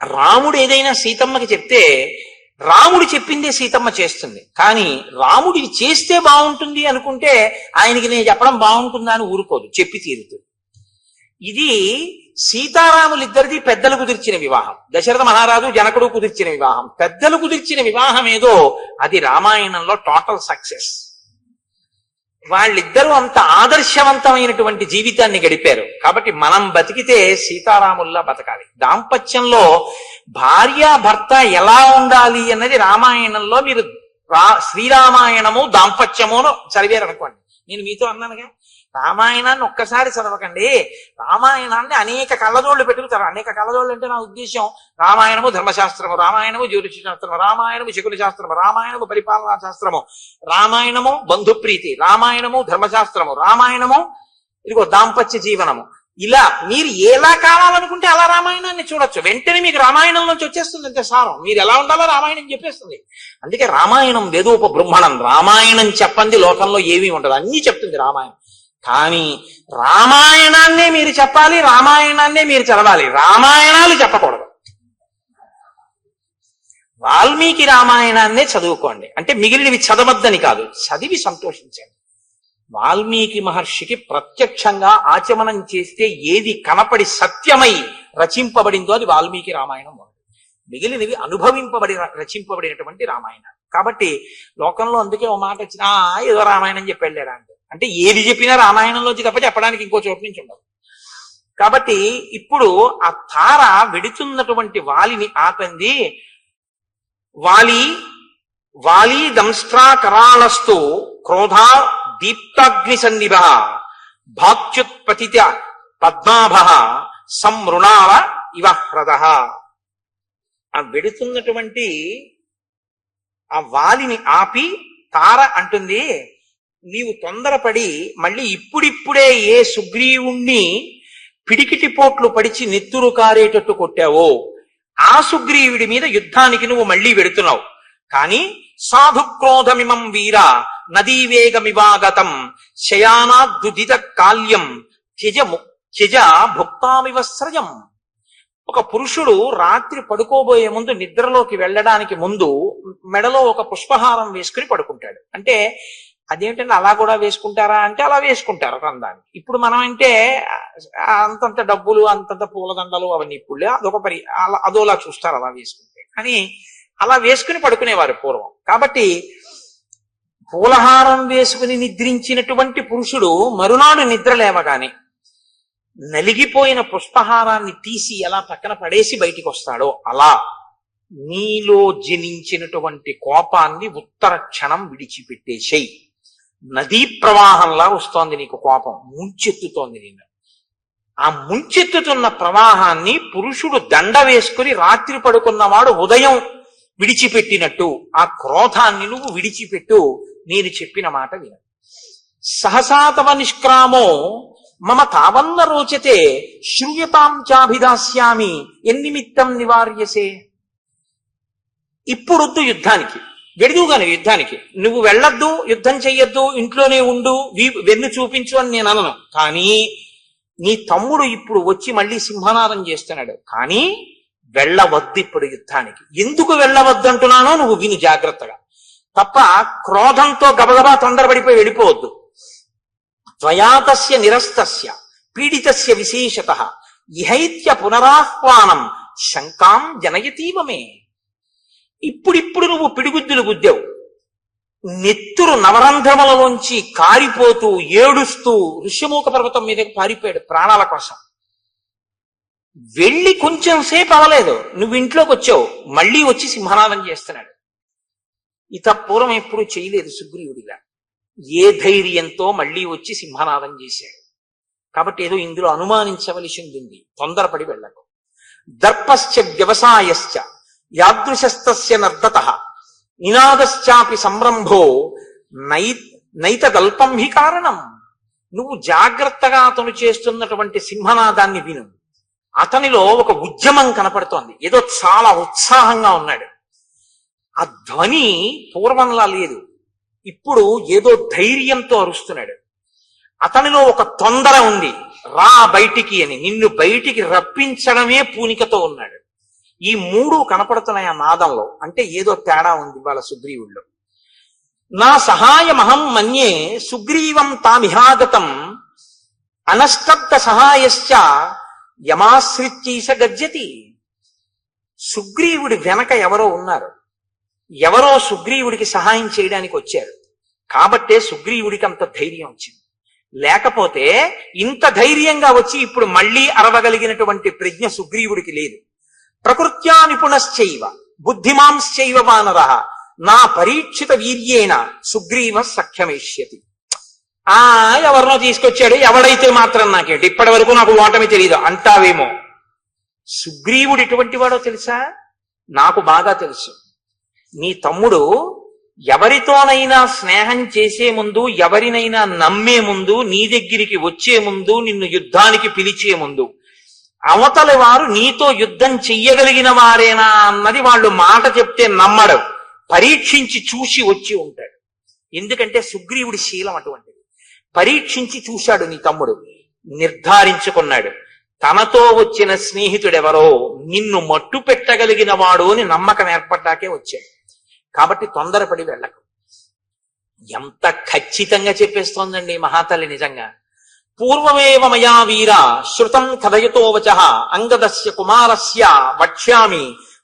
రాముడు ఏదైనా సీతమ్మకి చెప్తే రాముడు చెప్పిందే సీతమ్మ చేస్తుంది. కానీ రాముడి చేస్తే బాగుంటుంది అనుకుంటే ఆయనకి నేను చెప్పడం బాగుంటుందా అని ఊరుకోదు, చెప్పి తీరుతుంది. ఇది సీతారాములిద్దరిది పెద్దలు కుదిర్చిన వివాహం. దశరథ మహారాజు జనకుడు కుదిర్చిన వివాహం. పెద్దలు కుదిర్చిన వివాహం ఏదో అది రామాయణంలో టోటల్ సక్సెస్. వాళ్ళిద్దరూ అంత ఆదర్శవంతమైనటువంటి జీవితాన్ని గడిపారు. కాబట్టి మనం బతికితే సీతారాముల్లా బతకాలి. దాంపత్యంలో భార్యాభర్త ఎలా ఉండాలి అన్నది రామాయణంలో మీరు శ్రీరామాయణము దాంపత్యమును చదివారనుకోండి. నేను మీతో అన్నానుగా, రామాయణాన్ని ఒక్కసారి చదవకండి, రామాయణాన్ని అనేక కళ్ళజోళ్ళు పెట్టుకుతారు. అనేక కళ్ళజోళ్ళు అంటే నా ఉద్దేశం రామాయణము ధర్మశాస్త్రము, రామాయణము జ్యోతిష శాస్త్రము, రామాయణము శకుల శాస్త్రము, రామాయణము పరిపాలనా శాస్త్రము, రామాయణము బంధుప్రీతి, రామాయణము ధర్మశాస్త్రము, రామాయణము ఇదిగో దాంపత్య జీవనము. ఇలా మీరు ఎలా కావాలనుకుంటే అలా రామాయణాన్ని చూడొచ్చు. వెంటనే మీకు రామాయణం నుంచి వచ్చేస్తుంది అంతే సారం. మీరు ఎలా ఉండాలో రామాయణం చెప్పేస్తుంది. అందుకే రామాయణం వేదోప బ్రహ్మణం. రామాయణం చెప్పండి లోకంలో ఏమీ ఉండదు, అన్నీ చెప్తుంది రామాయణం. కానీ రామాయణాన్నే మీరు చెప్పాలి, రామాయణాన్నే మీరు చదవాలి, రామాయణాలు చెప్పకూడదు. వాల్మీకి రామాయణాన్నే చదువుకోండి, అంటే మిగిలినవి చదవద్దని కాదు, చదివి సంతోషించండి. వాల్మీకి మహర్షికి ప్రత్యక్షంగా ఆచమనం చేస్తే ఏది కనపడి సత్యమై రచింపబడిందో అది వాల్మీకి రామాయణం. మిగిలినవి అనుభవింపబడి రచింపబడినటువంటి రామాయణం. కాబట్టి లోకంలో అందుకే ఓ మాట వచ్చిన ఏదో రామాయణం చెప్పి వెళ్ళారా అంటే ఏది చెప్పినా రామాయణంలోంచి తప్ప చెప్పడానికి ఇంకో చోటు నుంచి ఉండదు. కాబట్టి ఇప్పుడు ఆ తార వెడుతున్నటువంటి వాలిని ఆపంది. వాలి దంస్ట్రా కరాళస్తు క్రోధా దీప్తాగ్ని సన్నిభ భాత్యుత్పతిత పద్మాభ సంమృణాల ఇవ హ్రద. ఆ వెడుతున్నటువంటి ఆ వాలిని ఆపి తార అంటుంది, నీవు తొందరపడి మళ్ళీ ఇప్పుడిప్పుడే ఏ సుగ్రీవుణ్ణి పిడికిటి పోట్లు పడిచి నెత్తురు కారేటట్టు కొట్టావో ఆ సుగ్రీవుడి మీద యుద్ధానికి నువ్వు మళ్ళీ వెడుతున్నావు. కానీ సాధుక్రోధమిమం వీర నదీవేగమివాగతం శయానాద్దుదిత కాల్యం త్యజ భుక్తామివస్రజం. ఒక పురుషుడు రాత్రి పడుకోబోయే ముందు, నిద్రలోకి వెళ్ళడానికి ముందు మెడలో ఒక పుష్పహారం వేసుకుని పడుకుంటాడు. అంటే అదేంటంటే అలా కూడా వేసుకుంటారా అంటే అలా వేసుకుంటారు రందాన్ని. ఇప్పుడు మనం అంటే అంతంత డబ్బులు అంతంత పూలదండలు అవన్నీ ఇప్పుడు అదోలా చూస్తారు అలా వేసుకుంటే. కానీ అలా వేసుకుని పడుకునేవారు పూర్వం. కాబట్టి పూలహారం వేసుకుని నిద్రించినటువంటి పురుషుడు మరునాడు నిద్ర లేవగానే నలిగిపోయిన పుష్పహారాన్ని తీసి ఎలా పక్కన పడేసి బయటికి వస్తాడో అలా నీలో జనించినటువంటి కోపాన్ని ఉత్తర క్షణం విడిచిపెట్టేసేయి. నదీ ప్రవాహంలా వస్తోంది నీకు కోపం, ముంచెత్తుతోంది నిన్ను. ఆ ముంచెత్తుతున్న ప్రవాహాన్ని పురుషుడు దండ వేసుకుని రాత్రి పడుకున్నవాడు ఉదయం విడిచిపెట్టినట్టు ఆ క్రోధాన్ని నువ్వు విడిచిపెట్టు. నేను చెప్పిన మాట విను. సహసాతవ నిష్క్రామో మమ తావన్న రోచతే శ్రూయతాం చాభిదాస్యామి ఎన్నిమిత్తం నివార్యసే. ఇప్పుడొద్దు యుద్ధానికి, వెడిదుగానే యుద్ధానికి నువ్వు వెళ్ళొద్దు, యుద్ధం చెయ్యొద్దు, ఇంట్లోనే ఉండు, వెన్ను చూపించు అని నేను అనను. కానీ నీ తమ్ముడు ఇప్పుడు వచ్చి మళ్ళీ సింహనాదం చేస్తున్నాడు. కానీ వెళ్ళవద్దు ఇప్పుడు యుద్ధానికి. ఎందుకు వెళ్ళవద్దంటున్నానో నువ్వు విను జాగ్రత్తగా. తప్ప క్రోధంతో గబగబా తొందరపడిపోయి వెళ్ళిపోవద్దు. త్వయాతస్య నిరస్తస్య పీడితస్య విశేషతః ఇహైత్య పునరాహ్వానం శంకాం జనయతీవమే. ఇప్పుడిప్పుడు నువ్వు పిడిగుద్దులు గుద్దావు, నెత్తురు నవరంధ్రములలోంచి కారిపోతూ ఏడుస్తూ ఋష్యమూక పర్వతం మీదకి పారిపోయాడు ప్రాణాల కోసం. వెళ్ళి కొంచెం సేపు అవలేదు, నువ్వు ఇంట్లోకి వచ్చావు, మళ్ళీ వచ్చి సింహనాదం చేస్తున్నాడు. ఇత పూర్వం ఎప్పుడు చేయలేదు సుగ్రీవుడిగా. ఏ ధైర్యంతో మళ్ళీ వచ్చి సింహనాదం చేశాడు. కాబట్టి ఏదో ఇందులో అనుమానించవలసి ఉంది, తొందరపడి వెళ్ళకు. దర్పశ్చ వ్యవసాయశ్చ యాదృశస్తస్య నర్దతః నినాదశ్చాపి సంరంభో నైతదల్పం హి కారణం. నువ్వు జాగ్రత్తగా అతను చేస్తున్నటువంటి సింహనాదాన్ని విను. అతనిలో ఒక ఉద్యమం కనపడుతోంది, ఏదో చాలా ఉత్సాహంగా ఉన్నాడు. ఆ ధ్వని పూర్వంలా లేదు, ఇప్పుడు ఏదో ధైర్యంతో అరుస్తున్నాడు. అతనిలో ఒక తొందర ఉంది, రా బయటికి అని, నిన్ను బయటికి రప్పించడమే పూనికతో ఉన్నాడు. ఈ మూడు కనపడుతున్నాయి ఆ నాదంలో. అంటే ఏదో తేడా ఉంది వాళ్ళ సుగ్రీవుల్లో. నా సహాయమహం మన్యే సుగ్రీవం తామిహాగతం అనష్టబ్ద సహాయశ్చ యమాశ్రిత్యైష గజ్జతి. సుగ్రీవుడి వెనక ఎవరో ఉన్నారు, ఎవరో సుగ్రీవుడికి సహాయం చేయడానికి వచ్చారు. కాబట్టే సుగ్రీవుడికి అంత ధైర్యం వచ్చింది. లేకపోతే ఇంత ధైర్యంగా వచ్చి ఇప్పుడు మళ్ళీ అరవగలిగినటువంటి ప్రజ్ఞ సుగ్రీవుడికి లేదు. ప్రకృత్యా నిపుణశ్చైవ బుద్ధిమాంశ్చైవ వానరః నా పరీక్షిత వీర్యేణ సుగ్రీవ సఖ్యమేష్యతి. ఎవరినో తీసుకొచ్చాడు, ఎవడైతే మాత్రం నాకేంటి, ఇప్పటి వరకు నాకు ఓటమి తెలియదు అంటావేమో. సుగ్రీవుడు ఎటువంటి వాడో తెలుసా? నాకు బాగా తెలుసు. నీ తమ్ముడు ఎవరితోనైనా స్నేహం చేసే ముందు, ఎవరినైనా నమ్మే ముందు, నీ దగ్గరికి వచ్చే ముందు, నిన్ను యుద్ధానికి పిలిచే ముందు, అవతలి వారు నీతో యుద్ధం చెయ్యగలిగిన వారేనా అన్నది వాళ్ళు మాట చెప్తే నమ్మడు, పరీక్షించి చూసి వచ్చి ఉంటాడు. ఎందుకంటే సుగ్రీవుడి శీలం అటువంటిది. పరీక్షించి చూశాడు నీ తమ్ముడు, నిర్ధారించుకున్నాడు తనతో వచ్చిన స్నేహితుడెవరో నిన్ను మట్టు పెట్టగలిగిన వాడు అని నమ్మకం ఏర్పడ్డాకే వచ్చాడు. కాబట్టి తొందరపడి వెళ్ళకు. ఎంత ఖచ్చితంగా చెప్పేస్తోందండి మహాతల్లి నిజంగా. పూర్వమేవ మయా వీర శృతం కథయతో వచః అంగదస్య కుమారస్య వక్ష్యామి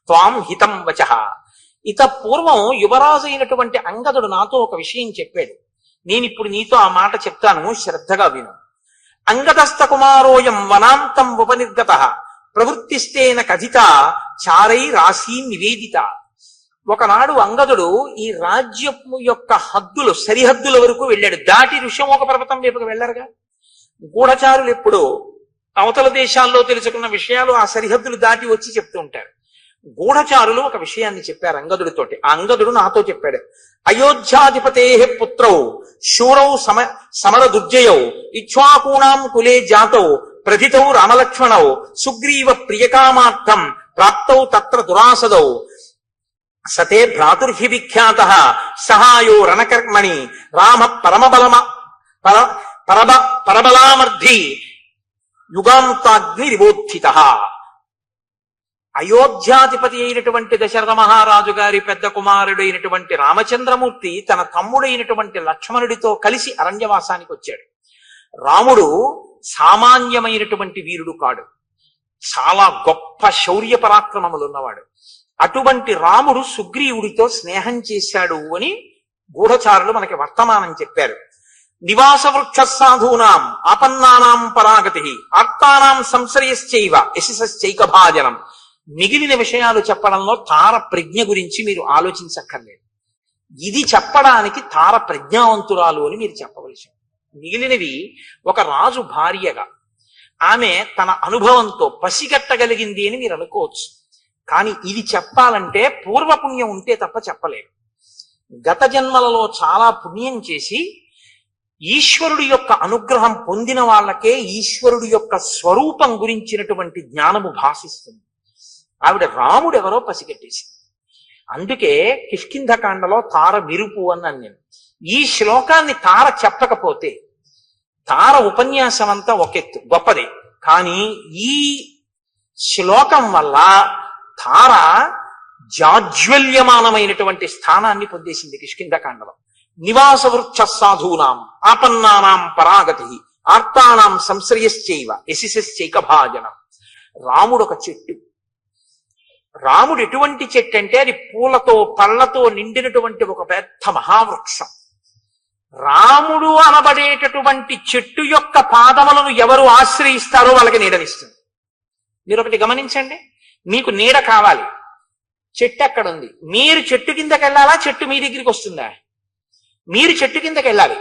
త్వాం హితం వచః. ఇత పూర్వం యువరాజు అయినటువంటి అంగదుడు నాతో ఒక విషయం చెప్పాడు. నేనిప్పుడు నీతో ఆ మాట చెప్తాను, శ్రద్ధగా విను. అంగదస్థ కుమారోయం వనాంతం ఉపనిర్గతః ప్రవృత్తిస్తేన కథిత చారై రాశీ నివేదిత. ఒకనాడు అంగదుడు ఈ రాజ్యము యొక్క హద్దులు, సరిహద్దుల వరకు వెళ్ళాడు. దాటి ఋష్యమూక పర్వతం వైపుకు వెళ్ళరుగా. గూఢచారులు ఎప్పుడో అవతల దేశాల్లో తెలుసుకున్న విషయాలు ఆ సరిహద్దులు దాటి వచ్చి చెప్తూ ఉంటారు. గూఢచారులు ఒక విషయాన్ని చెప్పారు అంగదుడితోటి. ఆ అంగదుడు నాతో చెప్పాడు, అయోధ్యాధిపతే పుత్రౌ శూరౌ సమర దుర్జయౌ ఇక్ష్వాకూణాం కులే జాతౌ ప్రథితౌ రామలక్ష్మణౌ సుగ్రీవ ప్రియకామార్థం ప్రాప్తౌ తత్ర దురాసదౌ సతే భ్రాతుర్హి విఖ్యాత సహాయో రణకర్మణి రామ పరబలామర్థి యుగాంతాగ్నిరివోత్థిత. అయోధ్యాధిపతి అయినటువంటి దశరథ మహారాజు గారి పెద్ద కుమారుడైనటువంటి రామచంద్రమూర్తి తన తమ్ముడైనటువంటి లక్ష్మణుడితో కలిసి అరణ్యవాసానికి వచ్చాడు. రాముడు సామాన్యమైనటువంటి వీరుడు కాడు, చాలా గొప్ప శౌర్య పరాక్రమములు ఉన్నవాడు. అటువంటి రాముడు సుగ్రీవుడితో స్నేహం చేశాడు అని గూఢచారులు మనకి వర్తమానం చెప్పారు. నివాస వృక్ష సాధూనాం ఆపన్నానాం పరాగతి ఆర్తానాం సంశ్రయశ్చైవ యశశ్చైక భాజనం. మిగిలిన విషయాలు చెప్పడంలో తార ప్రజ్ఞ గురించి మీరు ఆలోచించక్కర్లేదు. ఇది చెప్పడానికి తార ప్రజ్ఞావంతురాలు అని మీరు చెప్పవలసి. మిగిలినవి ఒక రాజు భార్యగా ఆమె తన అనుభవంతో పసిగట్టగలిగింది అని మీరు అనుకోవచ్చు. కానీ ఇది చెప్పాలంటే పూర్వపుణ్యం ఉంటే తప్ప చెప్పలేరు. గత జన్మలలో చాలా పుణ్యం చేసి ఈశ్వరుడి యొక్క అనుగ్రహం పొందిన వాళ్ళకే ఈశ్వరుడి యొక్క స్వరూపం గురించినటువంటి జ్ఞానము భాషిస్తుంది. ఆవిడ రాముడు ఎవరో పసిగట్టేసింది. అందుకే కిష్కింధకాండలో తార విరుపు అన్నాను నేను. ఈ శ్లోకాన్ని తార చెప్పకపోతే, తార ఉపన్యాసం అంతా ఒకెత్తు గొప్పదే, కానీ ఈ శ్లోకం వల్ల తార జాజ్వల్యమానమైనటువంటి స్థానాన్ని పొందేసింది కిష్కింధకాండలో. నివాస వృక్ష సాధూనాం ఆపన్నానాం పరాగతి ఆర్తానాం సంశ్రయశ్చైవ యశిశ్చైక భాజనం. రాముడు ఒక చెట్టు. రాముడు ఎటువంటి చెట్టు అంటే అది పూలతో పళ్ళతో నిండినటువంటి ఒక పెద్ద మహావృక్షం. రాముడు అనబడేటటువంటి చెట్టు యొక్క పాదములను ఎవరు ఆశ్రయిస్తారో వాళ్ళకి నీడనిస్తుంది. మీరు ఒకటి గమనించండి, మీకు నీడ కావాలి, చెట్టు అక్కడ ఉంది, మీరు చెట్టు కిందకి వెళ్ళాలా, చెట్టు మీ దగ్గరికి వస్తుందా? మీరు చెట్టు కిందకి వెళ్ళాలి.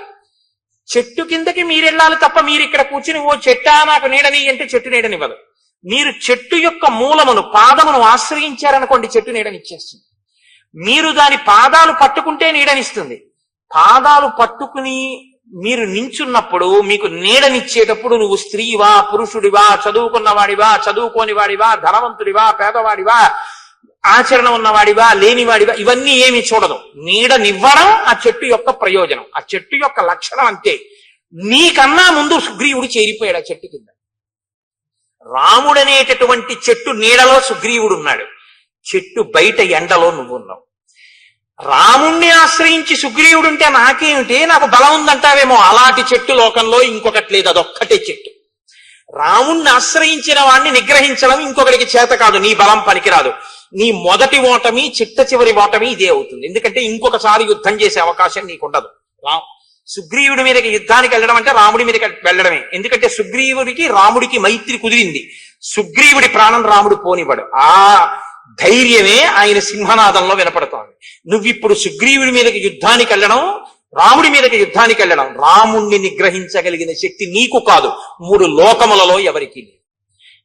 చెట్టు కిందకి మీరు వెళ్ళాలి తప్ప మీరు ఇక్కడ కూర్చుని ఓ చెట్టా నాకు నీడని అంటే చెట్టు నీడనివ్వదు. మీరు చెట్టు యొక్క మూలమును పాదమును ఆశ్రయించారనుకోండి, చెట్టు నీడనిచ్చేస్తుంది. మీరు దాని పాదాలు పట్టుకుంటే నీడనిస్తుంది. పాదాలు పట్టుకుని మీరు నించున్నప్పుడు మీకు నీడనిచ్చేటప్పుడు నువ్వు స్త్రీవా పురుషుడివా, చదువుకున్నవాడివా చదువుకోని వాడివా, ధనవంతుడివా పేదవాడివా, ఆచరణ ఉన్నవాడివా లేనివాడివా, ఇవన్నీ ఏమి చూడదు. నీడనివ్వడం ఆ చెట్టు యొక్క ప్రయోజనం, ఆ చెట్టు యొక్క లక్షణం అంతే. నీకన్నా ముందు సుగ్రీవుడు చేరిపోయాడు ఆ చెట్టు కింద. రాముడనేటటువంటి చెట్టు నీడలో సుగ్రీవుడు ఉన్నాడు, చెట్టు బయట ఎండలో నువ్వు ఉన్నావు. రాముణ్ణి ఆశ్రయించి సుగ్రీవుడుంటే నాకేమిటి, నాకు బలం ఉందంటావేమో, అలాంటి చెట్టు లోకంలో ఇంకొకటి లేదు, అదొక్కటే చెట్టు. రాముణ్ణి ఆశ్రయించిన వాణ్ణి నిగ్రహించడం ఇంకొకటికి చేత కాదు, నీ బలం పనికిరాదు. నీ మొదటి ఓటమి చిట్ట చివరి ఓటమి ఇదే అవుతుంది. ఎందుకంటే ఇంకొకసారి యుద్ధం చేసే అవకాశం నీకుండదు. సుగ్రీవుడి మీదకి యుద్ధానికి వెళ్ళడం అంటే రాముడి మీదకి వెళ్ళడమే. ఎందుకంటే సుగ్రీవుడికి రాముడికి మైత్రి కుదిరింది, సుగ్రీవుడి ప్రాణం రాముడు పోనివ్వడు. ఆ ధైర్యమే ఆయన సింహనాదంలో వినపడుతోంది. నువ్విప్పుడు సుగ్రీవుడి మీదకి యుద్ధానికి వెళ్ళడం, రాముడి మీదకి యుద్ధానికి వెళ్ళడం, రాముణ్ణి నిగ్రహించగలిగిన శక్తి నీకు కాదు, 3 లోకములలో ఎవరికి లేదు.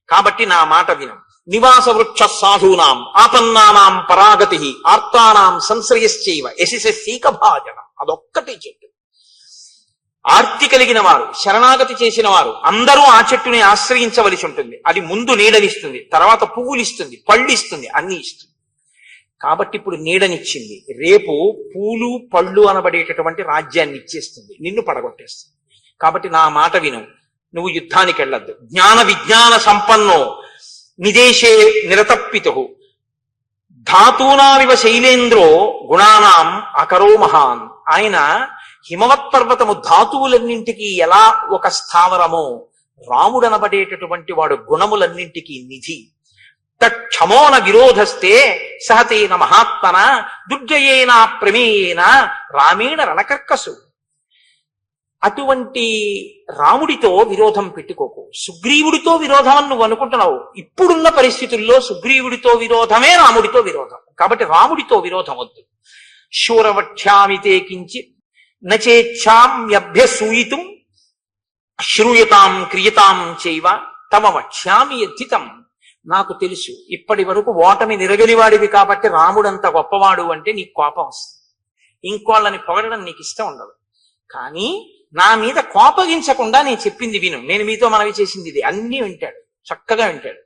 కాబట్టి నా మాట వినం. నివాస వృక్ష సాధూనాం ఆపన్నానాం పరాగతి ఆర్తానాం సంశ్రయశ్చైవ యశిశ్చైక భాజనం. అదొక్కటే చెట్టు. ఆర్తి కలిగిన వారు, శరణాగతి చేసిన వారు అందరూ ఆ చెట్టుని ఆశ్రయించవలసి ఉంటుంది. అది ముందు నీడనిస్తుంది, తర్వాత పువ్వులు ఇస్తుంది, పళ్ళు ఇస్తుంది, అన్ని ఇస్తుంది. కాబట్టి ఇప్పుడు నీడనిచ్చింది, రేపు పూలు పళ్ళు అనబడేటటువంటి రాజ్యాన్ని ఇచ్చేస్తుంది, నిన్ను పడగొట్టేస్తుంది. కాబట్టి నా మాట విను, నువ్వు యుద్ధానికి వెళ్ళద్దు. జ్ఞాన విజ్ఞాన సంపన్నో నిదేశే నిరతప్పితు ధాతూనామివ శైలేంద్రో గుణానాం అకరో మహాన్. ఆయన హిమవత్ పర్వతము ధాతువులన్నింటికీ ఎలా ఒక స్థావరమో, రాముడనబడేటటువంటి వాడు గుణములన్నింటికీ నిధి. తక్షమోన విరోధస్తే సహతేన మహాత్మన దుర్జయేన ప్రమేయేన రామేణ రణకర్కసు. అటువంటి రాముడితో విరోధం పెట్టుకోకు. సుగ్రీవుడితో విరోధం అని నువ్వు అనుకుంటున్నావు. ఇప్పుడున్న పరిస్థితుల్లో సుగ్రీవుడితో విరోధమే రాముడితో విరోధం. కాబట్టి రాముడితో విరోధం వద్దు. శూరవక్ష్యామితే కించి నచేచ్ఛామ్యభ్యసూయితుం శ్రూయతాం క్రియతాం చైవ తమ వక్ష్యామి యద్ధితం. నాకు తెలుసు ఇప్పటి వరకు ఓటమి నిరగలివాడివి కాబట్టి రాముడంత గొప్పవాడు అంటే నీకు కోపం వస్తుంది, ఇంకోళ్ళని పొగడడం నీకు ఇష్టం ఉండదు. కానీ నా మీద కోపగించకుండా నేను చెప్పింది విను. నేను మీతో మనవి చేసింది ఇది. అన్నీ వింటాడు, చక్కగా వింటాడు.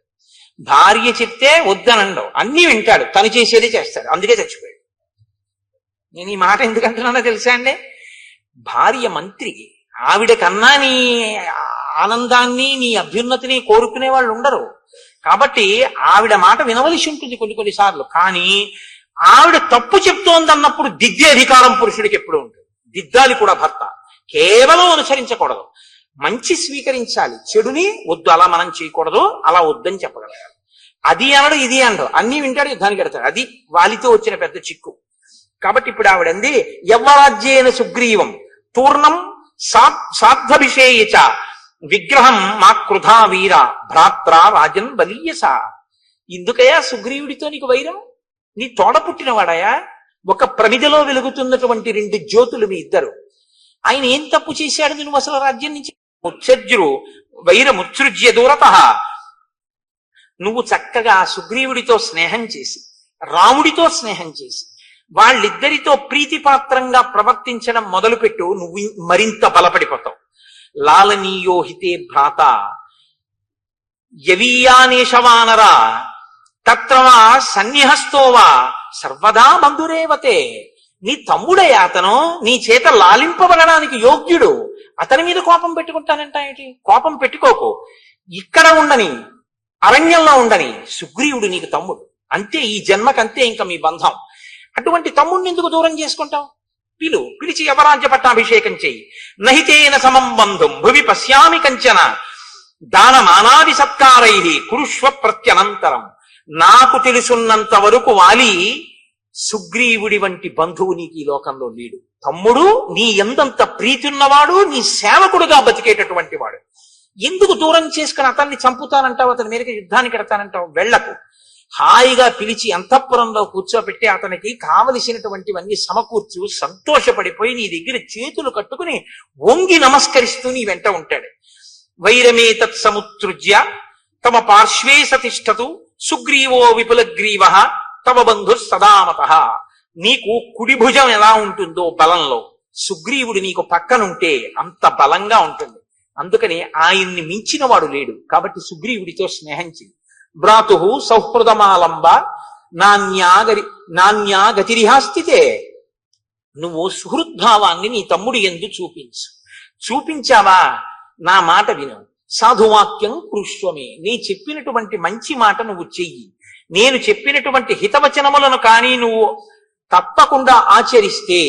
భార్య చెప్తే వద్దనండవు, అన్నీ వింటాడు, తను చేసేదే చేస్తాడు. అందుకే చచ్చిపోయాడు. నేను ఈ మాట ఎందుకంటున్నానో తెలుసా అండి? భార్య మంత్రి, ఆవిడ కన్నా నీ ఆనందాన్ని నీ అభ్యున్నతిని కోరుకునే వాళ్ళు ఉండరు. కాబట్టి ఆవిడ మాట వినవలసి ఉంటుంది కొన్నిసార్లు. కానీ ఆవిడ తప్పు చెప్తోందన్నప్పుడు దిద్దే అధికారం పురుషుడికి ఎప్పుడు ఉంటుంది. దిద్దాలి కూడా భర్త, కేవలం అనుసరించకూడదు. మంచి స్వీకరించాలి, చెడుని వద్దు అలా మనం చేయకూడదు, అలా వద్దని చెప్పగలగాలి. అది అనడు ఇది అనడు, అన్ని వింటాడు, యుద్ధానికి వెడతాడు. అది వాలితో వచ్చిన పెద్ద చిక్కు. కాబట్టి ఇప్పుడు ఆవిడంది యవ్వరాజ్యేన సుగ్రీవం పూర్ణం సాధ్వభిషేయచ విగ్రహం మా కృధా వీర భ్రాత్ర రాజన్ బలీయస. ఎందుకయా సుగ్రీవుడితో నీకు వైరం? నీ తోడ పుట్టినవాడయా, ఒక ప్రమిదలో వెలుగుతున్నటువంటి 2 జ్యోతులు మీ ఇద్దరు. ఆయన ఏం తప్పు చేశాడు నువ్వు అసలు రాజ్యం నుంచి? ముత్సర్జురు వైరముత్సృజ్య దూరత. నువ్వు చక్కగా సుగ్రీవుడితో స్నేహం చేసి రాముడితో స్నేహం చేసి వాళ్ళిద్దరితో ప్రీతిపాత్రంగా ప్రవర్తించడం మొదలుపెట్టు, నువ్వు మరింత బలపడిపోతావు. లాలనీయోహితే భ్రాత యవీయానేషవానరా తత్రవా సన్నిహస్తోవా సర్వదా బంధురేవతే. నీ తమ్ముడయ్యా అతను, నీ చేత లాలింపబడడానికి యోగ్యుడు. అతని మీద కోపం పెట్టుకుంటానంట ఏంటి? కోపం పెట్టుకోకు. ఇక్కడ ఉండని, అరణ్యంలో ఉండని. సుగ్రీవుడు నీకు తమ్ముడు అంతే, ఈ జన్మకంతే ఇంకా మీ బంధం. అటువంటి తమ్ముడిని ఎందుకు దూరం చేసుకుంటావు? పిలిచి యవరాజ్య పట్టాభిషేకం చెయ్యి. నహితేన సమం బంధుం భువి పశ్యామి కంచన దానమానాది సత్కారై కురుష్వ ప్రత్యనంతరం. నాకు తెలుసున్నంత వరకు వాలి సుగ్రీవుడి వంటి బంధువు నీకు ఈ లోకంలో లేడు. తమ్ముడు నీ ఎందంత ప్రీతి ఉన్నవాడు, నీ సేవకుడుగా బతికేటటువంటి వాడు. ఎందుకు దూరం చేసుకుని అతన్ని చంపుతానంటావు, అతని మీదకి యుద్ధానికి ఎడతానంటావు? వెళ్లకు. హాయిగా పిలిచి అంతఃపురంలో కూర్చోబెట్టి అతనికి కావలసినటువంటివన్నీ సమకూర్చు. సంతోషపడిపోయి నీ దగ్గర చేతులు కట్టుకుని వంగి నమస్కరిస్తూ నీ వెంట ఉంటాడు. వైరమే తత్సముత్సృజ్య తమ పార్శ్వే సతిష్టతు సుగ్రీవో విపులగ్రీవ తవ బంధు సదామత. నీకు కుడి భుజం ఎలా ఉంటుందో బలంలో, సుగ్రీవుడు నీకు పక్కనుంటే అంత బలంగా ఉంటుంది. అందుకని ఆయన్ని మించిన వాడు లేడు. కాబట్టి సుగ్రీవుడితో స్నేహం చెయ్యి. భ్రాతు సౌహృదమాలంబ నాన్యాగతిరిహాస్థితే. నువ్వు సుహృద్భావాన్ని నీ తమ్ముడి యందు చూపించావా? నా మాట విను. సాధువాక్యం కృష్వమే. నీ చెప్పినటువంటి మంచి మాట నువ్వు చెయ్యి. నేను చెప్పినటువంటి హితవచనములను కానీ నువ్వు తప్పకుండా ఆచరిస్తే,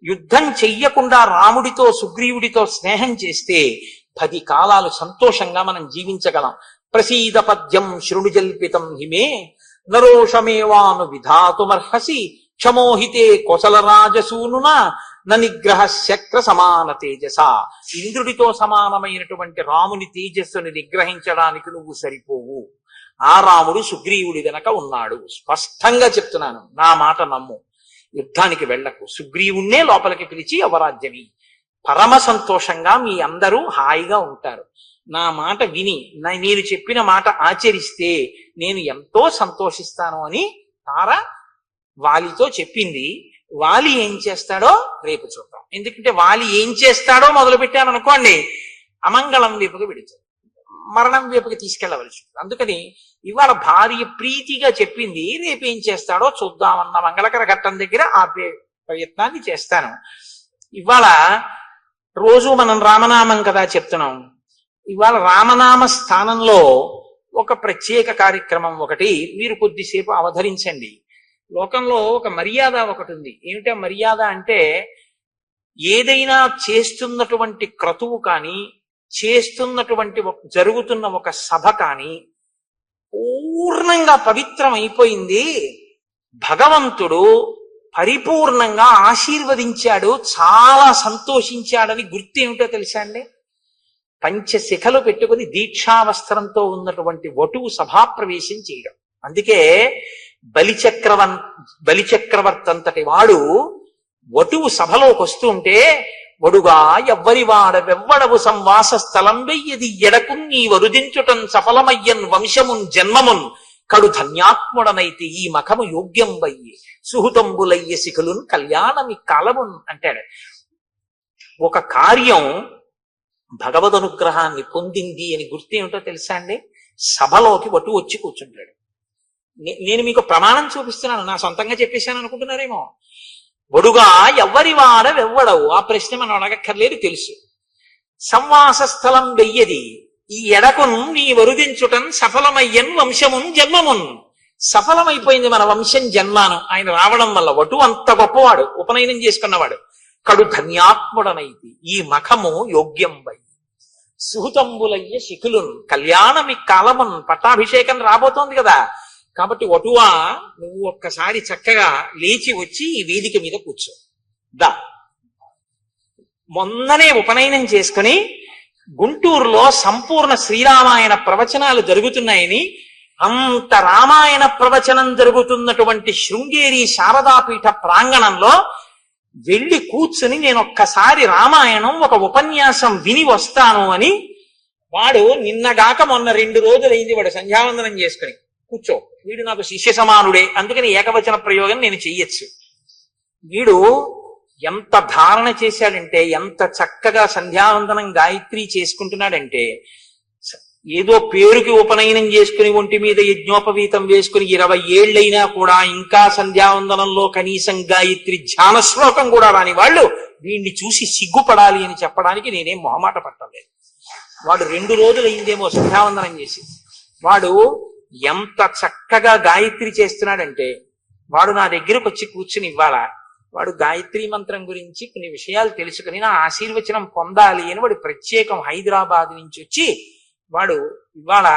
యుద్ధం చెయ్యకుండా రాముడితో సుగ్రీవుడితో స్నేహం చేస్తే 10 కాలాలు సంతోషంగా మనం జీవించగలం. ప్రసీద పద్యం శృణుజల్పితం హిమే నరోషమేవాను విధాతుమర్హసి క్షమోహితే కోసల రాజసూనునా నిగ్రహ శక్ర సమాన తేజస. ఇంద్రుడితో సమానమైనటువంటి రాముని తేజస్సుని నిగ్రహించడానికి నువ్వు సరిపోవు. ఆ రాముడు సుగ్రీవుడి వెనక ఉన్నాడు. స్పష్టంగా చెప్తున్నాను, నా మాట నమ్ము. యుద్ధానికి వెళ్లకు. సుగ్రీవుణ్ణే లోపలికి పిలిచి అవరాజ్యమి. పరమ సంతోషంగా మీ అందరూ హాయిగా ఉంటారు. నా మాట విని నేను చెప్పిన మాట ఆచరిస్తే నేను ఎంతో సంతోషిస్తాను అని తార వాలితో చెప్పింది. వాలి ఏం చేస్తాడో రేపు చూద్దాం. ఎందుకంటే వాలి ఏం చేస్తాడో మొదలు పెట్టామనుకోండి, అమంగళం వైపుకి విడుతుంది, మరణం వైపుకి తీసుకెళ్లవలసి ఉంటుంది. అందుకని ఇవాళ భార్య ప్రీతిగా చెప్పింది, రేపేం చేస్తాడో చూద్దామన్న మంగళకర ఘట్టం దగ్గర ఆపే ప్రయత్నాన్ని చేస్తాను. ఇవాళ రోజు మనం రామనామం కదా చెప్తున్నాం. ఇవాళ రామనామ స్థానంలో ఒక ప్రత్యేక కార్యక్రమం ఒకటి మీరు కొద్దిసేపు అవధరించండి. లోకంలో ఒక మర్యాద ఒకటి ఉంది. ఏమిటా మర్యాద అంటే, ఏదైనా చేస్తున్నటువంటి క్రతువు కానీ, చేస్తున్నటువంటి జరుగుతున్న ఒక సభ కానీ పూర్ణంగా పవిత్రం అయిపోయింది, భగవంతుడు పరిపూర్ణంగా ఆశీర్వదించాడు, చాలా సంతోషించాడని గుర్తు ఏమిటో తెలుసా అండి? పంచశిఖలు పెట్టుకుని దీక్షావస్త్రంతో ఉన్నటువంటి వటువు సభాప్రవేశం చేయడం. అందుకే బలిచక్రవర్తి అంతటి వాడు వటువు సభలోకి వస్తుంటే, వడుగా ఎవ్వరి వాడవెవ్వడవు సంవాస స్థలం వెయ్యది ఎడకు నీ వరుదించుటం సఫలమయ్యన్ వంశమున్ జన్మమున్ కడు ధన్యాత్ముడనైతే ఈ మఖము యోగ్యం వయ్యి సుహృతంబులయ్య శిఖులున్ కళ్యాణమి కాలమున్ అంటాడు. ఒక కార్యం భగవదనుగ్రహాన్ని పొందింది అని గుర్తు ఏమిటో తెలుసా అండి? సభలోకి వటు వచ్చి కూర్చుంటాడు. నేను మీకు ప్రమాణం చూపిస్తున్నాను, నా సొంతంగా చెప్పేశాను అనుకుంటున్నారేమో. వడుగా ఎవ్వరి వాడవెవ్వడవు, ఆ ప్రశ్న మనం అడగక్కర్లేదు, తెలుసు. సంవాస స్థలం వెయ్యది ఈ ఎడకును నీ వరుదించుటం సఫలమయ్యన్ వంశమున్ జన్మమున్. సఫలమైపోయింది మన వంశం జన్మానం ఆయన రావడం వల్ల. వటు అంత గొప్పవాడు, ఉపనయనం చేసుకున్నవాడు. కడు ధన్యాత్ముడనైతి ఈ మఖము యోగ్యం వై సుహృతంబులయ్య శిఖులున్ కళ్యాణమి కాలమున్. పట్టాభిషేకం రాబోతోంది కదా, కాబట్టి వటువా నువ్వు ఒక్కసారి చక్కగా లేచి వచ్చి ఈ వేదిక మీద కూర్చో. మొన్ననే ఉపనయనం చేసుకుని గుంటూరులో సంపూర్ణ శ్రీరామాయణ ప్రవచనాలు జరుగుతున్నాయని, అంత రామాయణ ప్రవచనం జరుగుతున్నటువంటి శృంగేరి శారదాపీఠ ప్రాంగణంలో వెళ్ళి కూర్చుని నేను ఒక్కసారి రామాయణం ఒక ఉపన్యాసం విని వస్తాను అని వాడు నిన్నగాక మొన్న 2 రోజులైంది వాడు సంధ్యావందనం చేసుకుని కూర్చో. వీడు నాకు శిష్య సమానుడే, అందుకని ఏకవచన ప్రయోగం నేను చెయ్యొచ్చు. వీడు ఎంత ధారణ చేశాడంటే, ఎంత చక్కగా సంధ్యావందనం గాయత్రి చేసుకుంటున్నాడంటే, ఏదో పేరుకి ఉపనయనం చేసుకుని ఒంటి మీద యజ్ఞోపవీతం వేసుకుని 20 ఏళ్ళైనా కూడా ఇంకా సంధ్యావందనంలో కనీసం గాయత్రి ధ్యాన శ్లోకం కూడా రాని వాళ్ళు వీడిని చూసి సిగ్గుపడాలి అని చెప్పడానికి నేనేం మొహమాట పట్టలేదు. వాడు 2 రోజులైందేమో సంధ్యావందనం చేసి. వాడు ఎంత చక్కగా గాయత్రి చేస్తున్నాడంటే, వాడు నా దగ్గరకు వచ్చి కూర్చుని ఇవ్వాల వాడు గాయత్రి మంత్రం గురించి కొన్ని విషయాలు తెలుసుకుని నా ఆశీర్వచనం పొందాలి అని వాడు ప్రత్యేకం హైదరాబాద్ నుంచి వచ్చి వాడు ఇవాళ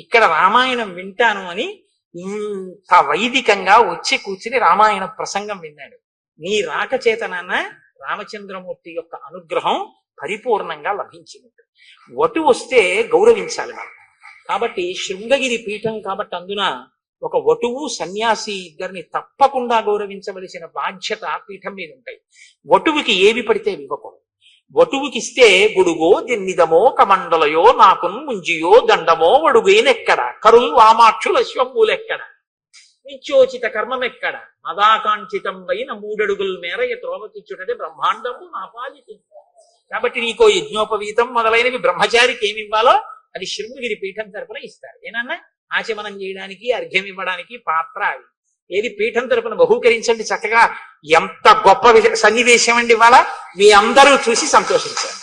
ఇక్కడ రామాయణం వింటాను అని ఇంత వైదికంగా వచ్చి కూర్చుని రామాయణ ప్రసంగం విన్నాడు. నీ రాక చేత నాన్న రామచంద్రమూర్తి యొక్క అనుగ్రహం పరిపూర్ణంగా లభించింది. వటు వస్తే గౌరవించాలి మనం. కాబట్టి శృంగగిరి పీఠం కాబట్టి అందున ఒక వటువు సన్యాసి ఇద్దరిని తప్పకుండా గౌరవించవలసిన బాధ్యత పీఠం మీద ఉంటాయి. వటువుకి ఏవి పడితే ఇవ్వకూడదు. వటువుకిస్తే గొడుగో దిన్నిదమో కమండలయో నాకున్ ముంజియో దండమో వడుగేనెక్కడ కరుల్ వామాక్షుల అశ్వమూలెక్కడ నిత్యోచిత కర్మమెక్కడ మదాకాంక్షితం పైన 3 అడుగుల మేర త్రోవకిచ్చుటంటే బ్రహ్మాండము నా పాలికి. కాబట్టి నీకో యజ్ఞోపవీతం మొదలైనవి బ్రహ్మచారికి ఏమి ఇవ్వాలో అది శృంగగిరి పీఠం తరపున ఇస్తారు. ఏనన్నా ఆచమనం చేయడానికి అర్ఘ్యం ఇవ్వడానికి పాత్ర అవి ఏది పీఠం తరపున బహూకరించండి. చక్కగా ఎంత గొప్ప సన్నివేశం అండి ఇవాళ మీ అందరూ చూసి సంతోషించారు.